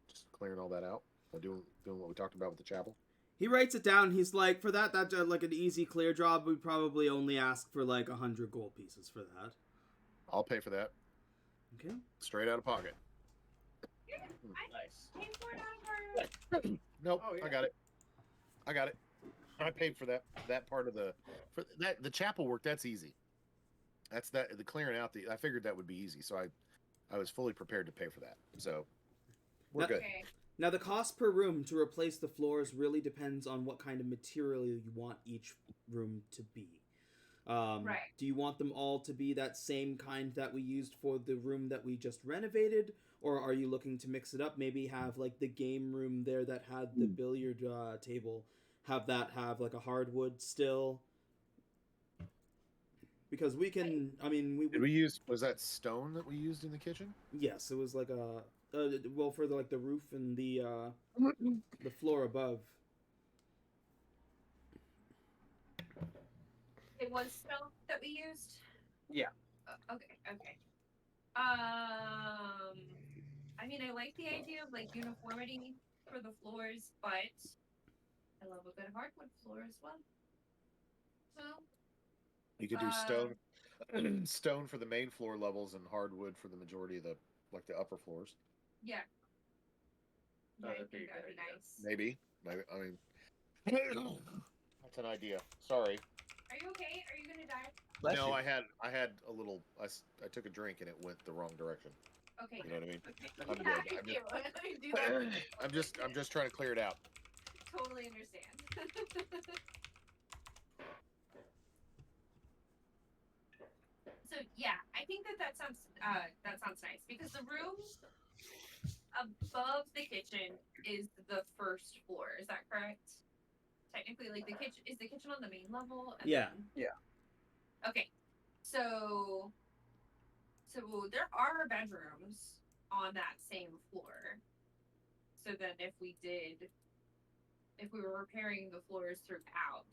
Just clearing all that out, doing what we talked about with the chapel. He writes it down. He's like, for that's like an easy clear job. We probably only ask for like 100 gold pieces for that. I'll pay for that. Okay. Straight out of pocket. Nice. Pay for it out of our- Nope, Oh, yeah. I got it. I paid for that part of the chapel work. That's easy. That's the clearing out. I figured that would be easy, so I was fully prepared to pay for that. So we're good. Okay. Now, the cost per room to replace the floors really depends on what kind of material you want each room to be. Right. Do you want them all to be that same kind that we used for the room that we just renovated? Or are you looking to mix it up? Maybe have like the game room there that had the billiard table, have that have like a hardwood still? Because we can, I mean, Did we use, was that stone that we used in the kitchen? yes, it was like a, well, for the roof and the floor above. It was stone that we used? Yeah. Okay. I mean, I like the idea of like uniformity for the floors, but I love a good hardwood floor as well. So You could do stone for the main floor levels and hardwood for the majority of the upper floors. yeah. Oh, I that'd be a think that'd good be idea. nice. Maybe. I mean, that's an idea. Sorry. Are you okay? Are you gonna die? Bless No, you. I had a little. I took a drink and it went the wrong direction. Okay. You know what I mean? Okay. I'm Yeah, good. I do. I do. I'm just trying to clear it out. Totally understand. So yeah, I think that sounds nice because the room above the kitchen is the first floor. Is that correct? Technically, like the kitchen on the main level? And Yeah. then- Okay, so there are bedrooms on that same floor. So then, if we were repairing the floors throughout,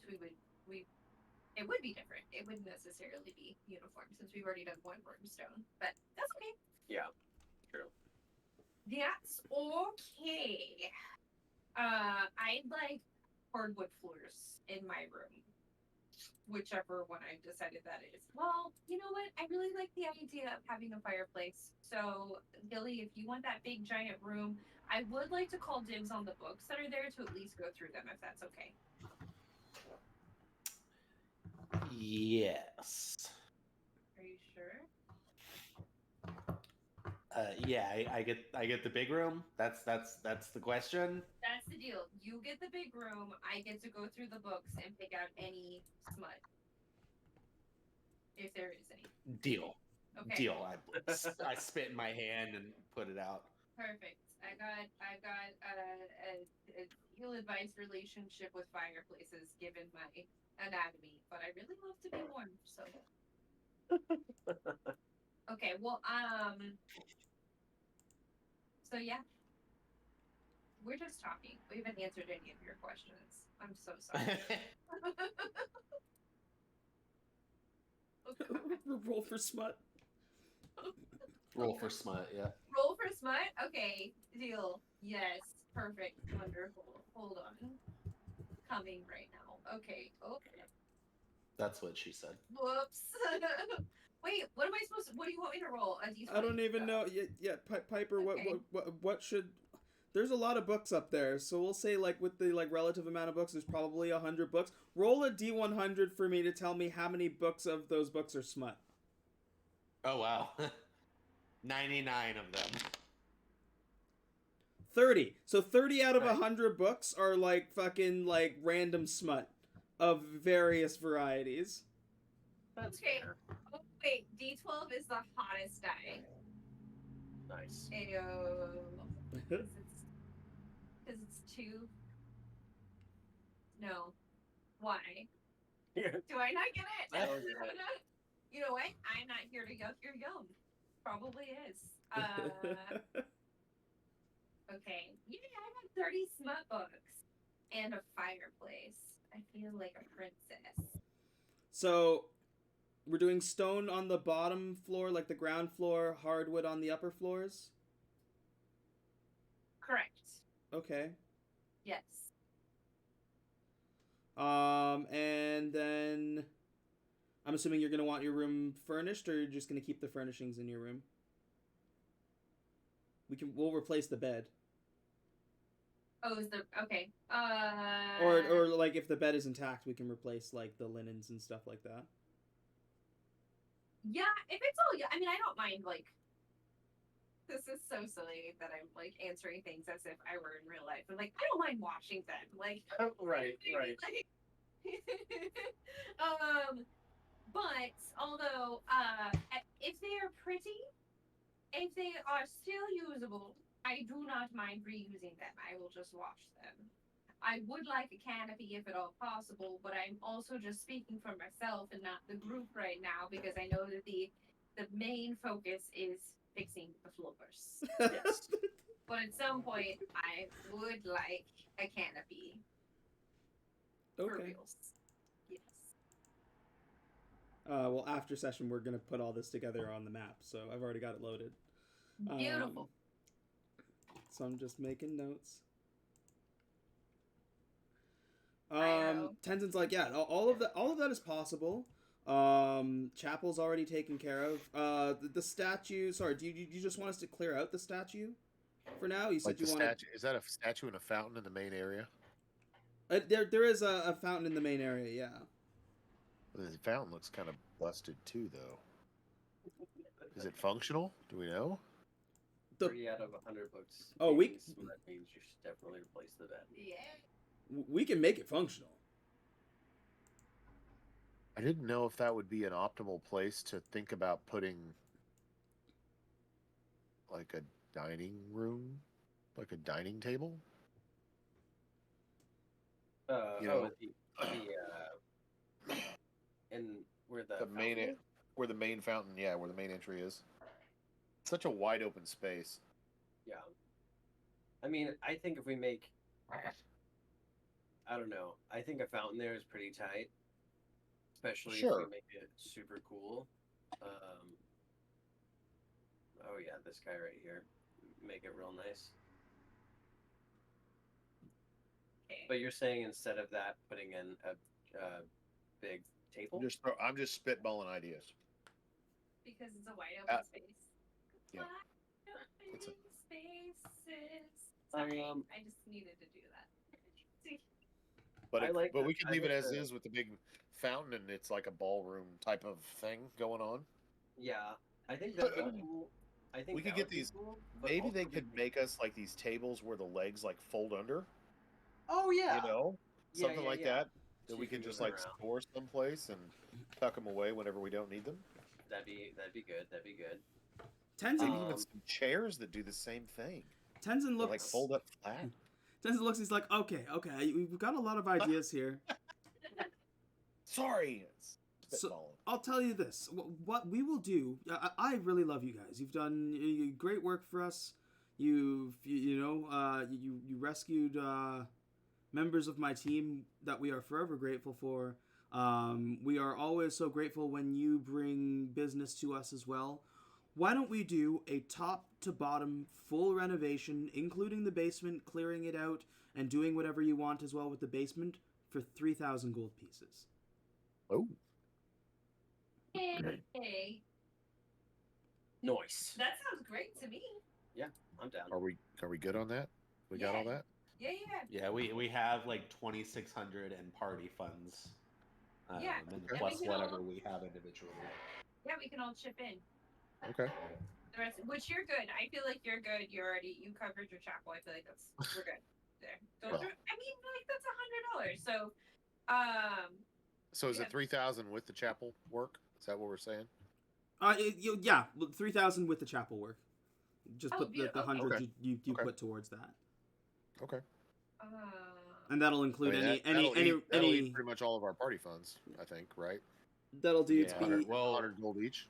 It would be different. It wouldn't necessarily be uniform since we've already done one brimstone, but that's okay. Yeah, true. That's okay. I'd like hardwood floors in my room. Whichever one I've decided that is. Well, you know what? I really like the idea of having a fireplace. So, Gilly, if you want that big giant room, I would like to call dibs on the books that are there to at least go through them, if that's okay. Yes. Are you sure? Yeah, I get the big room. That's the question. That's the deal. You get the big room. I get to go through the books and pick out any smut, if there is any. Deal. Okay. Deal. I spit in my hand and put it out. Perfect. I got a ill-advised relationship with fireplaces given my anatomy, but I really love to be warm. So. Okay. Well. So yeah. We're just talking. We haven't answered any of your questions. I'm so sorry. Roll for smut. Roll for smut. Yeah. Roll for smut? Okay, deal. Yes, perfect, wonderful. Hold on. Coming right now. Okay, okay. That's what she said. Whoops. Wait, what am I supposed to, what do you want me to roll? A D20? I don't even know. Yeah, Piper, Okay. what should... There's a lot of books up there, so we'll say, like, with the, like, relative amount of books, there's probably 100 books. Roll a D100 for me to tell me how many books of those books are smut. Oh, wow. 99 of them. 30. So 30 out of 100 books are, like, fucking, like, random smut of various varieties. That's Okay. fair. Oh, wait, D12 is the hottest die. Nice. Ayo. Because it's 2. No. Why? Do I not get it? I don't get it. You know what? I'm not here to yuck your yum. Probably is. Okay. Yeah, I got 30 smut books and a fireplace. I feel like a princess. So, we're doing stone on the bottom floor, like the ground floor, hardwood on the upper floors? Correct. Okay. Yes. And then I'm assuming you're gonna want your room furnished, or you're just gonna keep the furnishings in your room? We'll replace the bed. Oh, is the okay? Or like if the bed is intact, we can replace like the linens and stuff like that. Yeah, if it's all, I mean, I don't mind. Like, this is so silly that I'm like answering things as if I were in real life. I'm like, I don't mind washing them. Like, Right. But although, if they are pretty, if they are still usable, I do not mind reusing them. I will just wash them. I would like a canopy if at all possible, but I'm also just speaking for myself and not the group right now because I know that the main focus is fixing the floors. Yes. But at some point, I would like a canopy. For Okay. reals. Yes. Well, after session, we're gonna put all this together on the map, so I've already got it loaded. Beautiful. So I'm just making notes. I-O. Tenzin's like, yeah, all of that is possible. Chapel's already taken care of. The statue. Sorry, do you just want us to clear out the statue for now? You said Like you the want statue, is that a statue and a fountain in the main area? There is a fountain in the main area. Yeah. The fountain looks kind of busted too, though. Is it functional? Do we know? 3 out of 100 books. Oh, That means you should definitely replace the bed. Yeah. We can make it functional. I didn't know if that would be an optimal place to think about putting like a dining room, like a dining table. You know, and where the main fountain is? where the main fountain, yeah, where the main entry is. Such a wide open space. Yeah. I mean, I think if we make, I don't know, I think a fountain there is pretty tight. especially if Sure. we make it super cool. Oh yeah, this guy right here, make it real nice. Okay. But you're saying instead of that, putting in a big table? I'm just spitballing ideas. Because it's a wide open space. yeah. Wide It's a- open spaces. Sorry, I just needed to do that. But I like but that. we could I leave it like as the- is with the big fountain, and it's like a ballroom type of thing going on. Yeah, I think that would be cool. I think We could that get would be these- cool, but Maybe also they we could make us like these tables where the legs like fold under. Oh yeah, You know, Yeah, something yeah, like yeah. that. So That you we can can just move like around. store someplace and tuck them away whenever we don't need them. That'd be good. That'd be good. Tenzin, Maybe even some chairs that do the same thing. Tenzin They looks like fold up flat. Tenzin looks. He's like, okay, we've got a lot of ideas here. Sorry, it's So- spitballing. I'll tell you this: what we will do. I really love you guys. You've done great work for us. You rescued members of my team that we are forever grateful for. We are always so grateful when you bring business to us as well. Why don't we do a top to bottom full renovation, including the basement, clearing it out, and doing whatever you want as well with the basement for 3,000 gold pieces? Oh, Hey, Nice. that sounds great to me. I'm down. are we good on that? We got all that. Yeah. Yeah, we have like 2,600 in party funds. Yeah, And okay. plus We can all- whatever we have individually. Yeah, we can all chip in. Okay. The rest, which you're good. I feel like you're good. You covered your chapel. I feel like we're good there. Well. I mean, like that's $100. So, So is Yeah. it 3,000 with the chapel work? Is that what we're saying? Yeah, 3,000 with the chapel work. Just Oh, put the beautiful. 100 Okay. you Okay. put towards that, Okay. and that'll include that'll eat any pretty much all of our party funds, I think, right? that'll do Yeah. to 100, be 100 gold each.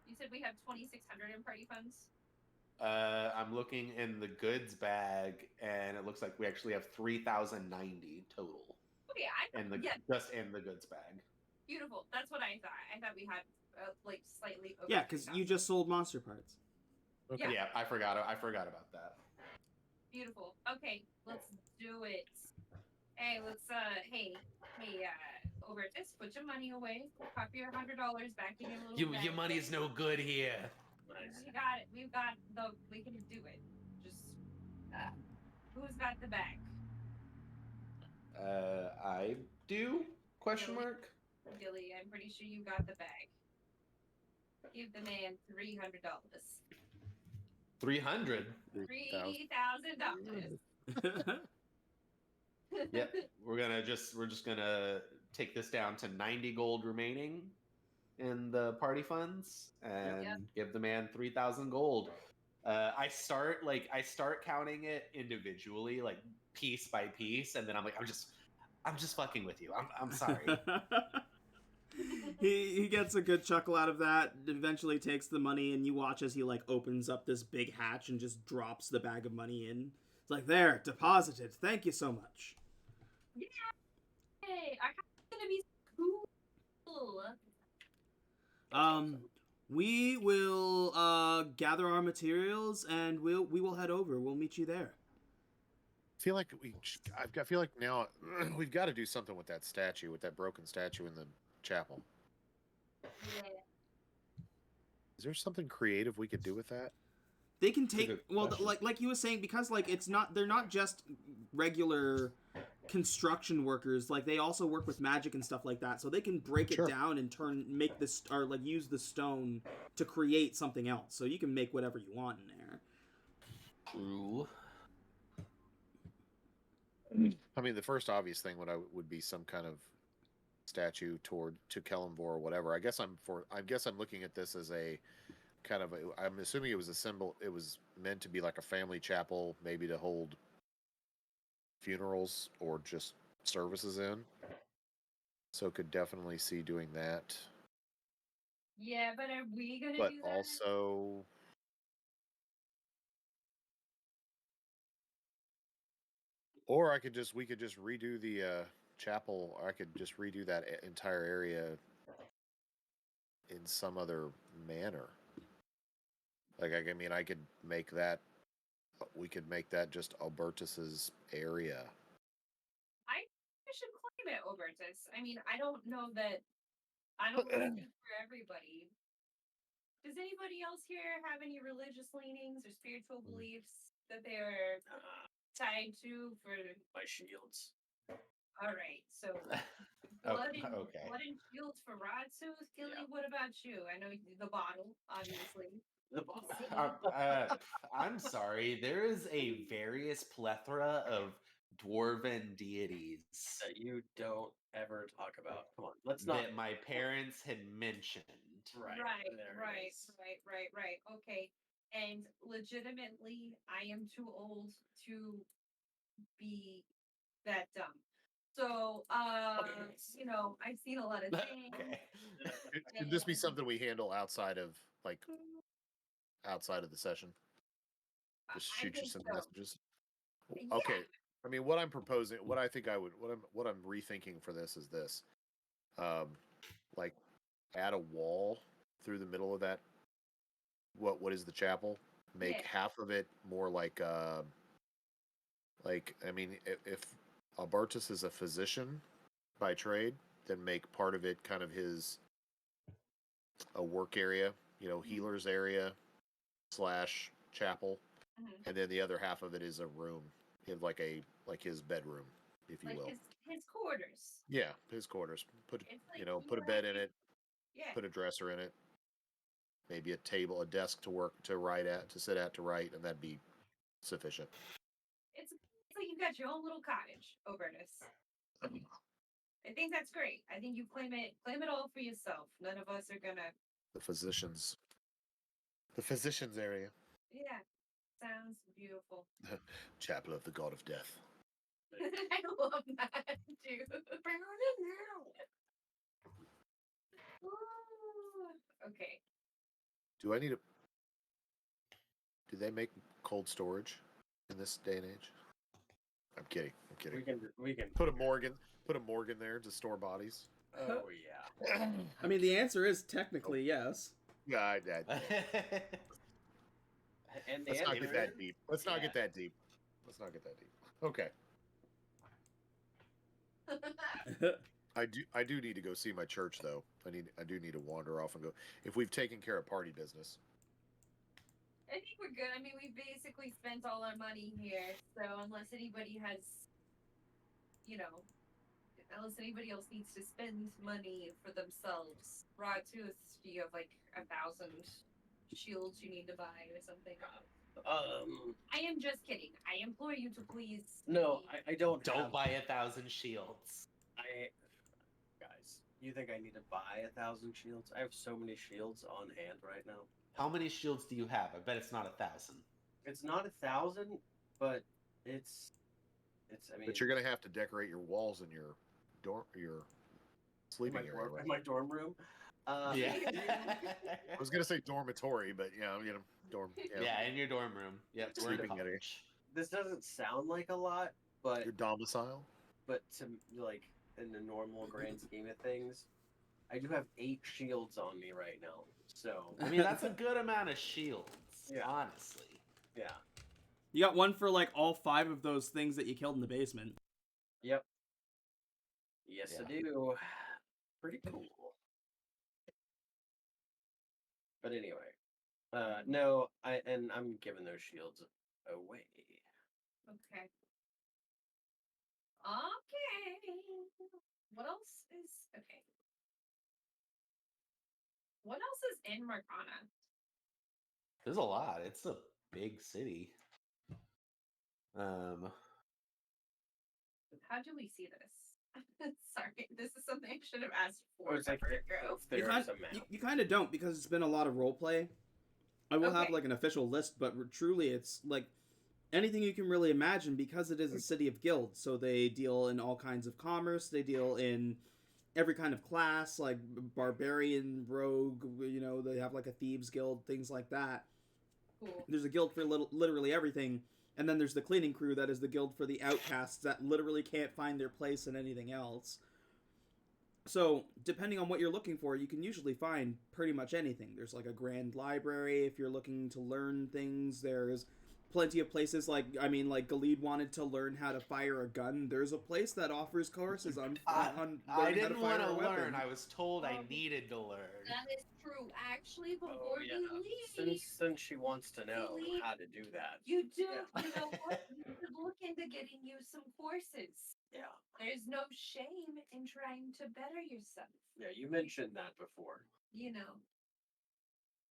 You said we have 2,600 in party funds. I'm looking in the goods bag, and it looks like we actually have 3,090 total. Okay, Just in the goods bag. beautiful. That's what I thought. I thought we had like slightly over. yeah, because you just sold monster parts. Okay. Yeah. Yeah, I forgot about that. Beautiful. Okay, let's do it. Hey, over at this, put your money away. Pop your $100 back in your little bag. Your money's no good here. We got it. We can do it. Just who's got the bag? I do? Question mark. Dilly, I'm pretty sure you got the bag. Give the man $300. 300. $3,000. Yep. We're just gonna take this down to 90 gold remaining in the party funds and Yep. give the man 3,000 gold. I start counting it individually, like piece by piece, and then I'm like, I'm just fucking with you. I'm sorry. he gets a good chuckle out of that. Eventually takes the money, and you watch as he like opens up this big hatch and just drops the bag of money in. It's like, there, deposited. Thank you so much. Yeah. Hey, our house is gonna be cool. We will gather our materials, and we will head over. We'll meet you there. I feel like now we've got to do something with that statue, with that broken statue in the chapel. Yeah. Is there something creative we could do with that? They can That's a take good well, question. like you were saying, because like they're not just regular construction workers. Like they also work with magic and stuff like that, so they can break Sure. it down and make this or like use the stone to create something else. So you can make whatever you want in there. True. I mean, the first obvious thing would be some kind of statue to Kellenvor or whatever. I guess I'm looking at this as a kind of I'm assuming it was a symbol. It was meant to be like a family chapel, maybe to hold funerals or just services in. So could definitely see doing that. Yeah, but are we gonna But do that? also, or we could just redo the chapel, or I could just redo that entire area in some other manner. Like, I mean, I could make that. We could make that just Albertus's area. I should claim it, Obertus. I mean, I don't know that. I don't really speak for everybody. Does anybody else here have any religious leanings or spiritual beliefs that they're tied to for My shields. All right, so blood and shields for Rodtooth. Gilly, Yeah. what about you? I know the bottle, obviously. The bottle. I'm sorry. There is a various plethora of dwarven deities That you don't ever talk about. Come on, let's not. that my parents had mentioned. Right. There it is. Right. Okay. And legitimately, I am too old to be that dumb. So, you know, I've seen a lot of things. Okay. Could this be something we handle outside of the session? Just I shoot you think some so. messages. Yeah. Okay. I mean, what I'm proposing, what I think I would, what I'm rethinking for this is this, like, add a wall through the middle of that. What is the chapel? Make Yeah. half of it more like I mean, if Albertus is a physician by trade, then make part of it kind of a work area, healer's area / chapel, Mhm. and then the other half of it is a room, like his bedroom, if you Like will. his quarters. Yeah, his quarters. Put It's like put a bed in it, Yeah. put a dresser in it, maybe a table, a desk to sit at to write, and that'd be sufficient. It's like you've got your own little cottage, Obertus. I think that's great. I think you claim it all for yourself. None of us are gonna. The physicians area. Yeah, sounds beautiful. Chapel of the God of Death. I love that, dude. Bring it in now. Ooh, okay. Do they make cold storage in this day and age? I'm kidding. We can Put a morgue there to store bodies. Oh yeah. I mean, the answer is technically yes. Yeah, And let's not get that deep. Let's not Yeah. get that deep. Okay. I do need to go see my church though. I do need to wander off and go. If we've taken care of party business. I think we're good. I mean, we basically spent all our money here, so unless anybody has, unless anybody else needs to spend money for themselves, Rawtooth, do you have like 1,000 shields you need to buy or something? I am just kidding. I implore you to please. No, I don't. Don't buy 1,000 shields. Guys, you think I need to buy 1,000 shields? I have so many shields on hand right now. How many shields do you have? I bet it's not 1,000. It's not 1,000, but it's. I mean, But you're gonna have to decorate your walls in your sleeping area. Right? My dorm room. Yeah. I was gonna say dormitory, but dorm. Yeah, in your dorm room. Yep, we're in Sleeping area. college. This doesn't sound like a lot, but Your domicile. But to like in the normal grand scheme of things, I do have 8 shields on me right now. So I mean, that's a good amount of shields, Yeah. honestly. yeah. You got one for like all 5 of those things that you killed in the basement. Yep. Yes, Yeah. I do. Pretty cool. But anyway, no, I'm giving those shields away. Okay. Okay. What else is okay? What else is in Marcana? There's a lot. It's a big city. How do we see this? Sorry, this is something I should have asked Oh, before. it's like Group. there's a map. You kind of don't, because it's been a lot of roleplay. I will have Okay. like an official list, but truly it's like anything you can really imagine, because it is a city of guilds. So they deal in all kinds of commerce. They deal in every kind of class, like barbarian, rogue. They have like a thieves guild, things like that. Cool. There's a guild for literally everything. And then there's the cleaning crew that is the guild for the outcasts that literally can't find their place in anything else. So, depending on what you're looking for, you can usually find pretty much anything. There's like a grand library if you're looking to learn things. There's plenty of places like Galid wanted to learn how to fire a gun. There's a place that offers courses on I learning didn't how want to to fire a learn. weapon. I was told I needed to learn. That is true. Actually, Oh, before yeah. you leave, Since she wants to know Leave. how to do that. you do. Yeah. You know what? You should look into getting you some courses. Yeah. There's no shame in trying to better yourself. Yeah, you mentioned that before. You know.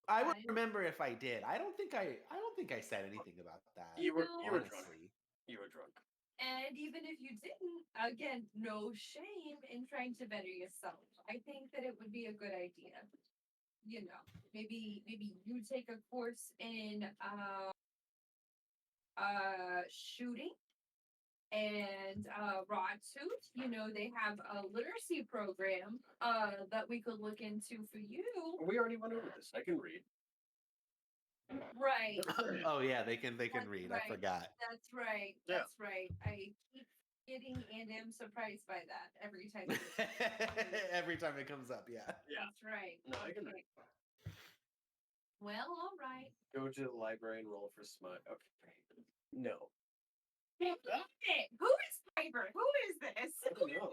I would remember if I did. I don't think I said anything about that. You were No. you were drunk. honestly. You were drunk. And even if you didn't, again, no shame in trying to better yourself. I think that it would be a good idea. You know, maybe you take a course in shooting and rod suit. You know, they have a literacy program that we could look into for you. We already went over this. I can read. Right. Oh yeah, they can That's read. right. I forgot. That's right. Yeah. That's right. I keep getting and am surprised by that every time. you say it. Every time it comes up, yeah. Yeah. That's right. No, I can Okay. read. Well, all right. Go to the library and roll for smut. Okay. No. Who is Piper? Who is this? I don't know.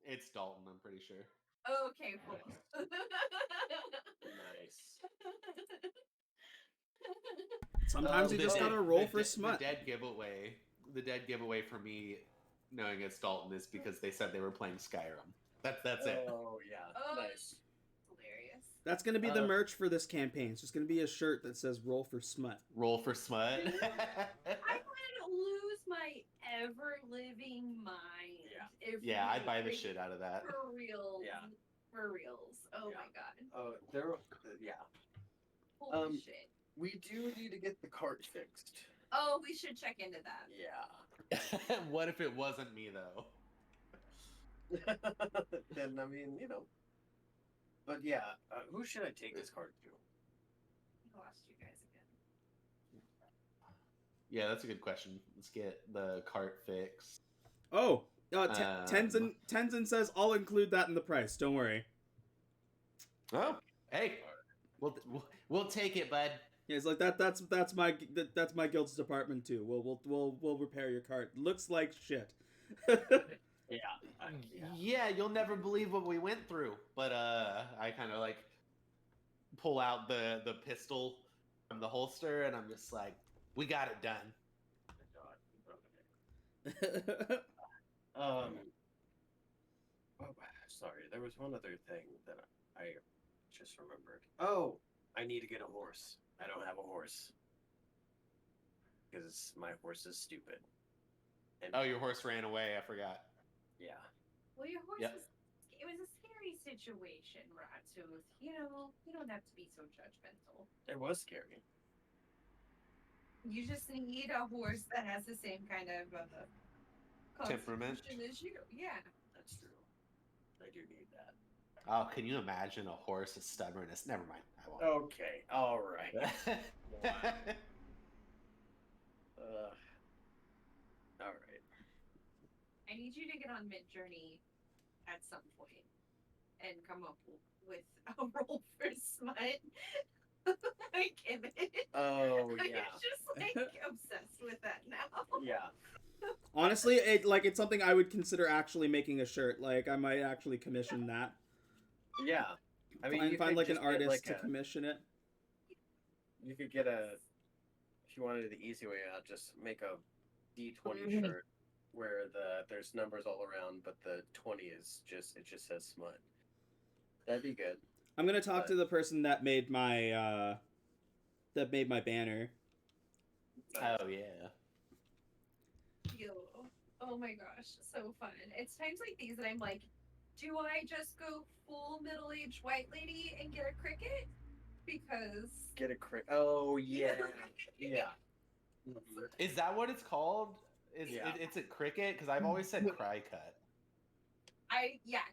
It's Dalton, I'm pretty sure. Okay, cool. Nice. Sometimes you The just dead- gotta roll the for de- smut. The dead giveaway for me knowing it's Dalton is because they said they were playing Skyrim. That's it. Oh yeah. Oh, Nice. hilarious. That's gonna be the merch for this campaign. It's just gonna be a shirt that says "Roll for Smut." Roll for smut. I would lose my ever living mind if Yeah, we I'd buy the did shit out of that. for reals. Yeah. For reals. Oh Yeah. my god. Oh, there. Yeah. Holy shit. We do need to get the cart fixed. Oh, we should check into that. Yeah. What if it wasn't me though? Then I mean, you know. But yeah, who should I take this card to? I lost you guys again. Yeah, that's a good question. Let's get the cart fixed. Oh, Tenzin says I'll include that in the price. Don't worry. Oh, hey, we'll take it, bud. Yeah, it's like that's my guild's department too. We'll repair your cart. Looks like shit. Yeah. Yeah, you'll never believe what we went through. But I kind of like pull out the pistol from the holster, and I'm just like, we got it done. Oh, sorry. There was one other thing that I just remembered. Oh, I need to get a horse. I don't have a horse because my horse is stupid. And Oh, your horse ran away. I forgot. yeah. Well, your horse Yep. it was a scary situation, Ratooth. You know, you don't have to be so judgmental. It was scary. You just need a horse that has the same kind of Temperament? constitution as you. Yeah. That's true. I do need that. Oh, can you imagine a horse as stubborn as? Never mind. I won't. Okay. All right. All right. I need you to get on Mid Journey at some point and come up with a roll for smut. I get it. Oh I'm yeah. just like obsessed with that now. Yeah. Honestly, it's something I would consider actually making a shirt. Like I might actually commission that. Yeah. I mean, you find could like an just get, artist like, to commission it. You could get if you wanted it the easy way out, just make a D20 shirt where there's numbers all around, but the 20 is it just says smut. That'd be good. I'm gonna talk to the person that made my banner. Oh yeah. Yo, oh my gosh, so fun. It's times like these that I'm like, do I just go full middle-aged white lady and get a cricket? Because Get a crit. Oh yeah. Yeah. Mhm. Is that what it's called? Yeah. It's a cricket? Because I've always said cry cut.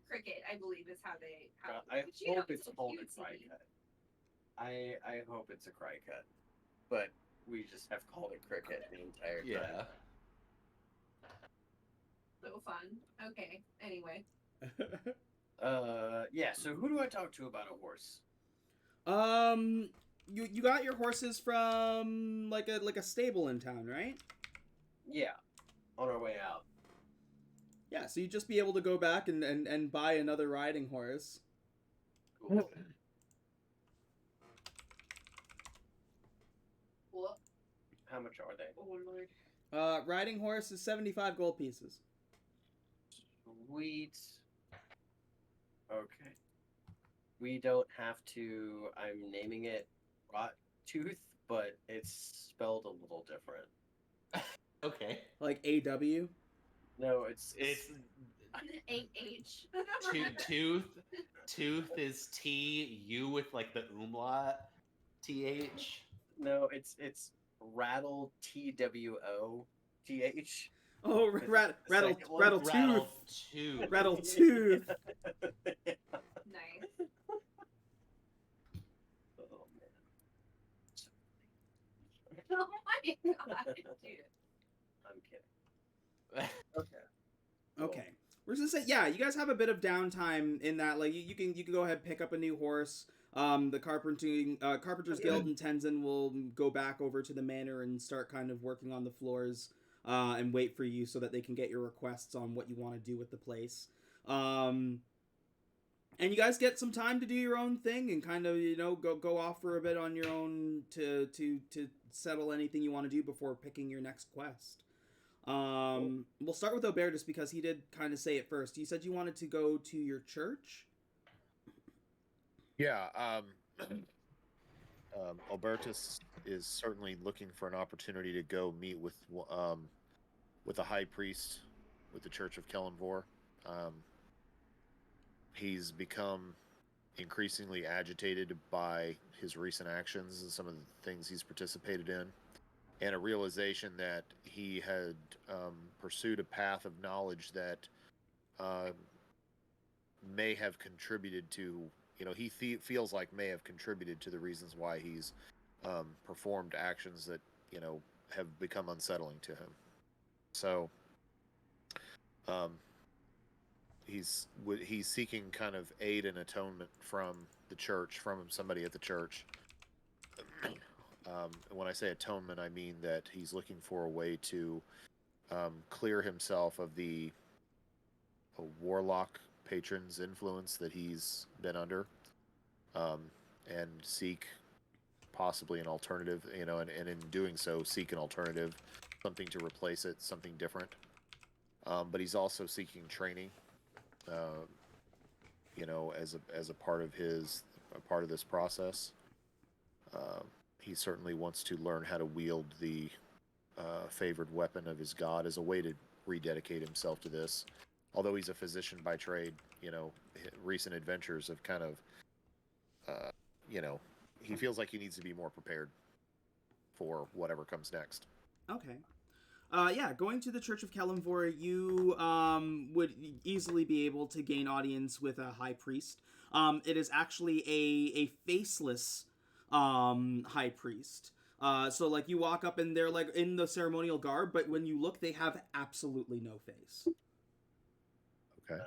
cricket, I believe is how they. I but you know, hope it's so called a cutesy. cry cut. I hope it's a cry cut. but we just have called it cricket the entire time. Yeah. So fun. Okay. Anyway. Yeah. So who do I talk to about a horse? You got your horses from like a stable in town, right? Yeah, on our way out. Yeah, so you'd just be able to go back and buy another riding horse. Cool. What? How much are they? Oh lord. Riding horse is 75 gold pieces. Sweet. Okay. We don't have to. I'm naming it Rot Tooth, but it's spelled a little different. Okay. Like AW. No, it's AH. Tooth is T, U with like the umlaut, TH. no, it's Rattle TWOTH. Oh, Is it rattle the second one? rattle tooth. Tooth. Rattle tooth. Nice. Oh man. Oh my god, dude. I'm kidding. Okay. Cool. Okay. We're just gonna say, yeah, you guys have a bit of downtime in that, like you can go ahead and pick up a new horse. The Carpenters Guild and Tenzin will go back over to the manor and start kind of working on the floors, and wait for you so that they can get your requests on what you want to do with the place. And you guys get some time to do your own thing and kind of go off for a bit on your own to settle anything you want to do before picking your next quest. We'll start with Aubert just because he did kind of say it first. You said you wanted to go to your church? Yeah, Albertus is certainly looking for an opportunity to go meet with the high priest with the Church of Kellenvor. He's become increasingly agitated by his recent actions and some of the things he's participated in, and a realization that he had pursued a path of knowledge that may have contributed to, he feels like may have contributed to the reasons why he's performed actions that, have become unsettling to him. So he's seeking kind of aid and atonement from the church, from somebody at the church. When I say atonement, I mean that he's looking for a way to clear himself of the warlock patron's influence that he's been under, and seek possibly an alternative, and in doing so, seek an alternative, something to replace it, something different. But he's also seeking training, as a part of this process. He certainly wants to learn how to wield the favored weapon of his god as a way to rededicate himself to this. Although he's a physician by trade, recent adventures have kind of, he feels like he needs to be more prepared for whatever comes next. Okay. Yeah, going to the Church of Kellenvor, you would easily be able to gain audience with a high priest. It is actually a faceless high priest. So like you walk up and they're like in the ceremonial garb, but when you look, they have absolutely no face. Okay.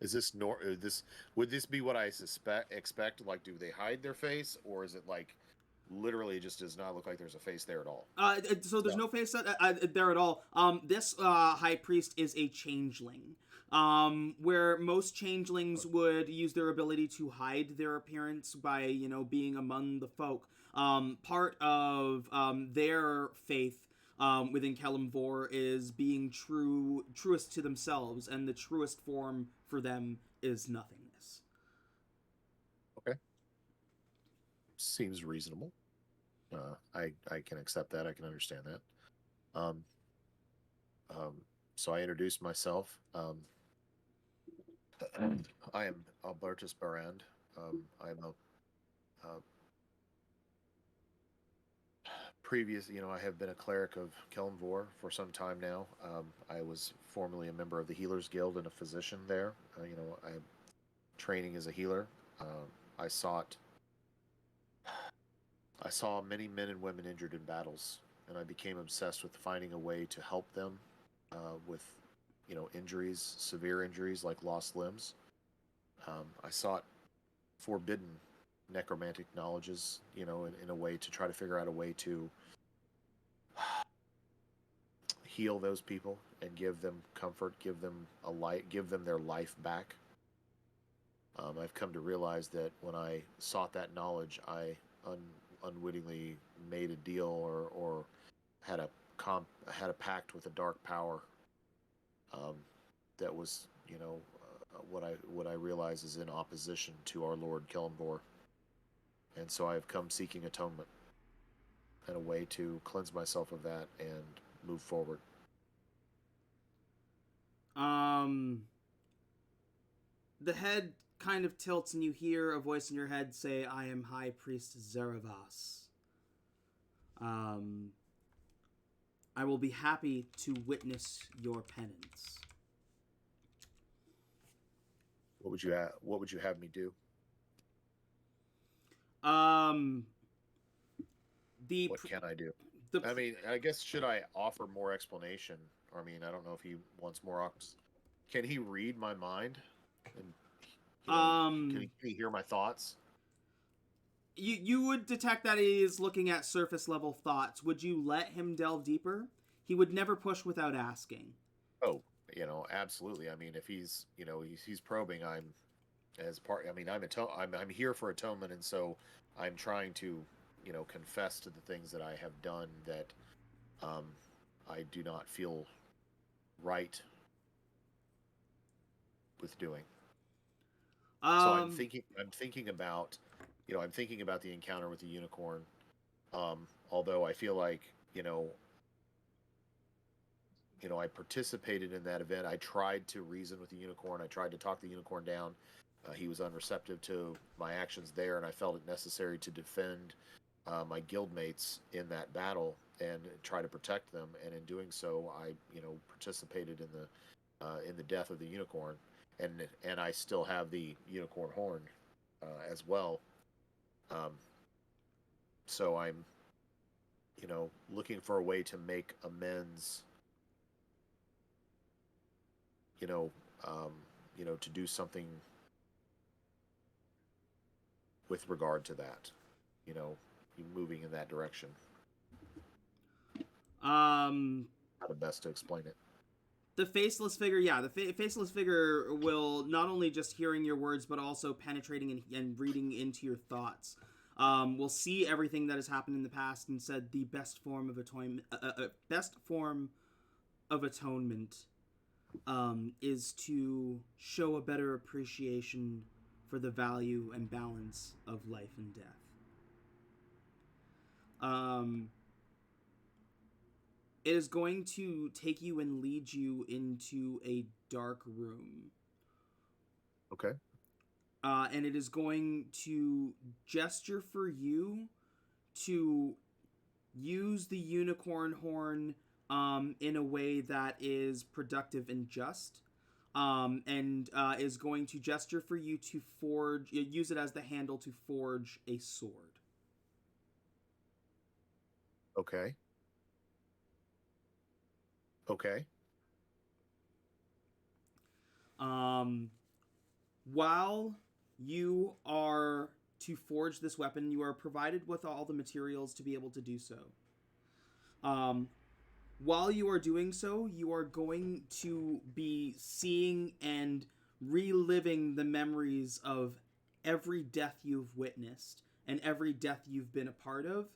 Is this would this be what I expect? Like, do they hide their face, or is it like literally just does not look like there's a face there at all? So there's no face there at all. This high priest is a changeling. Where most changelings would use their ability to hide their appearance by, being among the folk. Part of their faith within Kellenvor is being truest to themselves, and the truest form for them is nothingness. Okay. Seems reasonable. I can accept that. I can understand that. So I introduced myself. I am Albertus Barand. I'm a I have been a cleric of Kellenvor for some time now. I was formerly a member of the Healers Guild and a physician there. I'm training as a healer. I sought I saw many men and women injured in battles, and I became obsessed with finding a way to help them with, injuries, severe injuries like lost limbs. I sought forbidden necromantic knowledges, in a way to try to figure out a way to heal those people and give them comfort, give them a light, give them their life back. I've come to realize that when I sought that knowledge, I unwittingly made a deal or had a pact with a dark power that was, what I realize is in opposition to our Lord Kellenbor. And so I have come seeking atonement and a way to cleanse myself of that and move forward. The head kind of tilts and you hear a voice in your head say, "I am High Priest Zeravas. I will be happy to witness your penance." What would you have me do? What can I do? I mean, I guess, should I offer more explanation? I mean, I don't know if he wants more. Can he read my mind? And can he hear my thoughts? You would detect that he is looking at surface level thoughts. Would you let him delve deeper? He would never push without asking. Oh, absolutely. I mean, if he's probing, I'm here for atonement, and so I'm trying to confess to the things that I have done that I do not feel right with doing. So I'm thinking about the encounter with the unicorn. Although I feel like I participated in that event. I tried to reason with the unicorn. I tried to talk the unicorn down. He was unreceptive to my actions there, and I felt it necessary to defend my guildmates in that battle and try to protect them. And in doing so, I participated in the death of the unicorn, and I still have the unicorn horn as well. So I'm looking for a way to make amends. To do something with regard to that, moving in that direction. How to best to explain it. The faceless figure, the faceless figure will not only just hearing your words, but also penetrating and reading into your thoughts. Will see everything that has happened in the past and said the best form of atonement is to show a better appreciation for the value and balance of life and death. It is going to take you and lead you into a dark room. Okay. And it is going to gesture for you to use the unicorn horn in a way that is productive and just, and is going to gesture for you to use it as the handle to forge a sword. Okay. While you are to forge this weapon, you are provided with all the materials to be able to do so. While you are doing so, you are going to be seeing and reliving the memories of every death you've witnessed and every death you've been a part of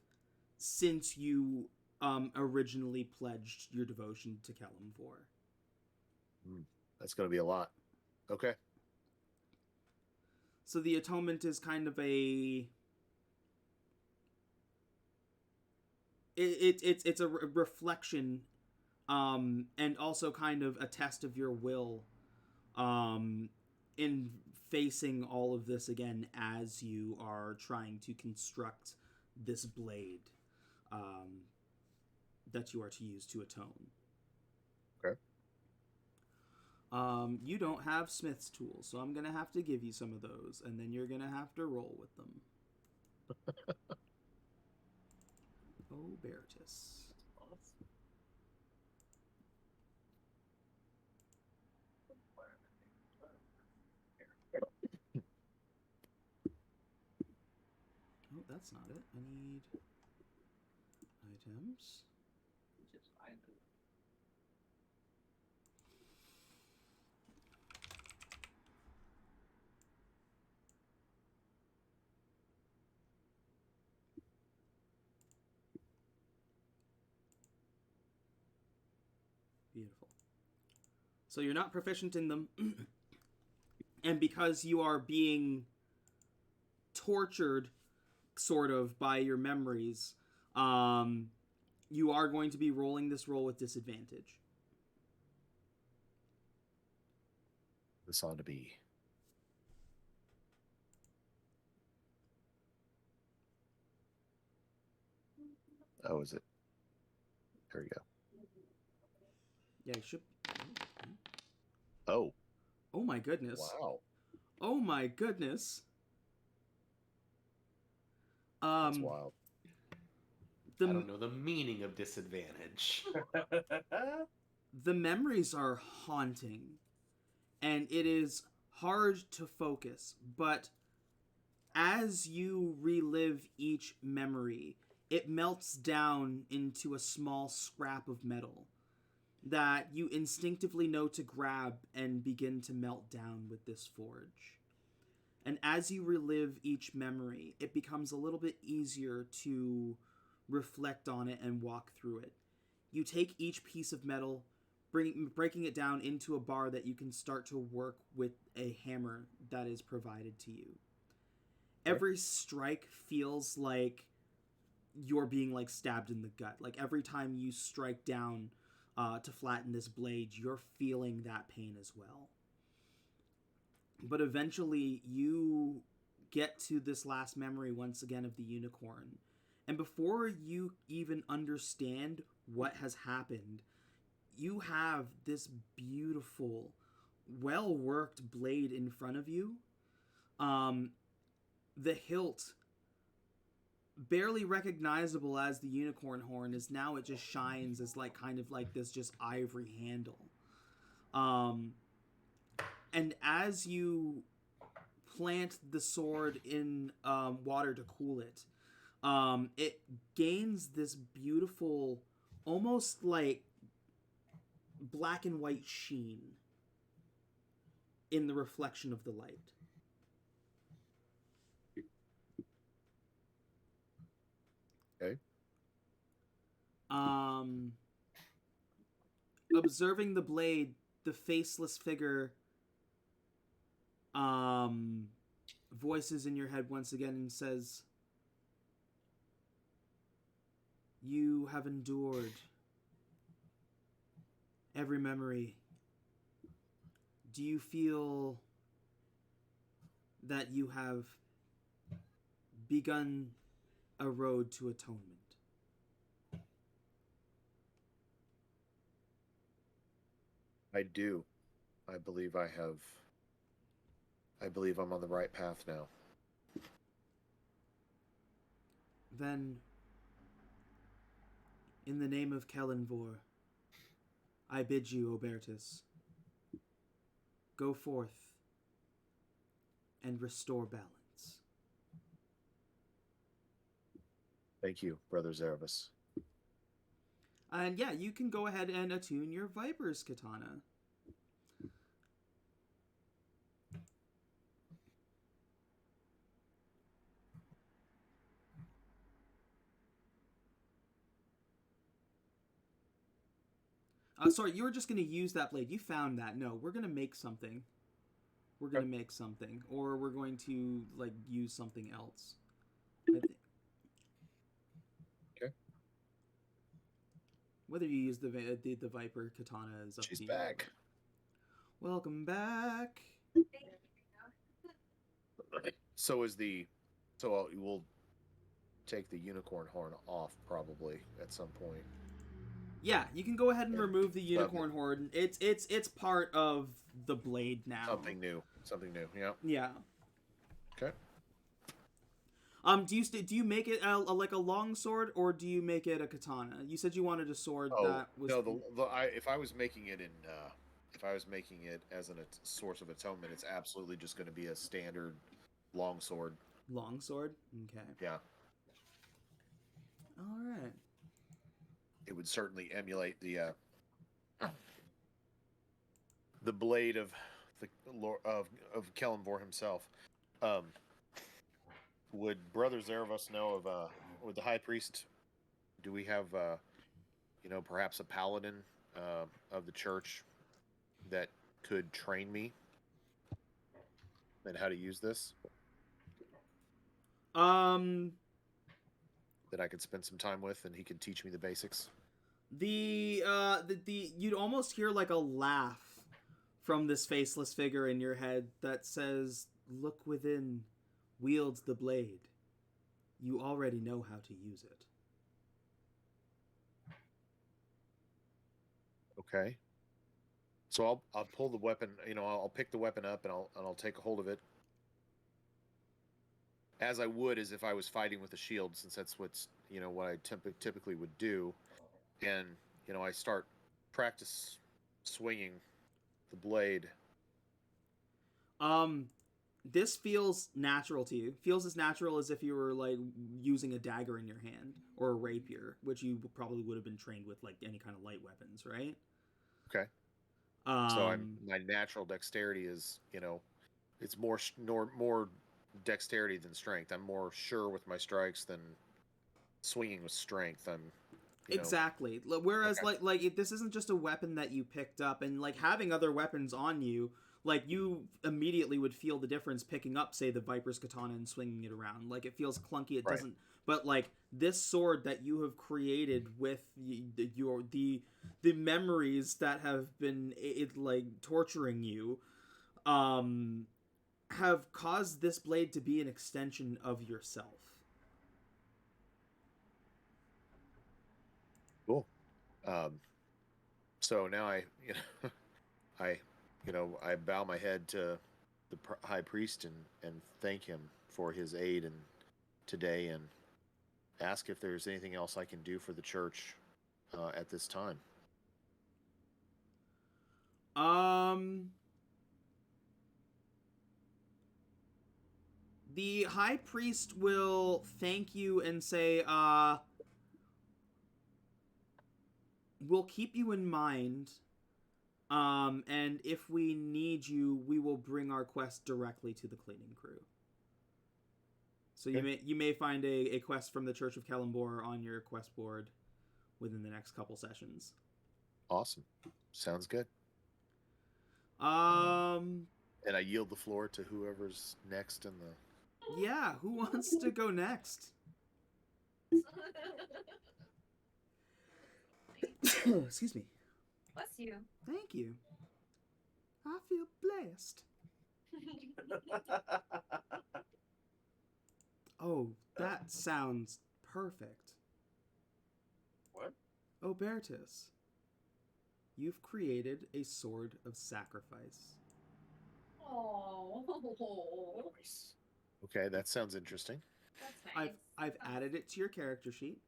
since you originally pledged your devotion to Kellenbor. That's going to be a lot. Okay. So the atonement is kind of a... It's a reflection, and also kind of a test of your will, in facing all of this again as you are trying to construct this blade, that you are to use to atone. Okay. You don't have smith's tools, so I'm gonna have to give you some of those, and then you're gonna have to roll with them. Obertus. Oh, that's not it. I need items. Just find it. Beautiful. So you're not proficient in them, and because you are being tortured, sort of, by your memories, you are going to be rolling this roll with disadvantage. This ought to be. Oh, is it? There we go. Yeah, you should. Oh, Oh my goodness. wow. Oh my goodness. That's wild. I don't know the meaning of disadvantage. The memories are haunting, and it is hard to focus, but as you relive each memory, it melts down into a small scrap of metal that you instinctively know to grab and begin to melt down with this forge. And as you relive each memory, it becomes a little bit easier to reflect on it and walk through it. You take each piece of metal, breaking it down into a bar that you can start to work with a hammer that is provided to you. Every strike feels like you're being like stabbed in the gut. Like every time you strike down to flatten this blade, you're feeling that pain as well. But eventually you get to this last memory once again of the unicorn. And before you even understand what has happened, you have this beautiful, well-worked blade in front of you. The hilt, barely recognizable as the unicorn horn, is now it just shines as like kind of like this just ivory handle. And as you plant the sword in water to cool it, it gains this beautiful, almost like black and white sheen in the reflection of the light. Okay. Observing the blade, the faceless figure voices in your head once again and says, "You have endured every memory. Do you feel that you have begun a road to atonement?" I do. I believe I have. I believe I'm on the right path now. Then, in the name of Kellenvor, I bid you, Obertus, go forth and restore balance. Thank you, Brother Zerevis. And yeah, you can go ahead and attune your Viper's Katana. Sorry, you were just going to use that blade. You found that. No, we're going to make something. We're going to make something. Or we're going to, like, use something else. Okay. Whether you use the Viper Katana is up She's to you. back. Welcome back. So is the... So we'll take the unicorn horn off, probably, at some point. Yeah, you can go ahead and remove the unicorn horn. It's part of the blade now. Something new. Something new, yeah. Yeah. Okay. Do you make it like a long sword, or do you make it a katana? You said you wanted a sword Oh that was no, if I was making it if I was making it as a source of atonement, it's absolutely just going to be a standard long sword. long sword. Okay. Yeah, All right. it would certainly emulate the blade of the Lord of Kellenvor himself. Um, would Brother Zeravos know of would the High Priest? Do we have perhaps a paladin of the church that could train me and how to use this? Um, That I could spend some time with, and he could teach me the basics. the you'd almost hear like a laugh from this faceless figure in your head that says, "Look within, wields the blade. You already know how to use it." Okay. So I'll pull the weapon. I'll pick the weapon up and I'll take a hold of it, as I would as if I was fighting with a shield, since that's what I typically would do. And I start practice swinging the blade. This feels natural to you. Feels as natural as if you were like using a dagger in your hand or a rapier, which you probably would have been trained with like any kind of light weapons, right? Okay. So my natural dexterity is, it's more dexterity than strength. I'm more sure with my strikes than swinging with strength. Exactly. Whereas Okay. this isn't just a weapon that you picked up, and like having other weapons on you, like you immediately would feel the difference picking up, say, the Viper's katana and swinging it around. Like it feels clunky. It Right. doesn't. But like this sword that you have created with the memories that have been like torturing you, have caused this blade to be an extension of yourself. Cool. So now I bow my head to the high priest and thank him for his aid and today, and ask if there's anything else I can do for the church at this time. The high priest will thank you and say, we'll keep you in mind. And if we need you, we will bring our quest directly to the cleaning crew. So you may find a quest from the Church of Kellenbor on your quest board within the next couple sessions. Awesome. Sounds good. And I yield the floor to whoever's next in the... Yeah, who wants to go next? Excuse me. Bless you. Thank you. I feel blessed. Oh, that sounds perfect. What? Obertus, you've created a sword of sacrifice. Oh. Nice. Okay, that sounds interesting. That's nice. I've added it to your character sheet.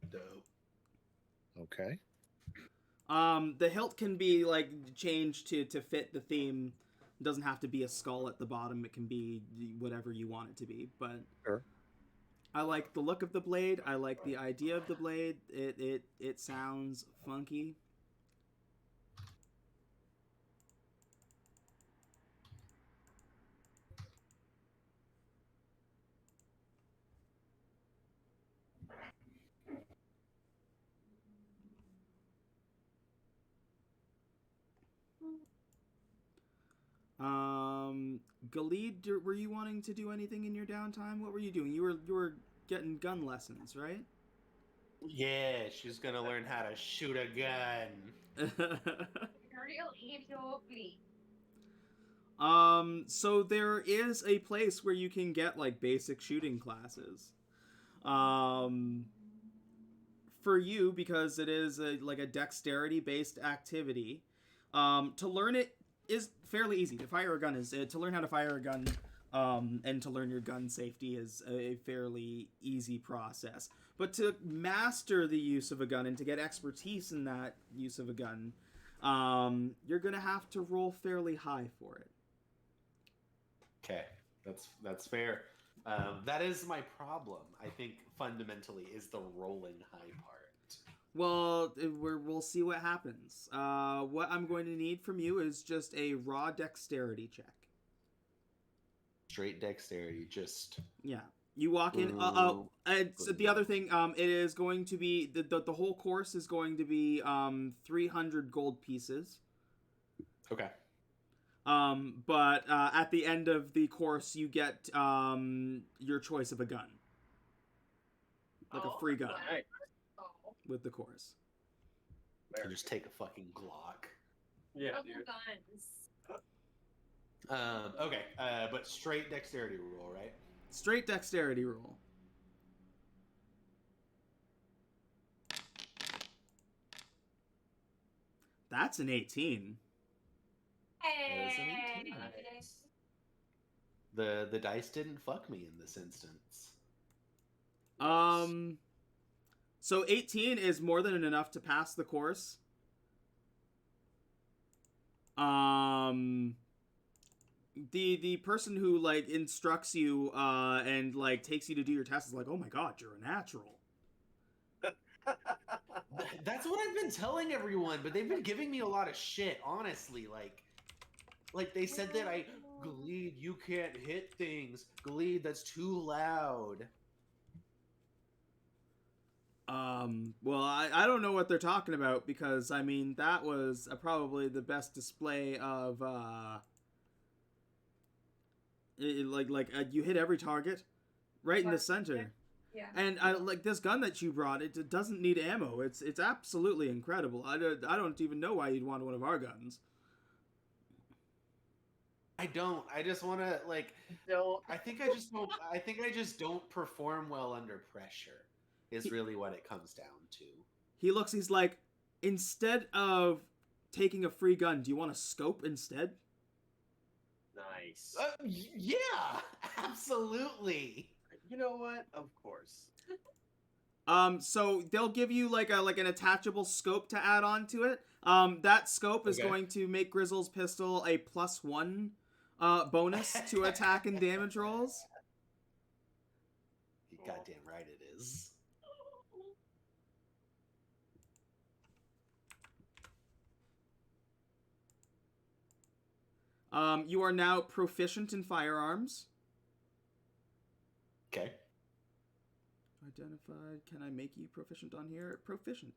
Dope. Okay. The hilt can be like changed to fit the theme. It doesn't have to be a skull at the bottom. It can be whatever you want it to be. But Sure. I like the look of the blade. I like the idea of the blade. It sounds funky. Galid, were you wanting to do anything in your downtime? What were you doing? You were getting gun lessons, right? Yeah, she's gonna learn how to shoot a gun. Real Ethiopia. So there is a place where you can get like basic shooting classes. For you, because it is like a dexterity based activity. To learn it is fairly easy. To fire a gun is to learn how to fire a gun, and to learn your gun safety is a fairly easy process. But to master the use of a gun and to get expertise in that use of a gun, you're gonna have to roll fairly high for it. Okay, that's fair. That is my problem. I think fundamentally is the rolling high part. Well, we'll see what happens. What I'm going to need from you is just a raw dexterity check. Straight dexterity, just Yeah. You walk in. And so the other thing, it is going to be the whole course is going to be 300 gold pieces. okay. But at the end of the course, you get your choice of a gun, like a free gun Right. with the course. I just take a fucking Glock. Yeah, Double dude. guns. Okay, but straight dexterity roll, right? Straight dexterity roll. That's an 18. There's an 18. Hey. The dice didn't fuck me in this instance. So 18 is more than enough to pass the course. The person who like instructs you and like takes you to do your test is like, "Oh my god, you're a natural." That's what I've been telling everyone, but they've been giving me a lot of shit, honestly. Like they said that Gleed, you can't hit things. Gleed, that's too loud. Well, I don't know what they're talking about because, I mean, that was probably the best display of, you hit every target right in the center. Yeah. And like this gun that you brought, it doesn't need ammo. It's absolutely incredible. I don't even know why you'd want one of our guns. I don't. I just want to Don't. I think I just don't perform well under pressure. Is really what it comes down to. He's like, instead of taking a free gun, do you want a scope instead? Nice. Yeah, absolutely. You know what? Of course. So they'll give you like an attachable scope to add on to it. That scope is Okay. going to make Grizzle's pistol a +1 bonus to attack and damage rolls. You're goddamn right it is. You are now proficient in firearms. Okay. Identified. Can I make you proficient on here? Proficient.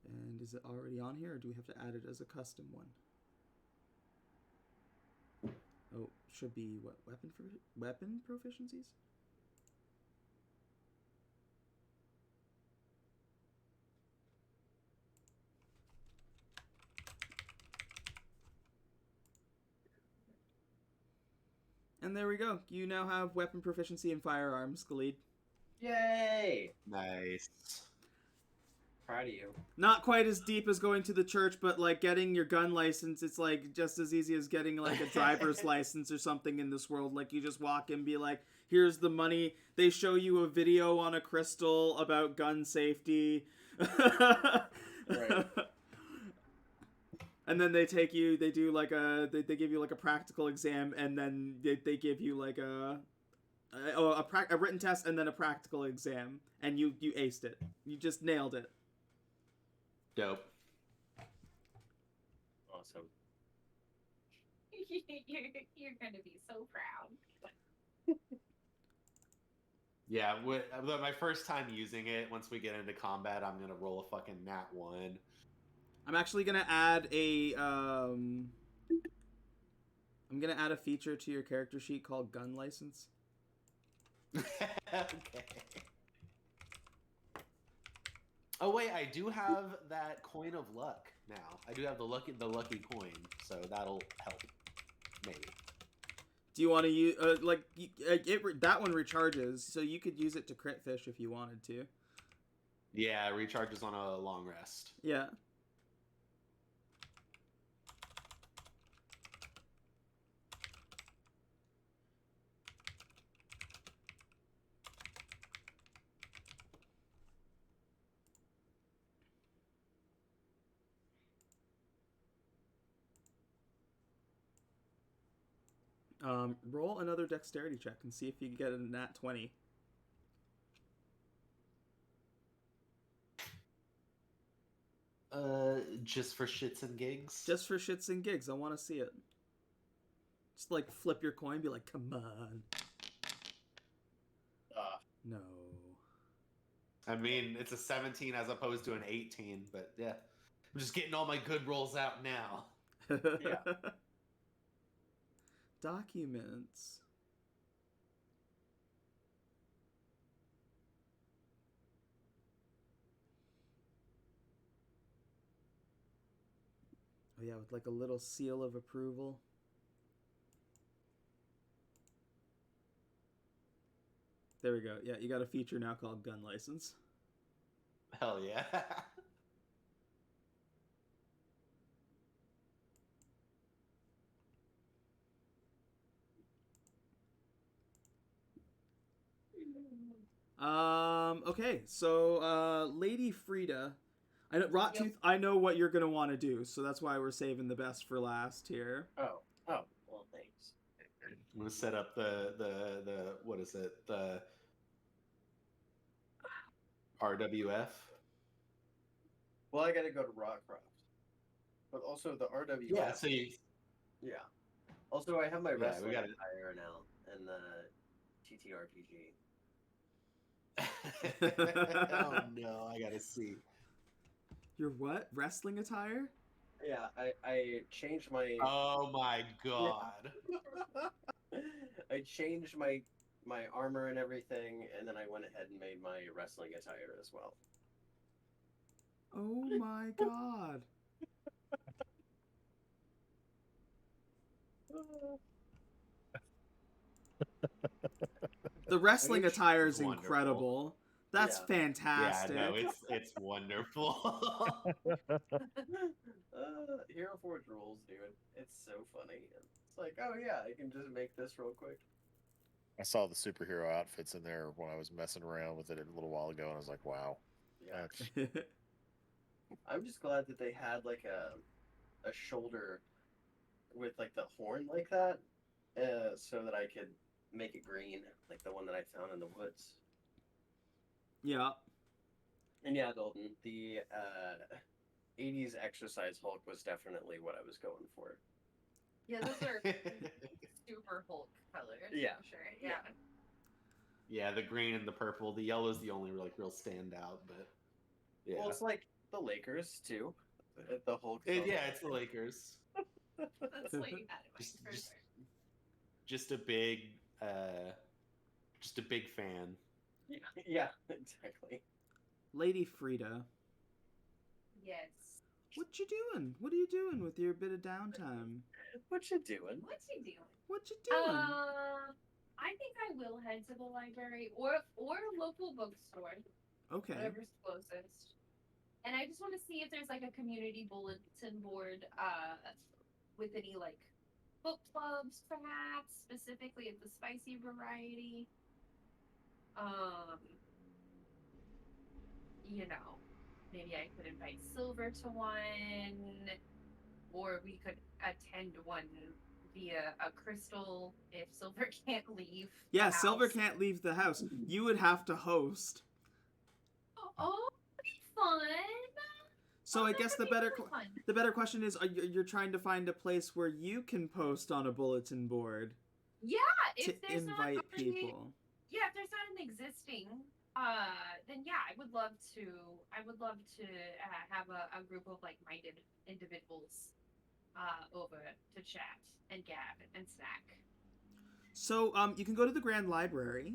And is it already on here, or do we have to add it as a custom one? Oh, should be what? Weapon proficiencies? And there we go. You now have weapon proficiency in firearms, Khalid. Yay! Nice. Proud of you. Not quite as deep as going to the church, but like getting your gun license, it's like just as easy as getting like a driver's license or something in this world. Like you just walk in and be like, here's the money. They show you a video on a crystal about gun safety. Right. And then they take you, they do like they give you like a practical exam, and then they give you like a written test and then a practical exam, and you aced it. You just nailed it. Dope. Awesome. You're gonna be so proud. Yeah, my first time using it, once we get into combat, I'm gonna roll a fucking nat 1. I'm actually gonna add a feature to your character sheet called gun license. Okay. Oh wait, I do have that coin of luck now. I do have the lucky coin, so that'll help. Maybe. Do you want to use that one recharges, so you could use it to crit fish if you wanted to. Yeah, recharges on a long rest. Yeah. Roll another dexterity check and see if you can get a nat 20. Just for shits and gigs. Just for shits and gigs, I want to see it. Just like flip your coin, be like, come on. No. I mean, it's a 17 as opposed to an 18, but yeah. I'm just getting all my good rolls out now. Yeah. Documents. Oh yeah, with like a little seal of approval. There we go. Yeah, you got a feature now called gun license. Hell yeah. Okay, so Lady Frida, I know, Rottooth, Yep. I know what you're gonna want to do, so that's why we're saving the best for last here. Oh, well, thanks. I'm gonna set up the what is it? The RWF. Well, I gotta go to Rockcroft, but also the RWF. Yeah, so you Yeah. Also, I have my Yeah, we wrestling gotta- attire now and the TTRPG. Oh no, I gotta see. Your what? Wrestling attire? Yeah, I changed my Oh my god. I changed my armor and everything, and then I went ahead and made my wrestling attire as well. Oh my god. The wrestling It's attire is wonderful. incredible. That's Yeah. fantastic. Yeah, no, it's wonderful. Hero Forge rules, dude. It's so funny. It's like, oh yeah, I can just make this real quick. I saw the superhero outfits in there when I was messing around with it a little while ago, and I was like, wow. Yeah. That's I'm just glad that they had like a shoulder with like the horn like that, so that I could make it green, like the one that I found in the woods. Yeah. And yeah, Golden, the 80s exercise Hulk was definitely what I was going for. Yeah, those are super Hulk colors. Yeah. For sure. Yeah. Yeah, the green and the purple. The yellow's the only like real standout, but yeah. Well, it's like the Lakers too. The Hulk. Yeah, it's the Lakers. That's what you had in mind Just- for just- sure. Just a big fan. Yeah, exactly. Lady Frida, Yes. what you doing? What are you doing with your bit of downtime? What you doing? What's he doing? What you doing? I think I will head to the library or local bookstore, Okay. whatever's closest. And I just want to see if there's like a community bulletin board with any like book clubs, perhaps specifically of the spicy variety. You know, maybe I could invite Silver to one, or we could attend one via a crystal if Silver can't leave. Yeah, the Silver house. can't leave the house. You would have to host. Oh, that'd be fun. So Oh, I that guess would the be better really fun. the better question is, you're trying to find a place where you can post on a bulletin board Yeah, to if there's invite not already, people. Yeah, if there's not an existing, then yeah, I would love to have a group of like-minded individuals over to chat and gab and snack. So you can go to the Grand Library.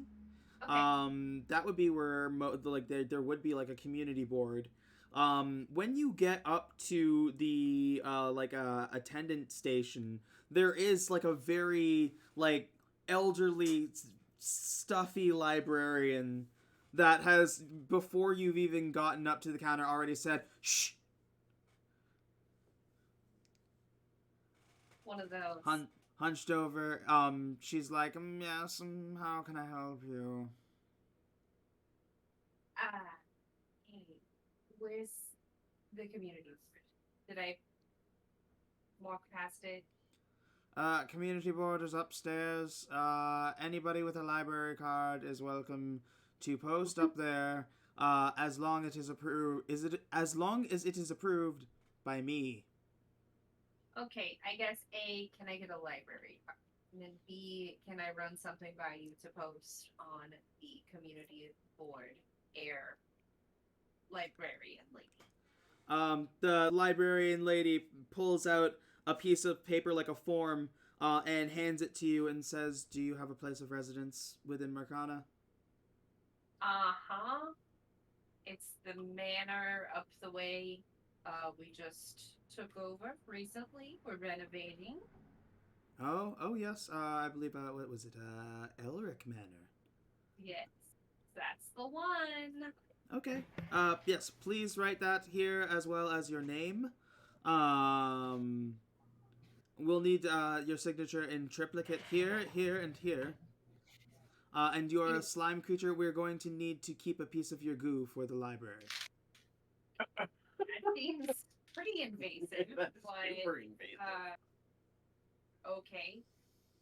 Okay. That would be where there would be like a community board. When you get up to the attendant station, there is like a very like elderly, stuffy librarian that has, before you've even gotten up to the counter, already said, "Shh." One of those. Hunched over. She's like, "Yes. How can I help you?" Hey, where's the community? Did I walk past it? Community board is upstairs. Anybody with a library card is welcome to post up there. As long as it is approved by me. Okay, I guess A, can I get a library card? And then B, can I run something by you to post on the community board air librarian lady? The librarian lady pulls out a piece of paper like a form, and hands it to you and says, "Do you have a place of residence within Marcana?" Uh-huh. It's the manor up the way. We just took over recently. We're renovating. Oh yes. I believe, what was it? Elric Manor. Yes, that's the one. Okay. Yes, please write that here as well as your name. We'll need your signature in triplicate here, here, and here. And you're a slime creature. We're going to need to keep a piece of your goo for the library. That seems pretty invasive. That's but, super invasive. Okay.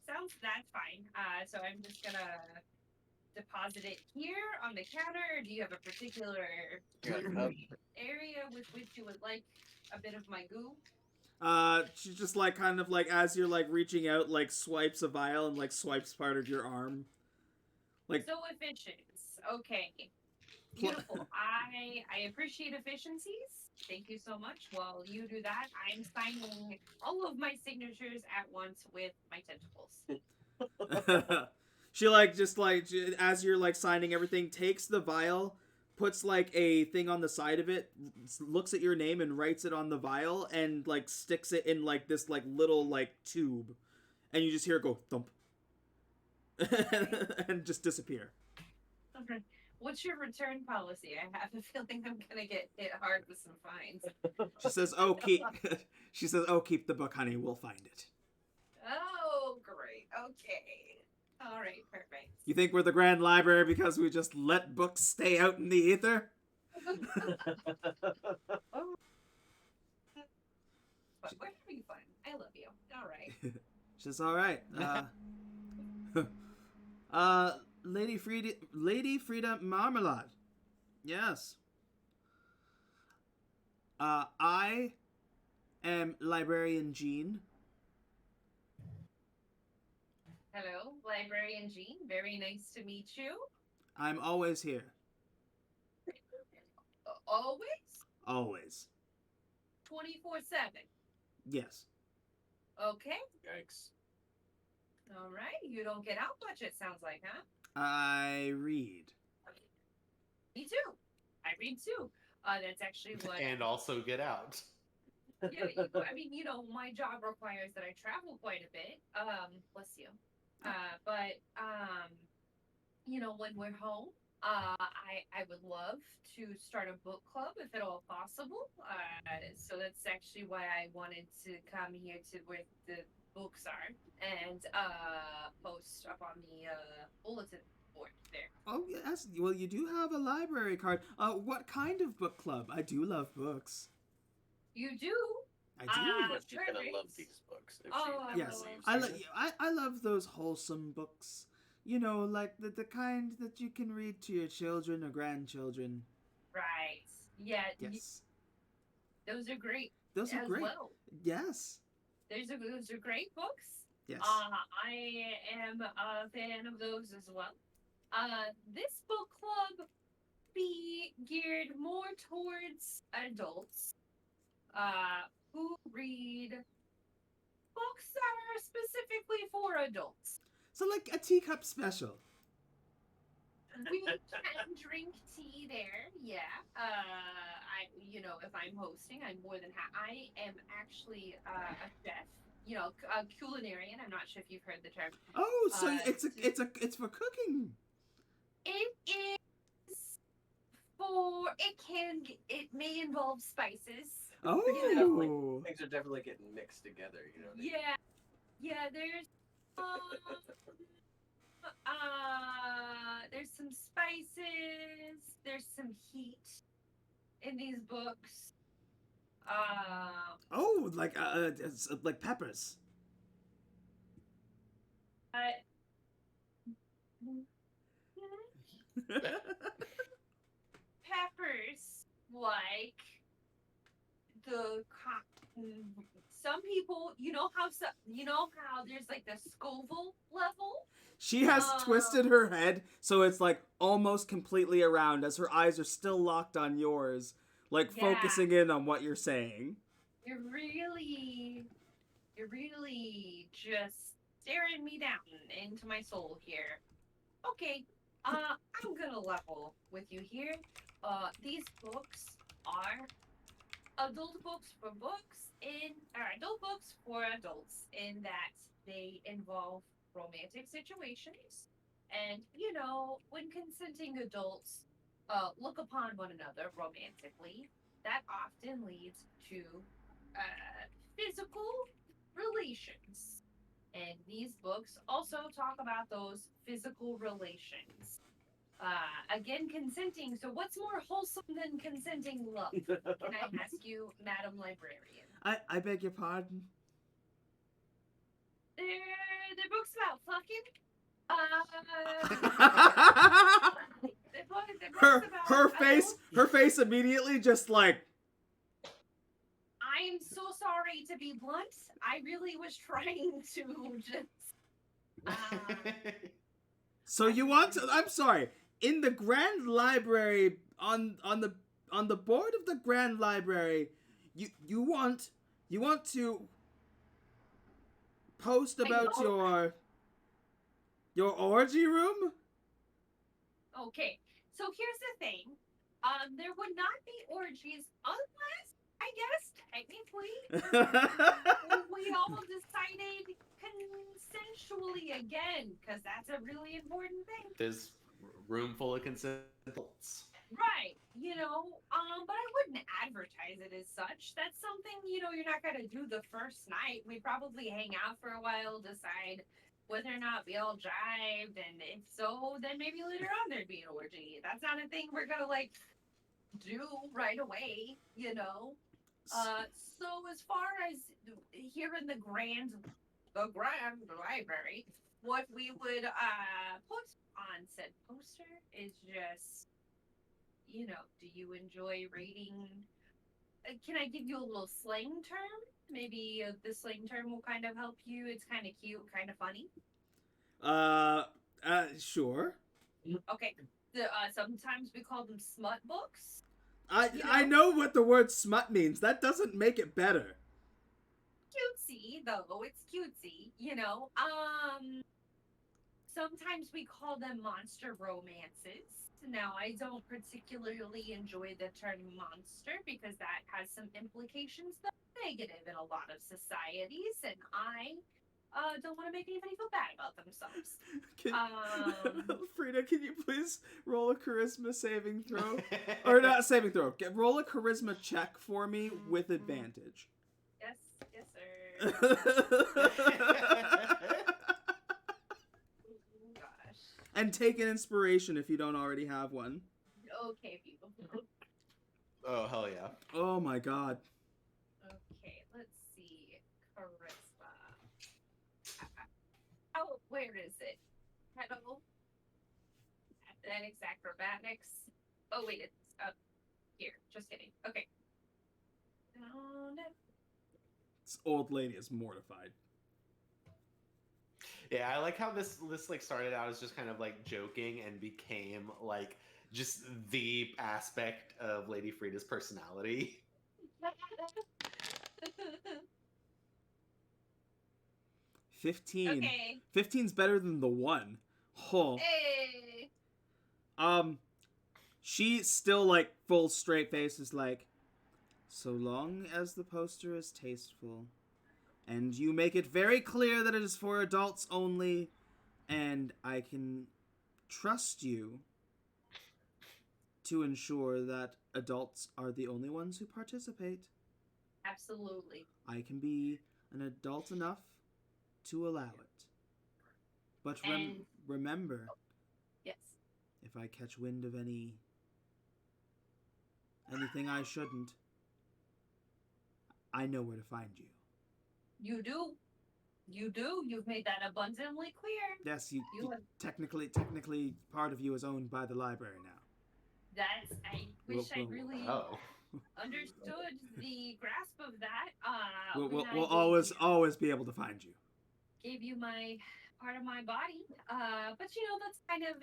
That's fine. So I'm just gonna deposit it here on the counter. Or do you have a particular area with which you would like a bit of my goo? She just like kind of like as you're like reaching out, like swipes a vial and like swipes part of your arm. Like so efficient. Okay. Beautiful. I appreciate efficiencies. Thank you so much. While you do that, I'm signing all of my signatures at once with my tentacles. she like just like as you're like signing everything, takes the vial, puts like a thing on the side of it, looks at your name and writes it on the vial, and like sticks it in like this like little like tube, and you just hear it go thump, and just disappear. What's your return policy? I have a feeling I'm gonna get hit hard with some fines. She says, "Oh, keep." She says, "Oh, keep the book, honey. We'll find it." Oh, great. Okay. All right. Perfect. You think we're the Grand Library because we just let books stay out in the ether? But we're having fun. I love you. All right. She says, "All right." Lady Frida Marmalade. Yes. I am Librarian Jean. Hello, Librarian Jean. Very nice to meet you. I'm always here. Always? Always. 24/7. Yes. Okay. Yikes. All right. You don't get out much, it sounds like, huh? I read. Me too. I read too. That's actually what. And also get out. Yeah, I mean, my job requires that I travel quite a bit. Bless you. But when we're home, I would love to start a book club if at all possible. So that's actually why I wanted to come here to where the books are and post up on the bulletin board there. Oh yes. Well, you do have a library card. What kind of book club? I do love books. You do? I do. She's gonna love these books. If Oh, she Yes, believes I love those wholesome books. Like the kind that you can read to your children or grandchildren. Right. Yeah. Yes. Those are great. Those are as great. Well. Yes. Those are great books. Yes. I am a fan of those as well. This book club be geared more towards adults who read books that are specifically for adults. So like a teacup special. We can drink tea there, yeah. If I'm hosting, I'm more than I am actually a chef. A culinarian. I'm not sure if you've heard the term. Oh, so it's for cooking. It is it may involve spices. Oh. Things are definitely getting mixed together, you know. Yeah, there's some spices, there's some heat in these books. Oh, like peppers. Peppers, like some people, you know how there's like the Scoville level. She has twisted her head so it's like almost completely around as her eyes are still locked on yours, like focusing in on what you're saying. You're really just staring me down into my soul here. Okay, I'm gonna level with you here. These books are adult books for adults in that they involve romantic situations. And when consenting adults look upon one another romantically, that often leads to physical relations. And these books also talk about those physical relations. Again, consenting. So, what's more wholesome than consenting love? Can I ask you, Madam Librarian? I beg your pardon? They're books about fucking. They're books about her face immediately just like. I am so sorry to be blunt. I really was trying to just. So you want to? I'm sorry. In the Grand Library, on the board of the Grand Library, you want to post about your orgy room? Okay, so here's the thing. There would not be orgies unless, I guess, technically, we all decided consensually again, because that's a really important thing. There's room full of consent adults. Right, but I wouldn't advertise it as such. That's something, you're not going to do the first night. We'd probably hang out for a while, decide whether or not we all jived, and if so, then maybe later on there'd be an orgy. That's not a thing we're going to, do right away, So as far as here in the Grand Library, what we would put on said poster is just, do you enjoy reading? Can I give you a little slang term? Maybe the slang term will kind of help you. It's kind of cute, kind of funny. Sure. Okay. Sometimes we call them smut books. I know what the word smut means. That doesn't make it better. Cutesy, though. It's cutesy, Sometimes we call them monster romances. Now, I don't particularly enjoy the term monster because that has some implications that are negative in a lot of societies, and I don't want to make anybody feel bad about themselves. Frida, can you please roll a charisma saving throw? Or not saving throw. Roll a charisma check for me with advantage. Yes, sir. And take an inspiration if you don't already have one. Okay, people. Oh, hell yeah. Oh my god. Okay, let's see. Charisma. Oh, where is it? Hello? Athletics, acrobatics. Oh, wait, it's up here. Just kidding. Okay. No. This old lady is mortified. Yeah, I like how this started out as just kind of joking and became just the aspect of Lady Frida's personality. 15. Okay. 15's better than the 1. Oh. Hey. She still full straight face is so long as the poster is tasteful and you make it very clear that it is for adults only and I can trust you, to ensure that adults are the only ones who participate. Absolutely. I can be an adult enough to allow it. But And- remember, Yes. if I catch wind of anything I shouldn't, I know where to find you. You do. You do. You've made that abundantly clear. Yes, You have- technically, part of you is owned by the library now. I wish I really Oh. understood the grasp of that. We'll when I always be able to find you. gave you my part of my body. But you know that's kind of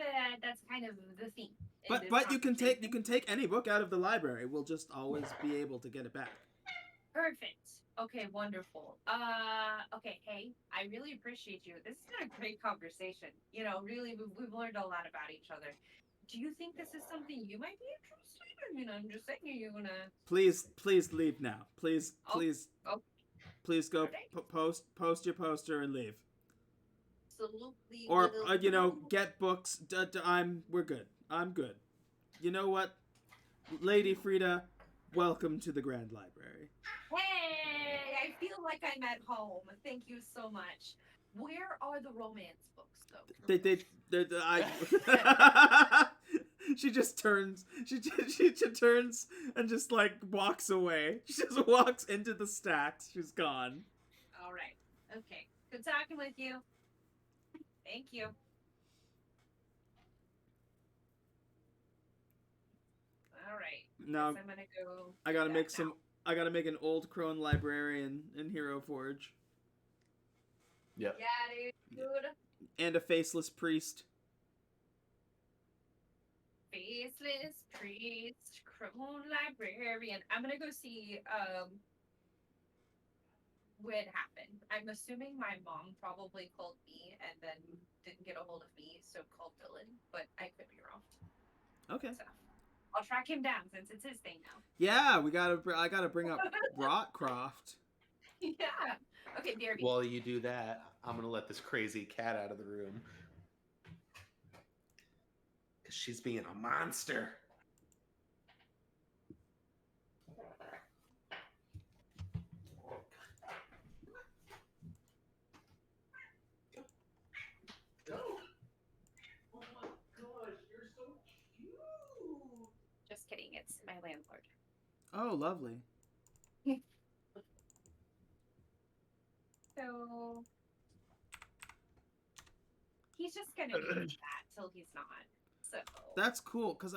the theme. in this But you can conversation. take any book out of the library. We'll just always be able to get it back. Perfect. Okay, wonderful. Okay, hey, I really appreciate you. This has been a great conversation. You know, really, we've learned a lot about each other. Do you think this is something you might be interested in? I mean, I'm just saying, are you gonna? Please leave now. Please Oh. go Okay. post your poster and leave. Absolutely. Or will. get books. We're good. I'm good. You know what, Lady Frida, welcome to the Grand Library. Hey, I feel like I'm at home. Thank you so much. Where are the romance books, though? She just turns. She turns and just like walks away. She just walks into the stacks. She's gone. All right. Okay. Good talking with you. Thank you. All right. Now Guess I'm gonna go. I gotta do make that some. I gotta make an old crone librarian in Hero Forge Yep. now. Yeah, dude. and a faceless priest. Faceless priest, crone librarian. I'm gonna go see what happened. I'm assuming my mom probably called me and then didn't get a hold of me, so called Dylan, but I could be wrong. Okay. So I'll track him down since it's his thing now. Yeah, I gotta bring up Rotcroft. Yeah. Okay, Derby. While you do that, I'm gonna let this crazy cat out of the room. Because she's being a monster. Oh my gosh, you're so cute. Just kidding. It's my landlord. Oh, lovely. So he's just gonna be that till he's not. So That's cool because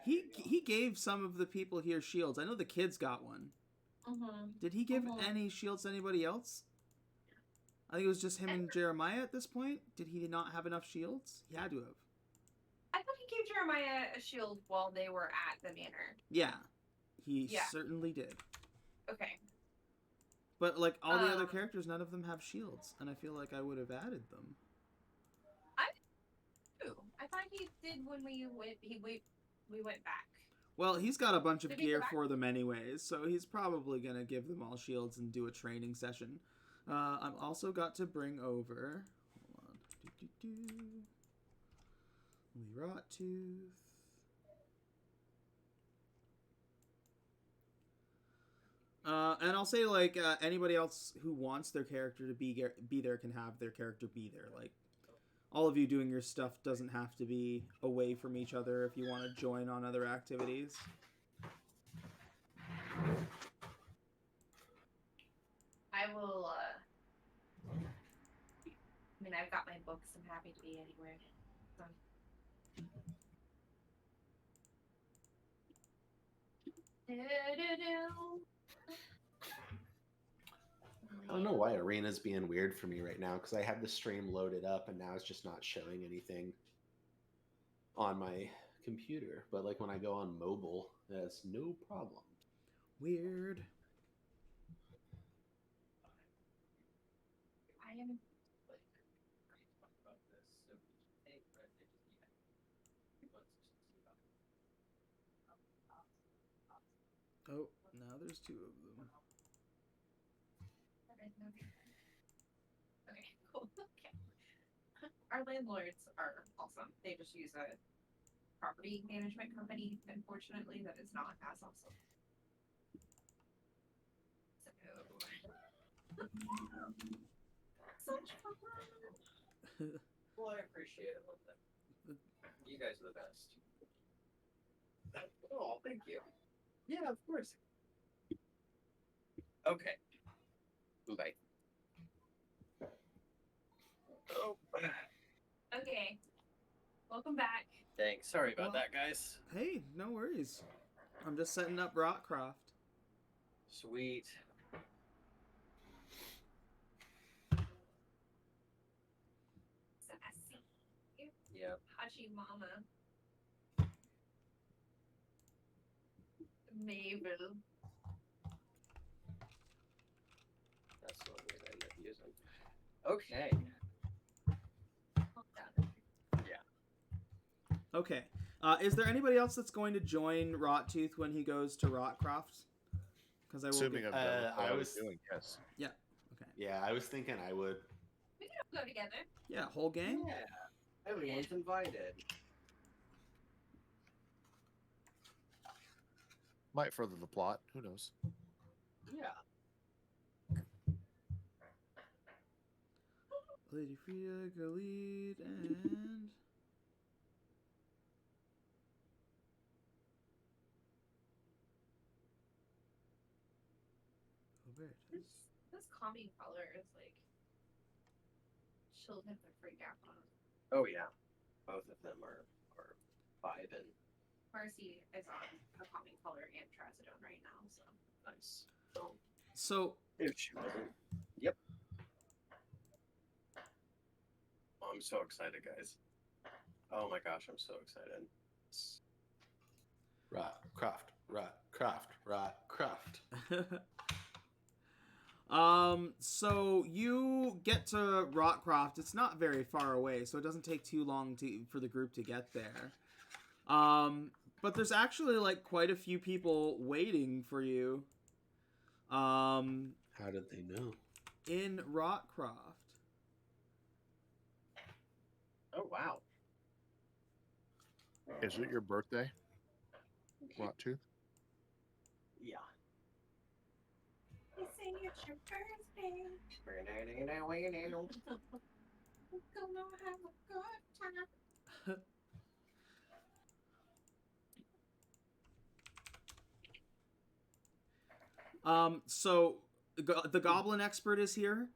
he gave some of the people here shields. I know the kids got one. Did he give any shields to anybody else? I think it was just him and Jeremiah at this point. Did he not have enough shields? He had to have. I thought he gave Jeremiah a shield while they were at the manor. Yeah, he Yeah. certainly did. Okay. But like all the other characters, none of them have shields, and I feel like I would have added them. Ooh, I thought he did when we went back. Well, he's got a bunch of Did he go gear back? for them anyways, so he's probably gonna give them all shields and do a training session. I've also got to bring over. Hold on. Lee Rottooth. And I'll say like anybody else who wants their character to be there can have their character be there. Like all of you doing your stuff doesn't have to be away from each other if you want to join on other activities. I will. I mean, I've got my books. I'm happy to be anywhere. So. I don't know why Arena's being weird for me right now because I have the stream loaded up and now it's just not showing anything on my computer. But like when I go on mobile, that's no problem. Weird. I am. Oh, now there's two of them. Okay, cool. Okay. Our landlords are awesome. They just use a property management company, unfortunately, that is not as awesome. So, such fun. Well, I appreciate it a little bit. You guys are the best. Oh, thank you. Yeah, of course. Okay. Bye. Oh. Okay. Welcome back. Thanks. Sorry about Well- that, guys. Hey, no worries. I'm just setting up Rockcroft. Sweet. Sassy. Yep. Hachi Mama. Mabel. That's the one we're gonna end up using. Okay. Calm down. Okay. Is there anybody else that's going to join Rottooth when he goes to Rockcroft? Because I will. Assuming I'm done with what I I was was- doing, yes. Okay. Yeah, I was thinking I would. We can all go together. Yeah, whole gang. Yeah. Everyone's invited. Might further the plot. Who knows? Yeah. Lady Frida, Galid, and Robert. This calming color is like she'll hit the freak out on. Oh yeah. Both of them are vibing. Marcy is on a calming color and trazodone right now, so Nice. So So if she wasn't. Yep. Oh, I'm so excited, guys. Oh my gosh, I'm so excited. Craft. So you get to Rockcroft. It's not very far away, so it doesn't take too long for the group to get there. But there's actually like quite a few people waiting for you. How did they know? In Rockcroft. Oh wow. Is it your birthday? Rottooth? Yeah. they say it's your birthday. We're gonna have a good time. So the Goblin Expert is here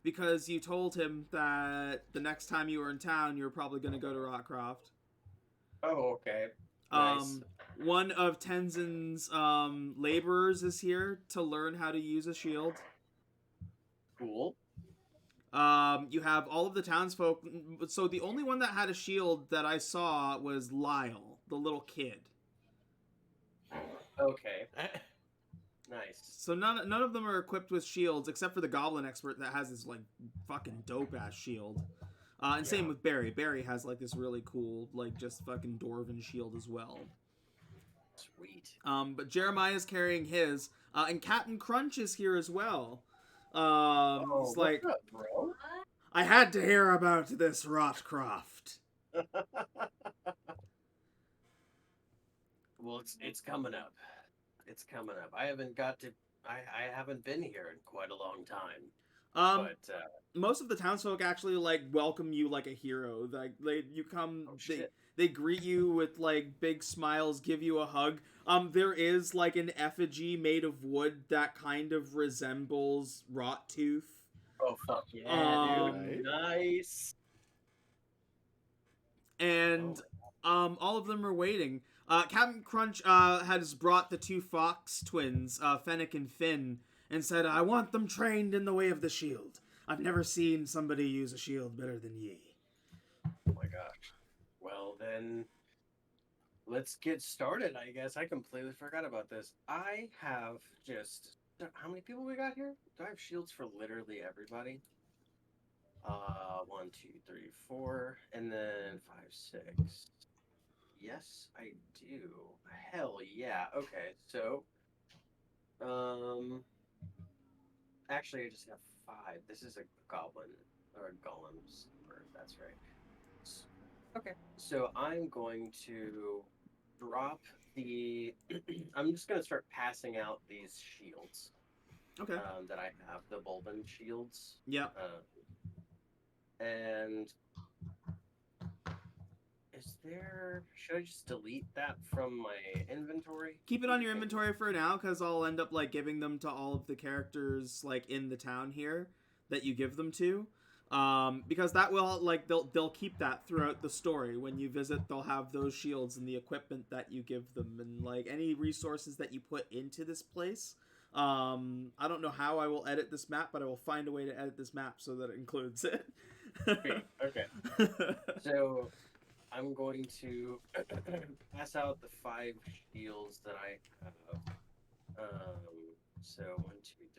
because you told him that the next time you were in town, you were probably going to go to Rockcroft. Oh, okay. Nice. One of Tenzin's laborers is here to learn how to use a shield. Cool. You have all of the townsfolk. So the only one that had a shield that I saw was Lyle, the little kid. Okay. Nice. So none of them are equipped with shields except for the Goblin Expert that has this like fucking dope ass shield. And same with Barry. Barry has like this really cool like just fucking dwarven shield as well. Sweet. But Jeremiah's carrying his, and Captain Crunch is here as well. He's like, what's up, bro? I had to hear about this Rottcroft. Well, it's coming up. It's coming up. I haven't been here in quite a long time. But Most of the townsfolk actually like welcome you like a hero. Like you come, shit. they greet you with like big smiles, give you a hug. There is like an effigy made of wood that kind of resembles Rottooth. Oh fuck yeah, dude! Right. Nice. And all of them are waiting. Captain Crunch has brought the two Fox twins, Fennec and Finn, and said, I want them trained in the way of the shield. I've never seen somebody use a shield better than ye. Oh my gosh. Well then, let's get started. I guess I completely forgot about this. I have just how many people we got here? Do I have shields for literally everybody? 1, 2, 3, 4, and then 5, 6. Yes, I do. Hell yeah. Okay, so actually I just have 5. This is a goblin or a golem sword, that's right. Okay. So I'm going to drop the. I'm just going to start passing out these shields Okay. that I have, the Bulbin shields. Yep. And is there? Should I just delete that from my inventory? Keep it on your inventory for now, because I'll end up like giving them to all of the characters like in the town here that you give them to. Because that will like they'll keep that throughout the story. When you visit, they'll have those shields and the equipment that you give them, and like any resources that you put into this place. I don't know how I will edit this map, but I will find a way to edit this map so that it includes it. Okay. So I'm going to pass out the 5 shields that I have. So 1, 2,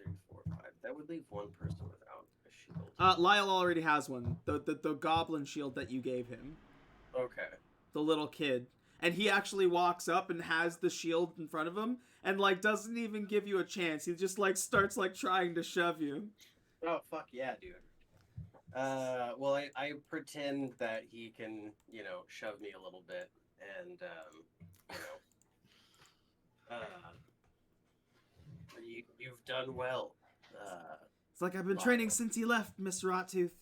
3, 4, 5. That would leave one person without a shield. Lyle already has one. The goblin shield that you gave him. Okay. The little kid. And he actually walks up and has the shield in front of him and like doesn't even give you a chance. He just like starts like trying to shove you. Oh fuck yeah, dude. Well, I pretend that he can, shove me a little bit, and you've done well. It's like I've been Lyle. training since he left, Mr. Rottooth.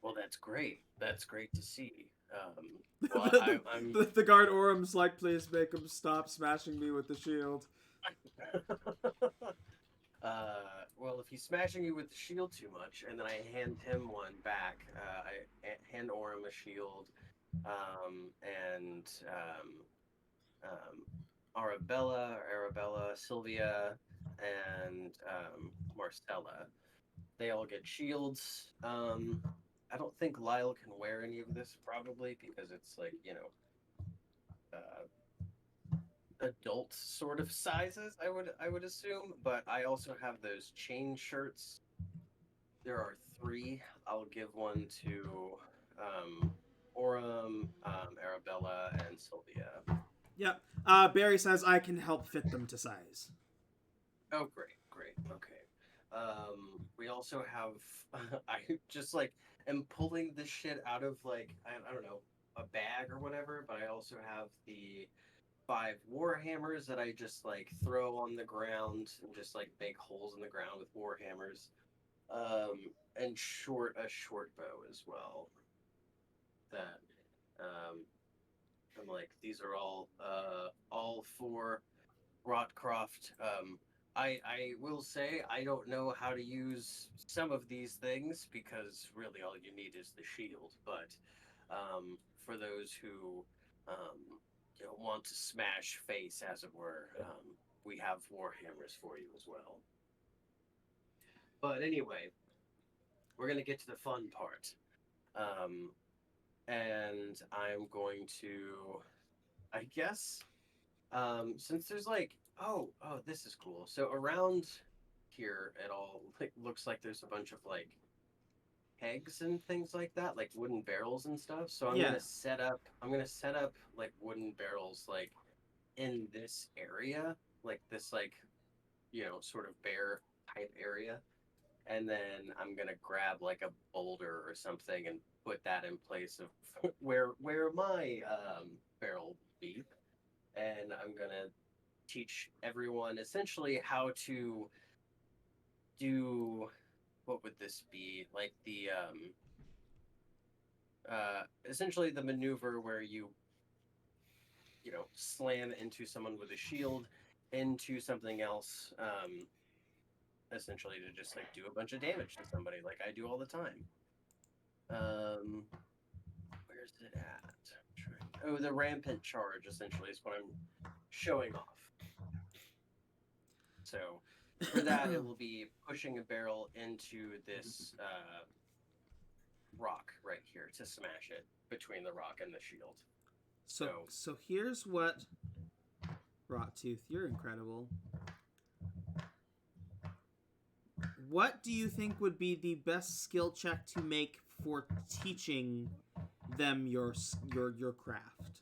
Well, that's great. That's great to see. I'm The guard Orum's like, please make him stop smashing me with the shield. Well, if he's smashing you with the shield too much, and then I hand him one back, I hand Orim a shield, and Arabella, Sylvia, and Marcella. They all get shields. I don't think Lyle can wear any of this probably because it's like adult sort of sizes. I would assume, but I also have those chain shirts. There are 3. I'll give one to Orem, Arabella, and Sylvia. Yep. Barry says I can help fit them to size. Oh, great. Okay. We also have. I just like am pulling this shit out of like I don't know, a bag or whatever. But I also have the 5 war hammers that I just like throw on the ground and just like make holes in the ground with war hammers. And a short bow as well. That I'm like, these are all for Rotcroft. I will say I don't know how to use some of these things because really all you need is the shield. But for those who want to smash face, as it were, we have war hammers for you as well. But anyway, we're gonna get to the fun part, and I'm going to, I guess, since there's like, oh, this is cool. So around here, it all looks like there's a bunch of like kegs and things like that, like wooden barrels and stuff. So I'm gonna set up like wooden barrels like in this area, like this like sort of bare type area. And then I'm gonna grab like a boulder or something and put that in place of where my barrel would be. And I'm gonna teach everyone essentially how to do, what would this be, like the essentially the maneuver where you slam into someone with a shield into something else, essentially to just like do a bunch of damage to somebody like I do all the time. Where's it at? Oh, the rampant charge essentially is what I'm showing off. So for that, it will be pushing a barrel into this rock right here to smash it between the rock and the shield. So here's what, Rottooth, you're incredible. What do you think would be the best skill check to make for teaching them your craft?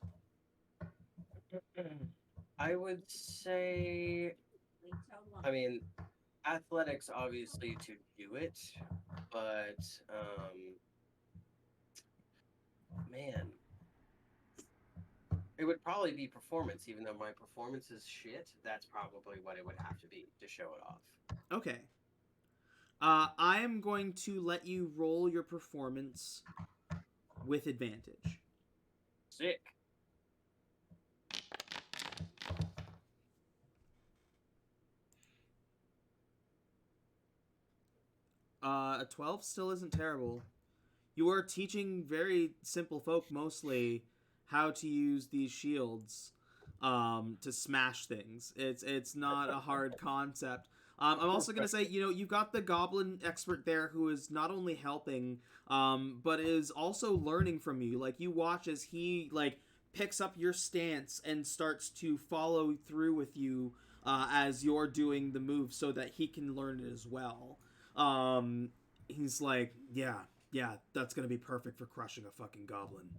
I would say, I mean, athletics obviously to do it, but man. It would probably be performance, even though my performance is shit. That's probably what it would have to be to show it off. Okay. I am going to let you roll your performance with advantage. Sick. A 12 still isn't terrible. You are teaching very simple folk mostly how to use these shields to smash things. It's not a hard concept. I'm also going to say, you've got the goblin expert there who is not only helping, but is also learning from you. Like, you watch as he, like, picks up your stance and starts to follow through with you as you're doing the move so that he can learn it as well. He's like, yeah, that's going to be perfect for crushing a fucking goblin.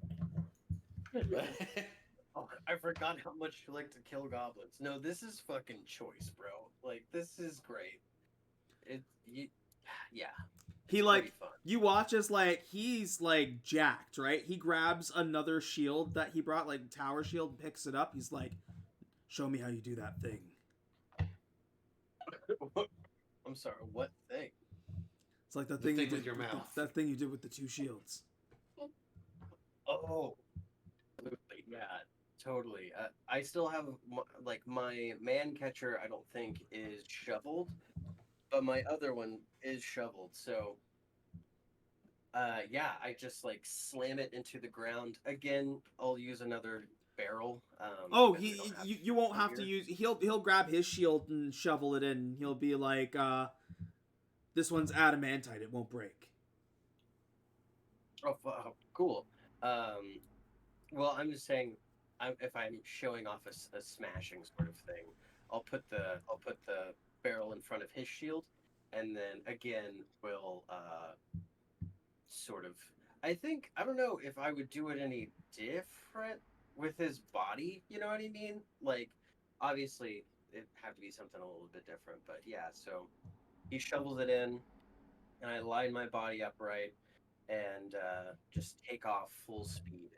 Oh, I forgot how much you like to kill goblins. No, this is fucking choice, bro. Like, this is great. Yeah. He, like, you watch as, like, he's, like, jacked, right? He grabs another shield that he brought, like, tower shield, and picks it up. He's like, show me how you do that thing. I'm sorry, what thing? It's like the thing you did with your mouth. That thing you did with the 2 shields. Oh. Yeah, totally. I still have, my man catcher, I don't think, is shoveled, but my other one is shoveled, so, yeah, I just, like, slam it into the ground. Again, I'll use another barrel. You won't have to use, he'll grab his shield and shovel it in. He'll be like, this one's adamantite, it won't break. Oh, cool. Well, I'm just saying, if I'm showing off a smashing sort of thing, I'll put the barrel in front of his shield, and then again we'll sort of. I don't know if I would do it any different with his body. You know what I mean? Like, obviously it'd have to be something a little bit different, but yeah. So he shovels it in, and I line my body upright, and just take off full speed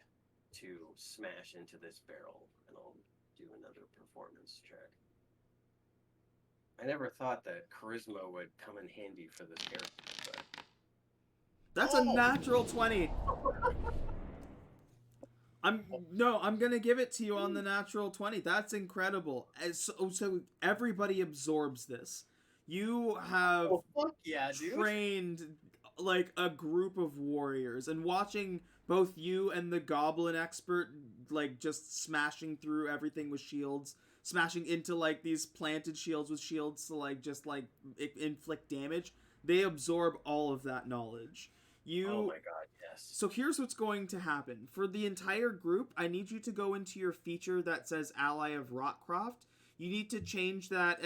to smash into this barrel, and I'll do another performance check. I never thought that charisma would come in handy for this character, but... That's a natural 20. I'm gonna give it to you on the natural 20. That's incredible. So everybody absorbs this. You have trained like a group of warriors, and watching both you and the goblin expert like just smashing through everything with shields, smashing into like these planted shields with shields to like just like inflict damage. They absorb all of that knowledge. Oh my god, yes. So here's what's going to happen. For the entire group, I need you to go into your feature that says Ally of Rockcroft. You need to change that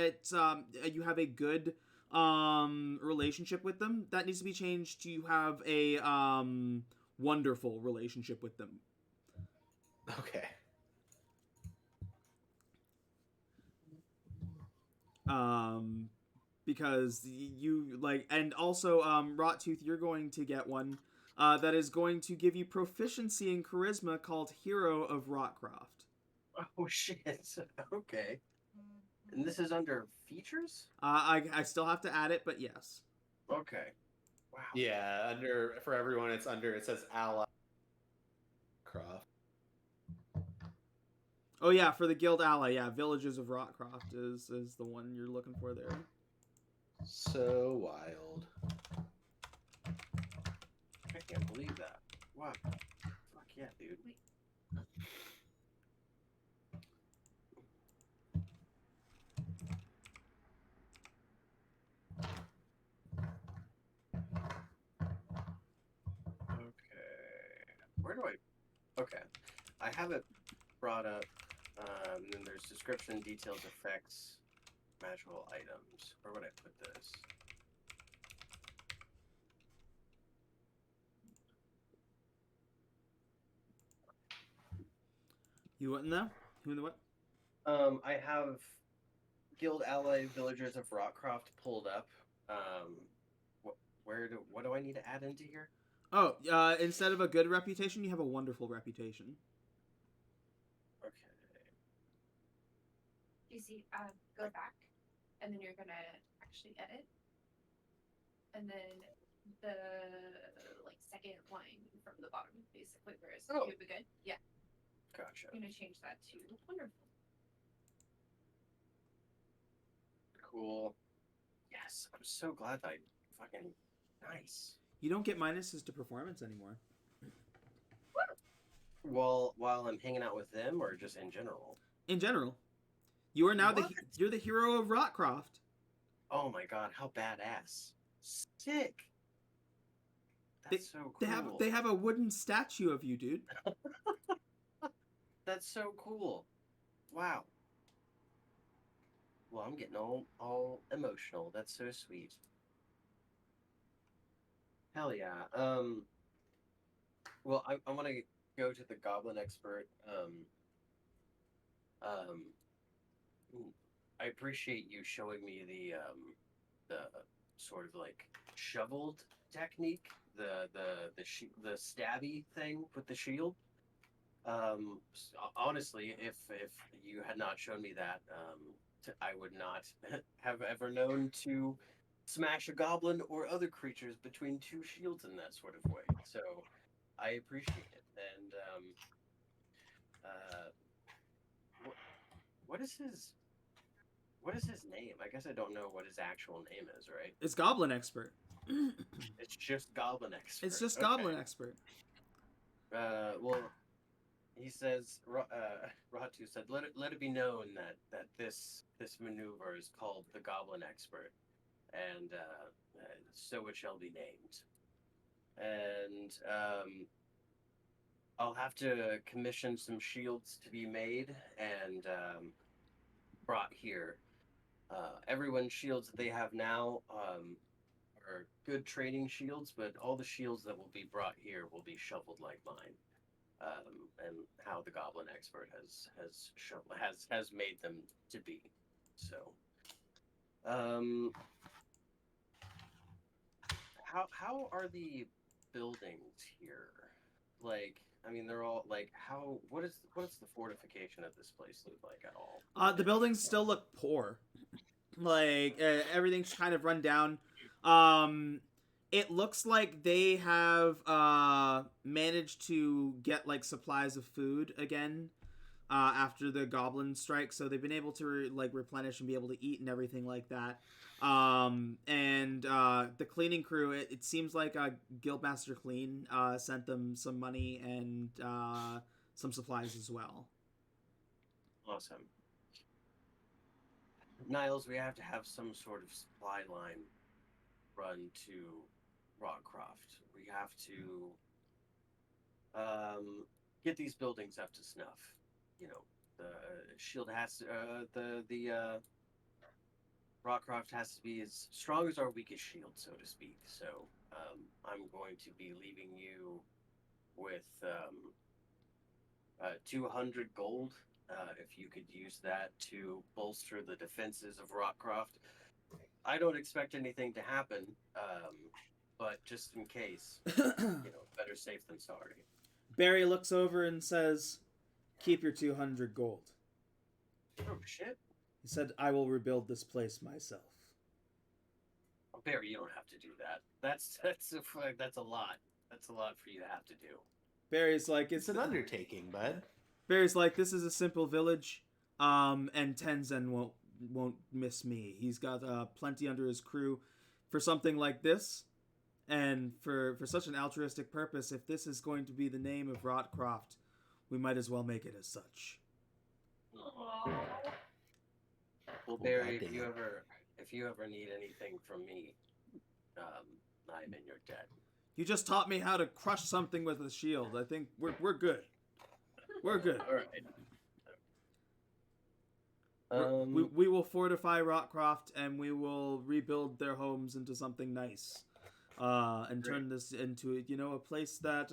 you have a good relationship with them. That needs to be changed to you have a wonderful relationship with them. Okay. Because you like, and also Rottooth, you're going to get one that is going to give you proficiency in charisma called Hero of Rockcroft. Oh shit. Okay. And this is under features? I still have to add it, but yes. Okay. Wow. Yeah, for everyone, it says Ally Croft. Oh yeah, for the guild ally, yeah, Villages of Rockcroft is the one you're looking for there. So wild. I can't believe that. Wow. Fuck yeah, dude. Okay. I have it brought up, and there's description, details, effects, magical items. Where would I put this? You what in there? Who in the what? I have Guild Ally Villagers of Rockcroft pulled up. What do I need to add into here? Oh, instead of a good reputation, you have a wonderful reputation. Okay. You see, go back, and then you're gonna actually edit, and then the second line from the bottom, basically, where it's Oh. you'll be good. Yeah, Gotcha. I'm gonna change that to wonderful. Cool. Yes, I'm so glad I fucking nice. You don't get minuses to performance anymore. Well, while I'm hanging out with them, or just in general? In general, you are now What? you're the hero of Rotcroft. Oh my god, how badass! Sick. That's so cool. They have a wooden statue of you, dude. That's so cool. Wow. Well, I'm getting all emotional. That's so sweet. Hell yeah. Well, I want to go to the Goblin Expert. I appreciate you showing me the sort of like shoveled technique, the stabby thing with the shield. Honestly, if you had not shown me that, I would not have ever known to smash a goblin or other creatures between two shields in that sort of way. So I appreciate it. And what is his name? I guess I don't know what his actual name is, right? It's Goblin Expert. It's just Goblin Expert. It's just Okay. Goblin Expert. Well, he says, Ratu said, let it be known that this maneuver is called the Goblin Expert, and so it shall be named. And I'll have to commission some shields to be made and brought here. Everyone's shields that they have now are good training shields, but all the shields that will be brought here will be shoveled like mine. And how the Goblin Expert has made them to be. So, how are the buildings here? Like, I mean, they're all like, what is the fortification of this place look like at all? The buildings still look poor. Like everything's kind of run down. It looks like they have managed to get like supplies of food again after the goblin strike, so they've been able to replenish and be able to eat and everything like that. And the cleaning crew, it seems like Guildmaster Clean sent them some money and some supplies as well. Awesome. Niles, we have to have some sort of supply line run to Rockcroft. We have to get these buildings up to snuff. You know, the shield has to, the Rockcroft has to be as strong as our weakest shield, so to speak. So I'm going to be leaving you with 200 gold. If you could use that to bolster the defenses of Rockcroft. I don't expect anything to happen, but just in case, better safe than sorry. Barry looks over and says, "Keep your 200 gold." Oh, shit. He said, "I will rebuild this place myself." Oh, Barry, you don't have to do that. That's a lot. That's a lot for you to have to do. Barry's like, It's an undertaking, bud. Barry's like, "This is a simple village, and Tenzin won't miss me. He's got plenty under his crew for something like this, and for such an altruistic purpose. If this is going to be the name of Rotcroft, we might as well make it as such." Well, Barry, if you ever need anything from me, I'm in your debt. You just taught me how to crush something with a shield. I think we're good. We're good. All right. We will fortify Rotcroft, and we will rebuild their homes into something nice, and turn this into a place that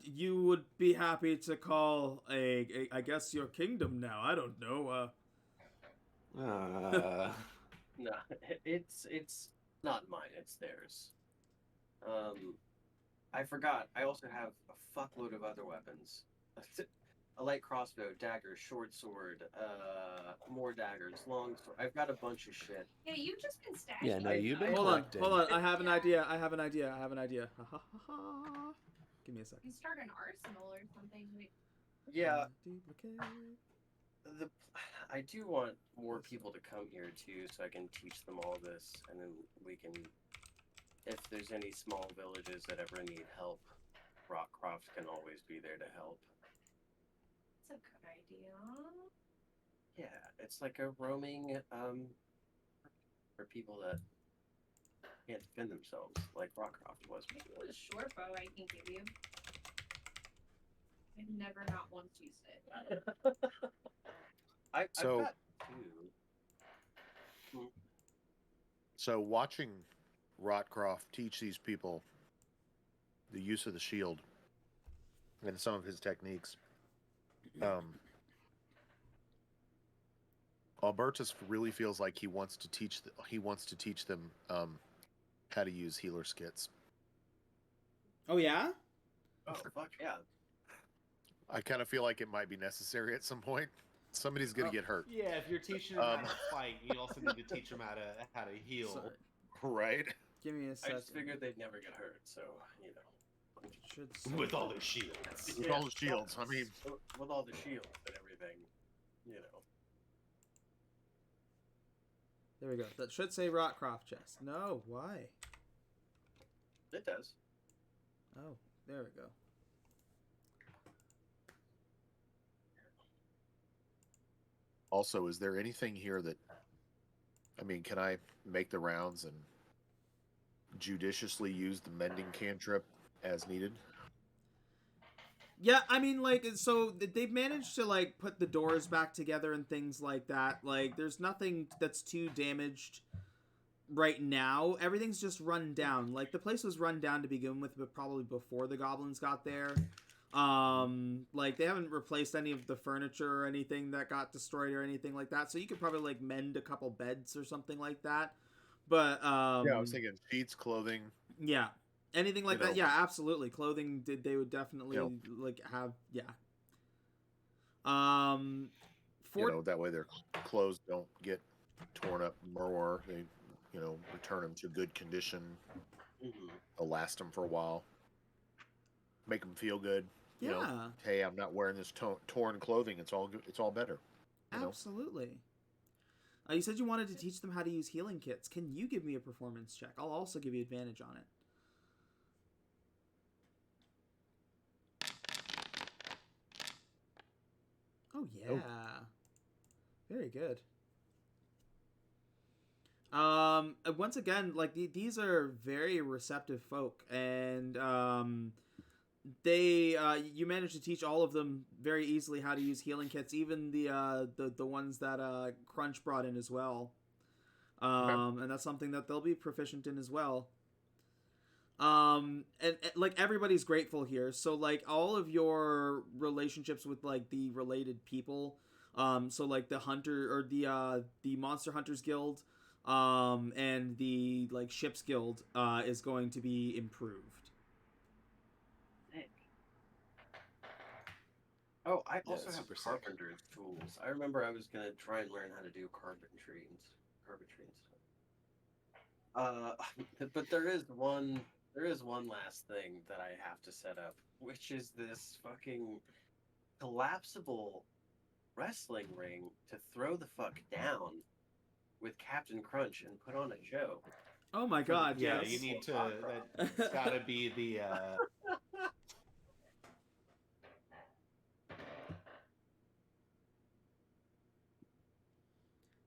you would be happy to call I guess your kingdom now. I don't know. No, it's not mine. It's theirs. I forgot. I also have a fuckload of other weapons. A light crossbow, dagger, short sword, more daggers, long sword. I've got a bunch of shit. Yeah, you've just been stashing. Yeah, no, you've been Hold on, collecting. hold on. I have an Yeah. idea. I have an idea. I have an idea. Ha ha ha ha. Give me a second. You start an arsenal or something. Yeah, Duplicate. I do want more people to come here too, so I can teach them all this, and then we can, if there's any small villages that ever need help, Rockcroft can always be there to help. That's a good idea. Yeah, it's like a roaming for people that can't defend themselves, like Rockcroft was. Maybe with a short bow I can give you. I've never not once used it. I've So- got two. So watching Rotcroft teach these people the use of the shield and some of his techniques, Albertus really feels like he wants to teach them how to use healer skits. Oh yeah. Oh fuck yeah! I kind of feel like it might be necessary at some point. Somebody's gonna get hurt, Yeah, if you're teaching them how to fight, you also need to teach them how to heal. Sorry. right? Give me a I second. just figured they'd never get hurt, so you know. Should With all their shields. With all the shields, I mean- with all the shields and everything, you know. There we go. That should say Rockcroft chest. No, why? It does. Oh, there we go. Also, is there anything here that, I mean, can I make the rounds and judiciously use the mending cantrip as needed? Yeah, I mean, like, so they've managed to, like, put the doors back together and things like that. Like, there's nothing that's too damaged right now. Everything's just run down. Like, the place was run down to begin with, but probably before the goblins got there. Like, they haven't replaced any of the furniture or anything that got destroyed or anything like that. So you could probably, like, mend a couple beds or something like that. But, Yeah, I was thinking sheets, clothing. yeah. Anything like You that, know. yeah, absolutely. Clothing, they would definitely like have, yeah. You know, that way their clothes don't get torn up more. They, you know, return them to good condition. Mm-hmm. They'll last them for a while. Make them feel good. You know, yeah, hey, I'm not wearing this torn clothing. It's all good. It's all better. You know? absolutely. You said you wanted to teach them how to use healing kits. Can you give me a performance check? I'll also give you advantage on it. Oh yeah, very good. Once again, like these are very receptive folk, and they you managed to teach all of them very easily how to use healing kits, even the ones that Crunch brought in as well. And that's something that they'll be proficient in as well. And like everybody's grateful here, so like all of your relationships with like the related people, so like the hunter or the Monster Hunters Guild, and the like Ships Guild is going to be improved. Sick. Oh, I Yeah, also have super sick. carpenter's tools. I remember I was gonna try and learn how to do carpentry and stuff. But there is one last thing that I have to set up, which is this fucking collapsible wrestling ring to throw the fuck down with Captain Crunch and put on a show. Oh my god, Yeah, yes. you need to. That's gotta be the.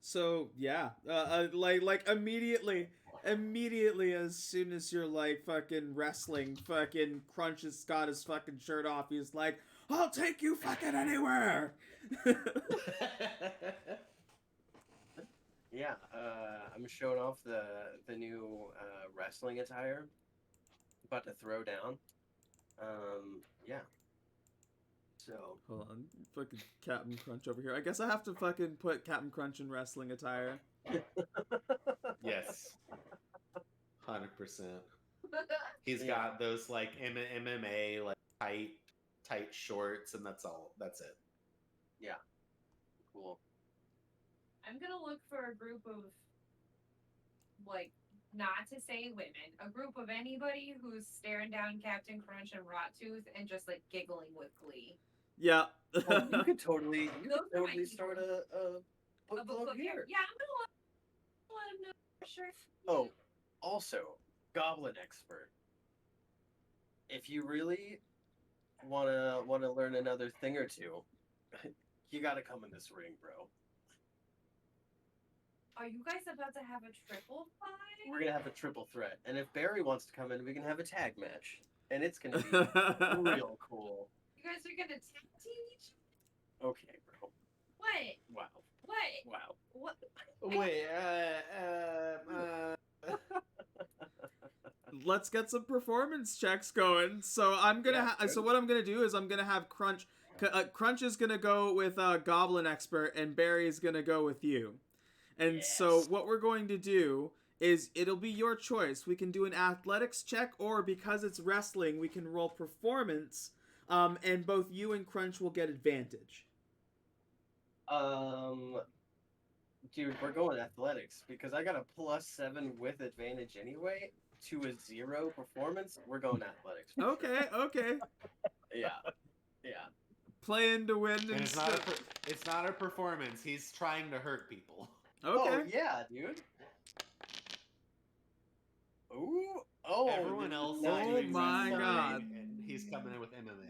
So yeah, like immediately as soon as you're like fucking wrestling, fucking Crunch has got his fucking shirt off. He's like, "I'll take you fucking anywhere." Yeah, I'm showing off the new wrestling attire. About to throw down. Yeah. So Hold on, fucking Captain Crunch over here. I guess I have to fucking put Captain Crunch in wrestling attire. Yes. 100%. He's Yeah. got those like MMA like tight shorts, and that's all. That's it. Cool. I'm gonna look for a group of, like, not to say women, a group of anybody who's staring down Captain Crunch and Rottooth and just like giggling with glee. Yeah. Oh, you could totally Those are my start people. a book A book club here. Yeah, I'm gonna let him know for sure. Oh, also, Goblin Expert. If you really wanna learn another thing or two, you gotta come in this ring, bro. Are you guys about to have a triple fight? We're gonna have a triple threat, and if Barry wants to come in, we can have a tag match, and it's gonna be real cool. You guys are gonna tag team each Okay, bro. What? Wow. What? Wow. What? Wait, Let's get some performance checks going. So I'm gonna. Yeah, So what I'm gonna do is I'm gonna have Crunch. Crunch is gonna go with Goblin Expert, and Barry's gonna go with you. And so Yes. what we're going to do is it'll be your choice. We can do an athletics check, or because it's wrestling, we can roll performance. And both you and Crunch will get advantage. Dude, we're going athletics because I got a +7 with advantage anyway to a 0 performance. We're going athletics. for Okay, okay. sure. Yeah. Playing to win. and it's not a performance. He's trying to hurt people. Okay. Oh yeah, dude. Ooh. Oh. Everyone else is nice. doing my wrestling, God. and he's coming in with MMA.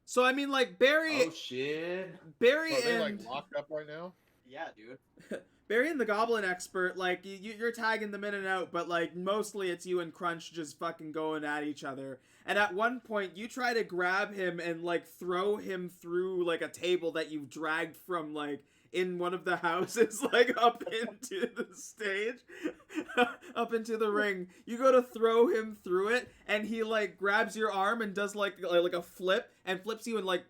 So I mean, like Barry, Oh shit! Barry Are they and like locked up right now? Yeah, dude. Barry and the Goblin Expert, like you're tagging them in and out, but like mostly it's you and Crunch just fucking going at each other. And at one point, you try to grab him and like throw him through like a table that you've dragged from like in one of the houses, like up into the stage, up into the ring. You go to throw him through it, and he like grabs your arm and does like a flip and flips you and like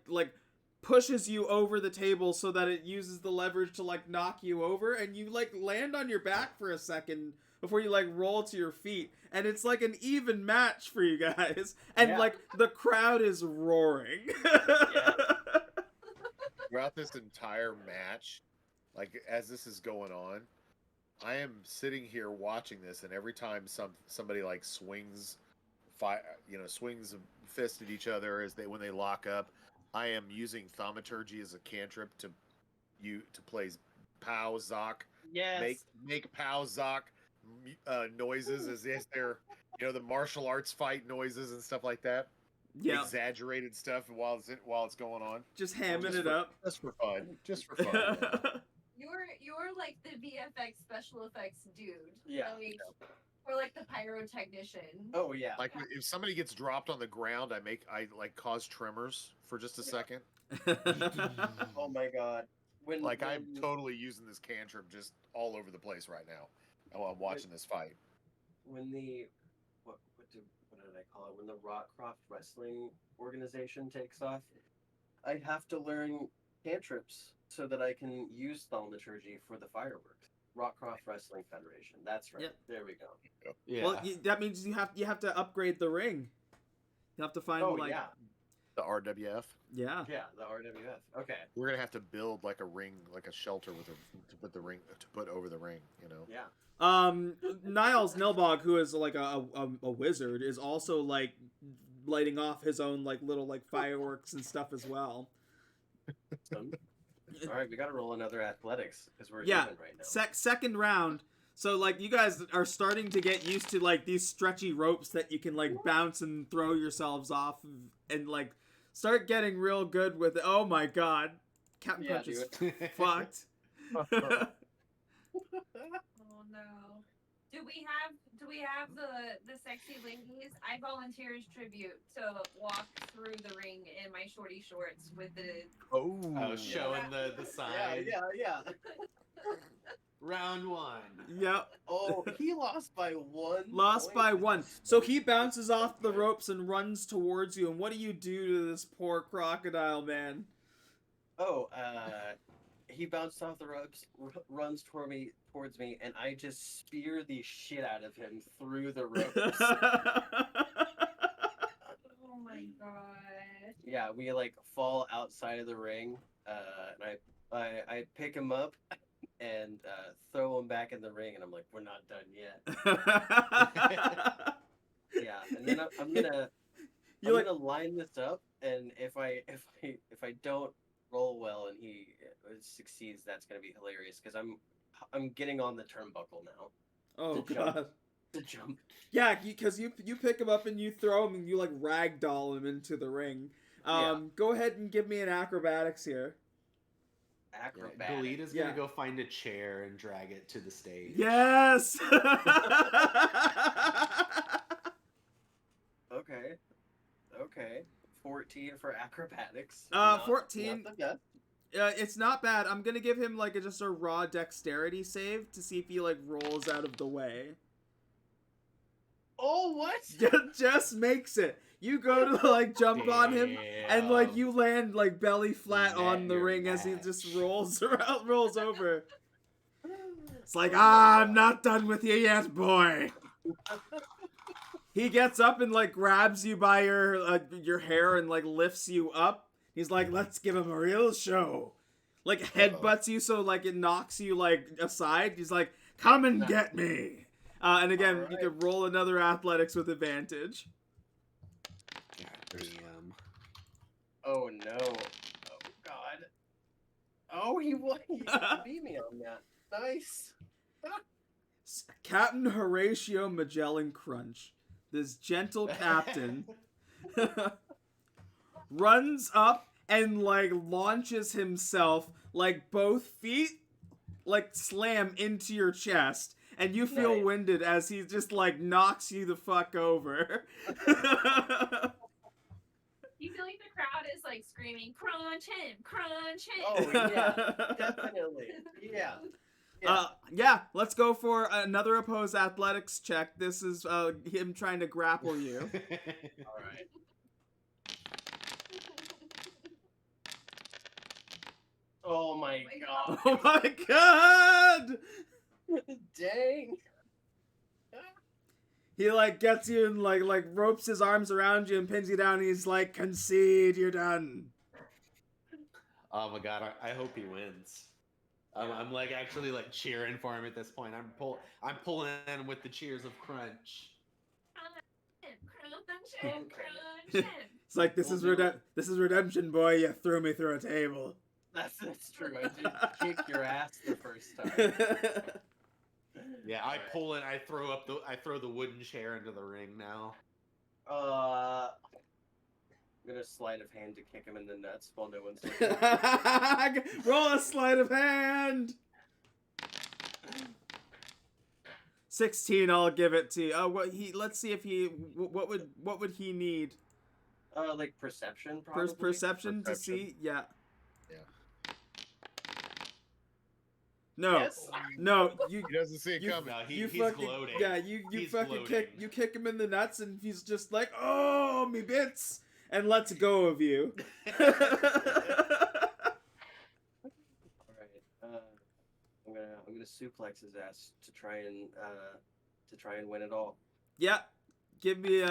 pushes you over the table so that it uses the leverage to like knock you over, and you like land on your back for a second before you like roll to your feet, and it's like an even match for you guys, and Yeah. like the crowd is roaring. Yeah. Throughout this entire match, like as this is going on, I am sitting here watching this, and every time somebody like swings a fist at each other when they lock up, I am using thaumaturgy as a cantrip to play Pow Zoc. Yes. Make Pow Zoc noises as if they're the martial arts fight noises and stuff like that. Yeah, Exaggerated stuff while it's going on. just hamming it up. Just for fun. Just for fun. Yeah. You're like the VFX special effects dude. Yeah. Like, or like the pyrotechnician. Oh yeah. Like if somebody gets dropped on the ground, I cause tremors for just a second. Oh my god. When I'm totally using this cantrip just all over the place right now while I'm watching this fight. when the what did I call it? When the Rockcroft Wrestling organization takes off, I have to learn cantrips so that I can use thaumaturgy for the fireworks. Rockcroft Wrestling Federation. That's right. Yep. There we go. Yeah. Well, that means you have to upgrade the ring. You have to find Oh like yeah. The RWF. yeah. Yeah, the RWF. Okay. We're gonna have to build like a ring, like a shelter to put over the ring. Yeah. Niles Nilbog, who is like a wizard, is also like lighting off his own like little like fireworks and stuff as well. All right, we got to roll another athletics because we're Yeah, even right now. Second round. So like you guys are starting to get used to like these stretchy ropes that you can like bounce and throw yourselves off and like start getting real good with it. Oh my god, Captain Yeah, Crunch is dude. fucked. Oh no. Do we have the sexy ladies? I volunteer as tribute to walk through the ring in my shorty shorts with the Oh, showing the side. Yeah. Round one. Yep. Oh, he lost by one. Lost point. by one. So he bounces off the ropes and runs towards you. And what do you do to this poor crocodile man? Oh, he bounced off the ropes, runs towards me, and I just spear the shit out of him through the ropes. Oh my god. Yeah, we like fall outside of the ring, and I pick him up and throw him back in the ring, and I'm like, we're not done yet. Yeah, and then I'm gonna line this up, and if I don't roll well and he succeeds, that's gonna be hilarious because I'm getting on the turnbuckle now. Oh to god. To jump. Yeah, because you pick him up and you throw him and you like ragdoll him into the ring. Go ahead and give me an acrobatics here. Acrobatics. Galita's gonna go find a chair and drag it to the stage. Yes. Okay. 14 for acrobatics. 14. Not the best. It's not bad. I'm gonna give him like just a raw dexterity save to see if he like rolls out of the way. Oh, what? Just makes it. You go to like jump on him, and like you land like belly flat on the ring as he just rolls over. It's like, I'm not done with you yet, boy. He gets up and like grabs you by your hair and like lifts you up. He's like, let's give him a real show. Like headbutts you so like it knocks you like aside. He's like, come and get me. And again, you can roll another athletics with advantage. Damn. Oh no. Oh god. Oh, he beat me on that. Nice. Captain Horatio Magellan Crunch, this gentle captain, runs up and like launches himself like both feet like slam into your chest. And you feel winded as he just, like, knocks you the fuck over. You feel like the crowd is, like, screaming, crunch him, crunch him. Oh, yeah. Definitely. Yeah. Yeah, let's go for another opposed athletics check. This is him trying to grapple you. All right. Oh, my god. Oh, my God! Dang. He like gets you and like ropes his arms around you and pins you down and he's like, concede, you're done. Oh my god, I hope he wins. I'm like actually like cheering for him at this point. I'm pulling in with the cheers of Crunch. Crunch him, crunch him. It's like this is redemption, boy. You threw me through a table. That's true. I did kick your ass the first time. Yeah, I pull it. I throw the wooden chair into the ring now. I'm gonna sleight of hand to kick him in the nuts while no one's looking. Roll a sleight of hand. 16. I'll give it to you. Let's see if he. What would he need? Like perception, probably. Perception to see. Yeah. No, yes. No, He doesn't see it coming. No, he's gloating. Yeah, you He's fucking gloating. kick him in the nuts, and he's just like, oh, me bits, and lets go of you. All right. I'm gonna suplex his ass to try and win it all. Yeah, give me.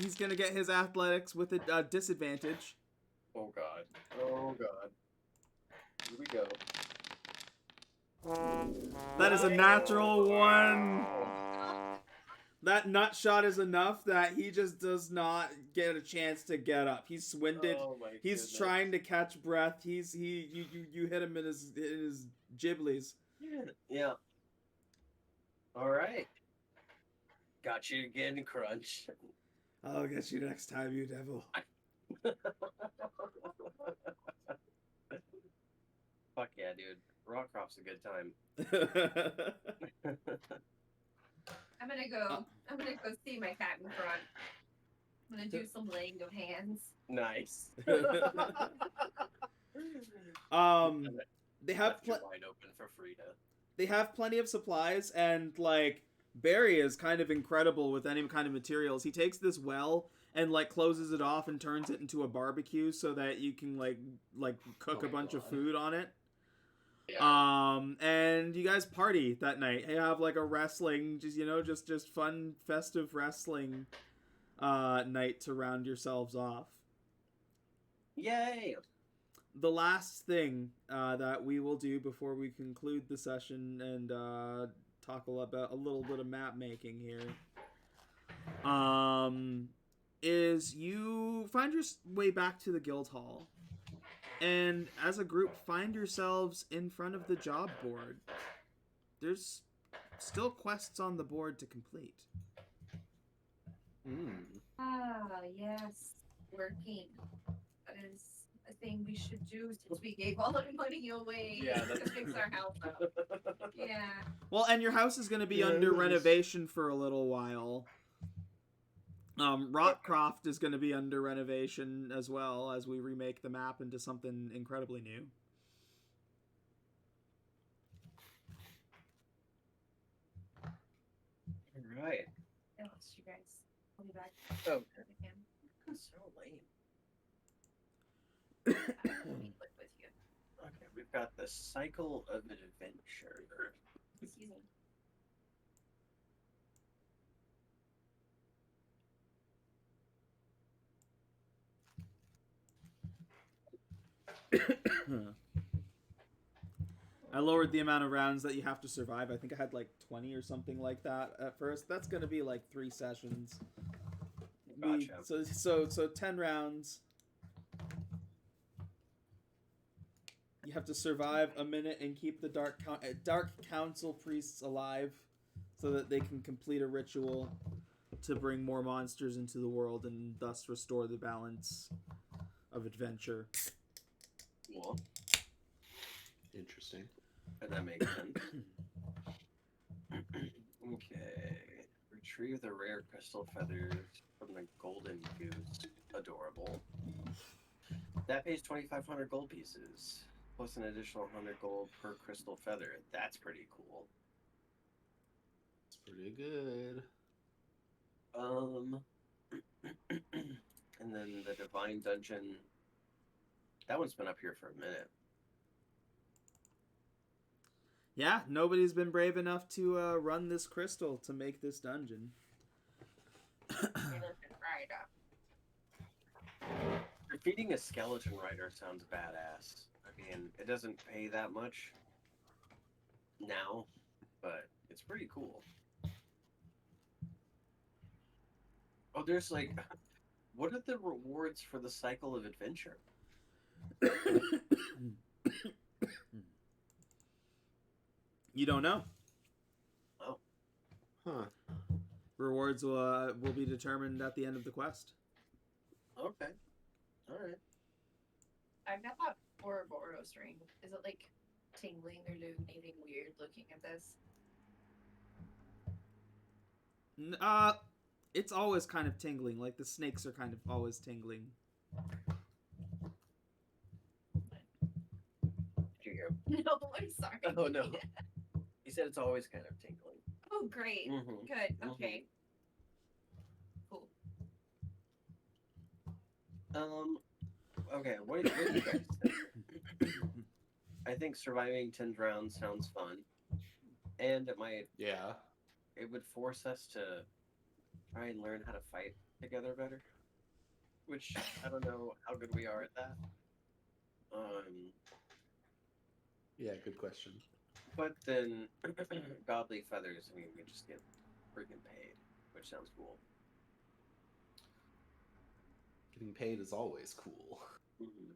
He's gonna get his athletics with a disadvantage. Oh god. Here we go. That is a natural 1. That nut shot is enough that he just does not get a chance to get up. He's winded. Oh my He's goodness. trying to catch breath. You hit him in his giblies. Yeah. All right. Got you again, Crunch. I'll get you next time, you devil. Fuck yeah, dude. Rockcroft's a good time. I'm gonna go see my cat in front. I'm gonna do some laying of hands. Nice. They have Left you wide open for Frida. They have plenty of supplies, and like Barry is kind of incredible with any kind of materials. He takes this well and like closes it off and turns it into a barbecue so that you can like cook a bunch of food on it. And you guys party that night. You have like a wrestling, just fun, festive wrestling night to round yourselves off. Yay! The last thing that we will do before we conclude the session and talk about a little bit of map making here, is you find your way back to the guild hall, and as a group find yourselves in front of the job board. There's still quests on the board to complete. Yes, working. That is a thing we should do since we gave all our money away to fix our house up. Yeah. Well, and your house is going to be under renovation for a little while. Rockcroft is going to be under renovation as well as we remake the map into something incredibly new. All right. I lost you guys. I'll be back. Oh, Again. so lame. I'll be quick with you. Okay, we've got the cycle of adventure. Excuse me. I lowered the amount of rounds that you have to survive. I think I had like 20 or something like that at first. That's going to be like 3 sessions. Gotcha. So 10 rounds. You have to survive a minute and keep the Dark Council priests alive so that they can complete a ritual to bring more monsters into the world and thus restore the balance of adventure. Cool. Interesting. And that makes sense. Okay. Retrieve the rare crystal feathers from the golden goose. Adorable. That pays 2,500 gold pieces, plus an additional 100 gold per crystal feather. That's pretty cool. It's pretty good. And then the divine dungeon. That one's been up here for a minute. Yeah, nobody's been brave enough to run this crystal to make this dungeon. Defeating a skeleton rider sounds badass. I mean, it doesn't pay that much now, but it's pretty cool. Oh, there's like, what are the rewards for the cycle of adventure? You don't know. Oh. Huh. Rewards will be determined at the end of the quest. Okay. All right. I've got that Ouroboros ring. Is it like tingling or doing anything weird looking at this? It's always kind of tingling. Like the snakes are kind of always tingling. Did you hear? No, I'm sorry. Oh no. He said it's always kind of tingling. Oh, great. Mhm. Good. Okay. Cool. Okay, what do you guys think? I think surviving 10 rounds sounds fun. And it would force us to try and learn how to fight together better. Which, I don't know how good we are at that. Yeah, good question. But then, godly feathers, I mean, we just get freaking paid, which sounds cool. Getting paid is always cool. Mm-hmm.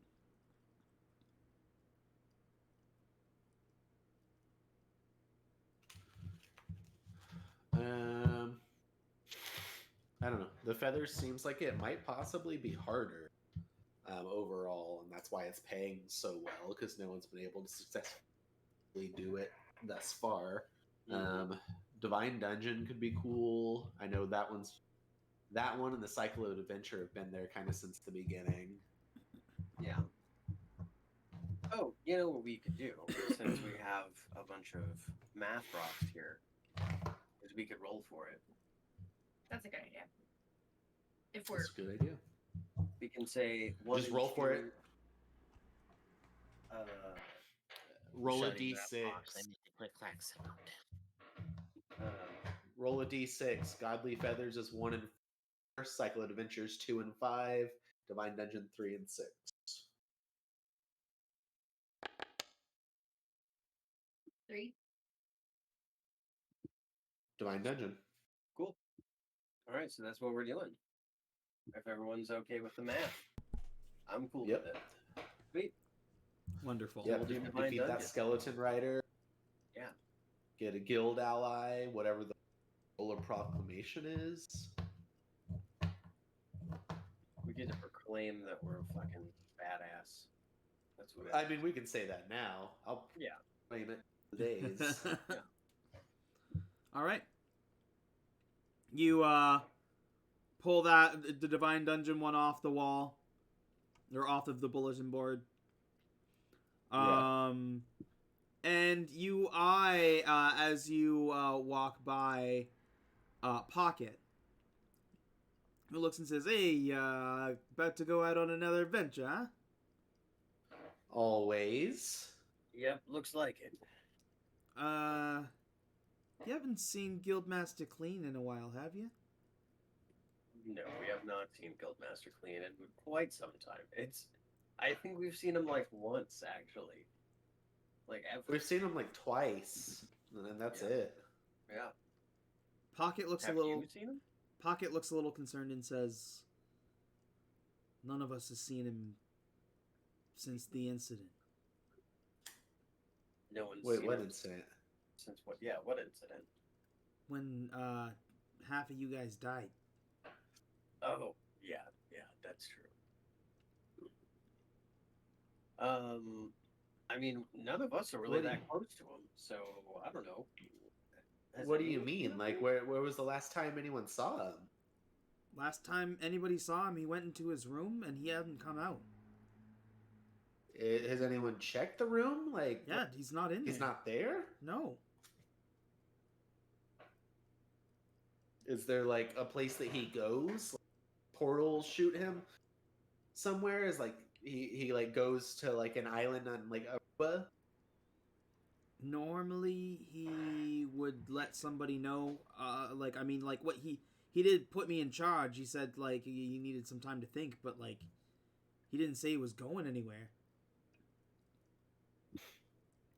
I don't know. The feathers seems like it might possibly be harder overall, and that's why it's paying so well, because no one's been able to successfully do it thus far. Mm-hmm. Divine Dungeon could be cool. I know that one and the Cycle of Adventure have been there kind of since the beginning. Yeah. Oh, you know what we could do, since we have a bunch of math rocks here, is we could roll for it. That's a good idea. If we're That's a good idea. We can say Just roll for it. Roll a Shutting that box, I d6. make a click clack sound. Roll a d6. Godly Feathers is 1 and 4. Cycle Adventures 2 and 5. Divine Dungeon 3 and 6. 3. Divine Dungeon. Cool. All right, so that's what we're doing. If everyone's okay with the math, I'm cool Yep. with it. Sweet. Wonderful. Yeah, we'll do Divine defeat that Dungeon. skeleton rider. Yeah. Get a guild ally, whatever the Solar Proclamation is. We get to proclaim that we're fucking badass. That's what I mean, we can say that now. I'll claim it for days. All right. You pull the Divine Dungeon one off the wall, or off of the bulletin board. And you eye as you walk by Pocket, who looks and says, "Hey, about to go out on another adventure, huh?" Always. Yep, looks like it. You haven't seen Guildmaster Clean in a while, have you? No, we have not seen Guildmaster Clean in quite some time. I think we've seen him like once, actually. Like ever. We've seen him like twice, and that's Yeah. it. Yeah. Pocket looks Have a little. you seen him? Pocket looks a little concerned and says, "None of us has seen him since the incident." No one's Wait, seen what him incident? since what? Yeah, what incident? When half of you guys died. Oh, yeah, that's true. I mean, none of us are really What do that you- close to him, so I don't know. Has What do you anyone seen mean? him? Like, where was the last time anyone saw him? Last time anybody saw him, he went into his room and he hadn't come out. Has anyone checked the room? Like, Yeah, he's not in there. he's not there? No. Is there like a place that he goes? Like, portals shoot him somewhere? Is like he like goes to like an island on like Aruba? Normally he would let somebody know. What he did put me in charge. He said like he needed some time to think, but like he didn't say he was going anywhere.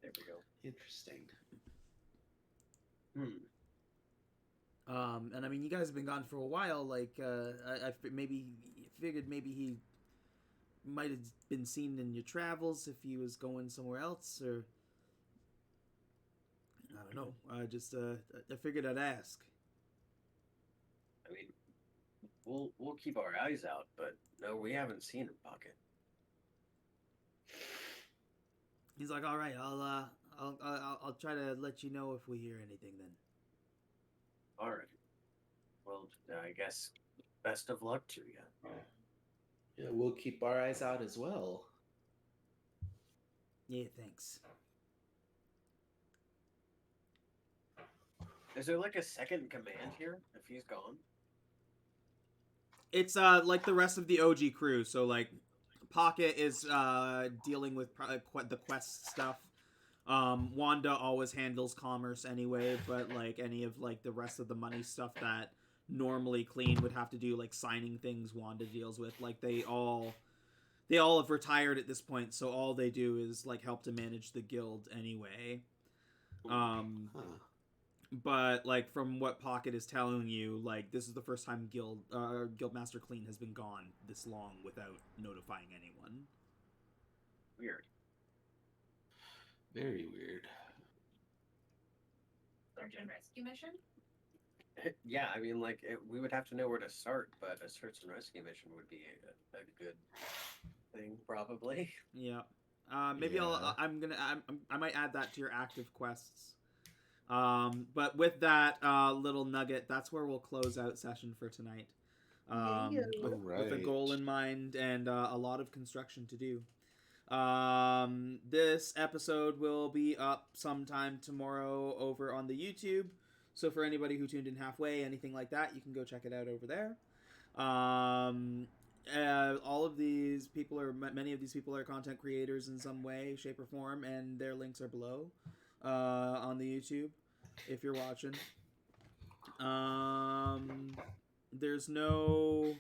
There we go. Interesting. And I mean, you guys have been gone for a while. Like, I figured maybe he might have been seen in your travels if he was going somewhere else, or I don't know. I figured I'd ask. I mean, we'll keep our eyes out, but no, we haven't seen him, Pocket. He's like, all right, I'll try to let you know if we hear anything then. All right. Well, I guess best of luck to you. Yeah, we'll keep our eyes out as well. Yeah, thanks. Is there like a second command here if he's gone? It's like the rest of the OG crew. So like, Pocket is dealing with the quest stuff. Wanda always handles commerce anyway, but like any of like the rest of the money stuff that normally Clean would have to do, like signing things, Wanda deals with. Like they all have retired at this point, so all they do is like help to manage the guild anyway. But like from what Pocket is telling you, like this is the first time Guildmaster Clean has been gone this long without notifying anyone. Weird. Very weird. Search and rescue mission? Yeah, I mean, like we would have to know where to start, but a search and rescue mission would be a good thing, probably. Yeah. Maybe Yeah. I might add that to your active quests. But with that little nugget, that's where we'll close out session for tonight. With a goal in mind and a lot of construction to do. This episode will be up sometime tomorrow over on the YouTube. So for anybody who tuned in halfway, anything like that, you can go check it out over there. all of these people are many of these people are content creators in some way, shape, or form, and their links are below on the YouTube if you're watching. There's no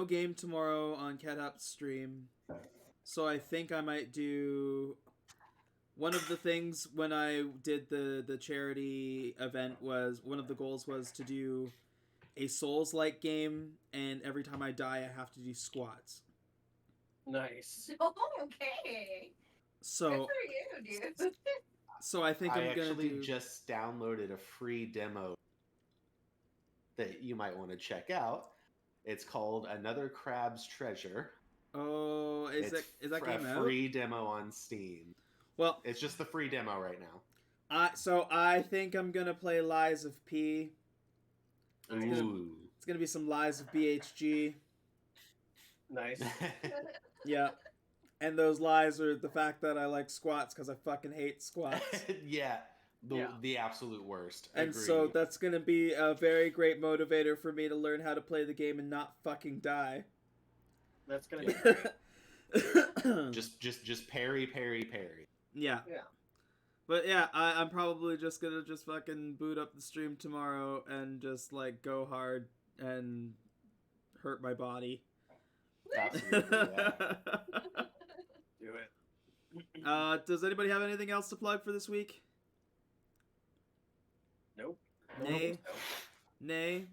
game tomorrow on CatHop's stream, so I think I might do. One of the things when I did the charity event was one of the goals was to do a Souls-like game, and every time I die, I have to do squats. Nice. Oh, okay. So Good for you, dude. So I think I I'm gonna actually do. just downloaded a free demo that you might want to check out. It's called Another Crab's Treasure. Oh, is that game a out? free demo on Steam? Well, It's just the free demo right now. I think I'm gonna play Lies of P. Ooh. It's gonna be some Lies of BHG. Nice. Yeah. And those lies are the fact that I like squats because I fucking hate squats. Yeah. Yeah. The absolute worst. And Agreed. so that's going to be a very great motivator for me to learn how to play the game and not fucking die. That's gonna be great. just parry. Yeah. Yeah. But yeah, I'm probably just going to just fucking boot up the stream tomorrow and just like go hard and hurt my body. Absolutely. Yeah. Do it. Does anybody have anything else to plug for this week? Nope. Nay. Nope. Nay.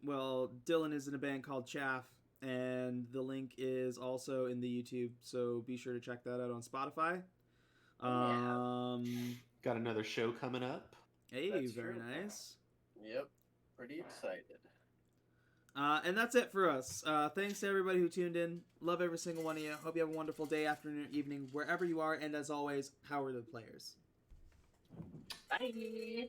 Well, Dylan is in a band called Chaff, and the link is also in the YouTube, so be sure to check that out on Spotify. Got another show coming up. Hey, That's very true. nice. Yep. Pretty excited. And that's it for us. Thanks to everybody who tuned in. Love every single one of you. Hope you have a wonderful day, afternoon, evening, wherever you are. And as always, how are the players? Bye.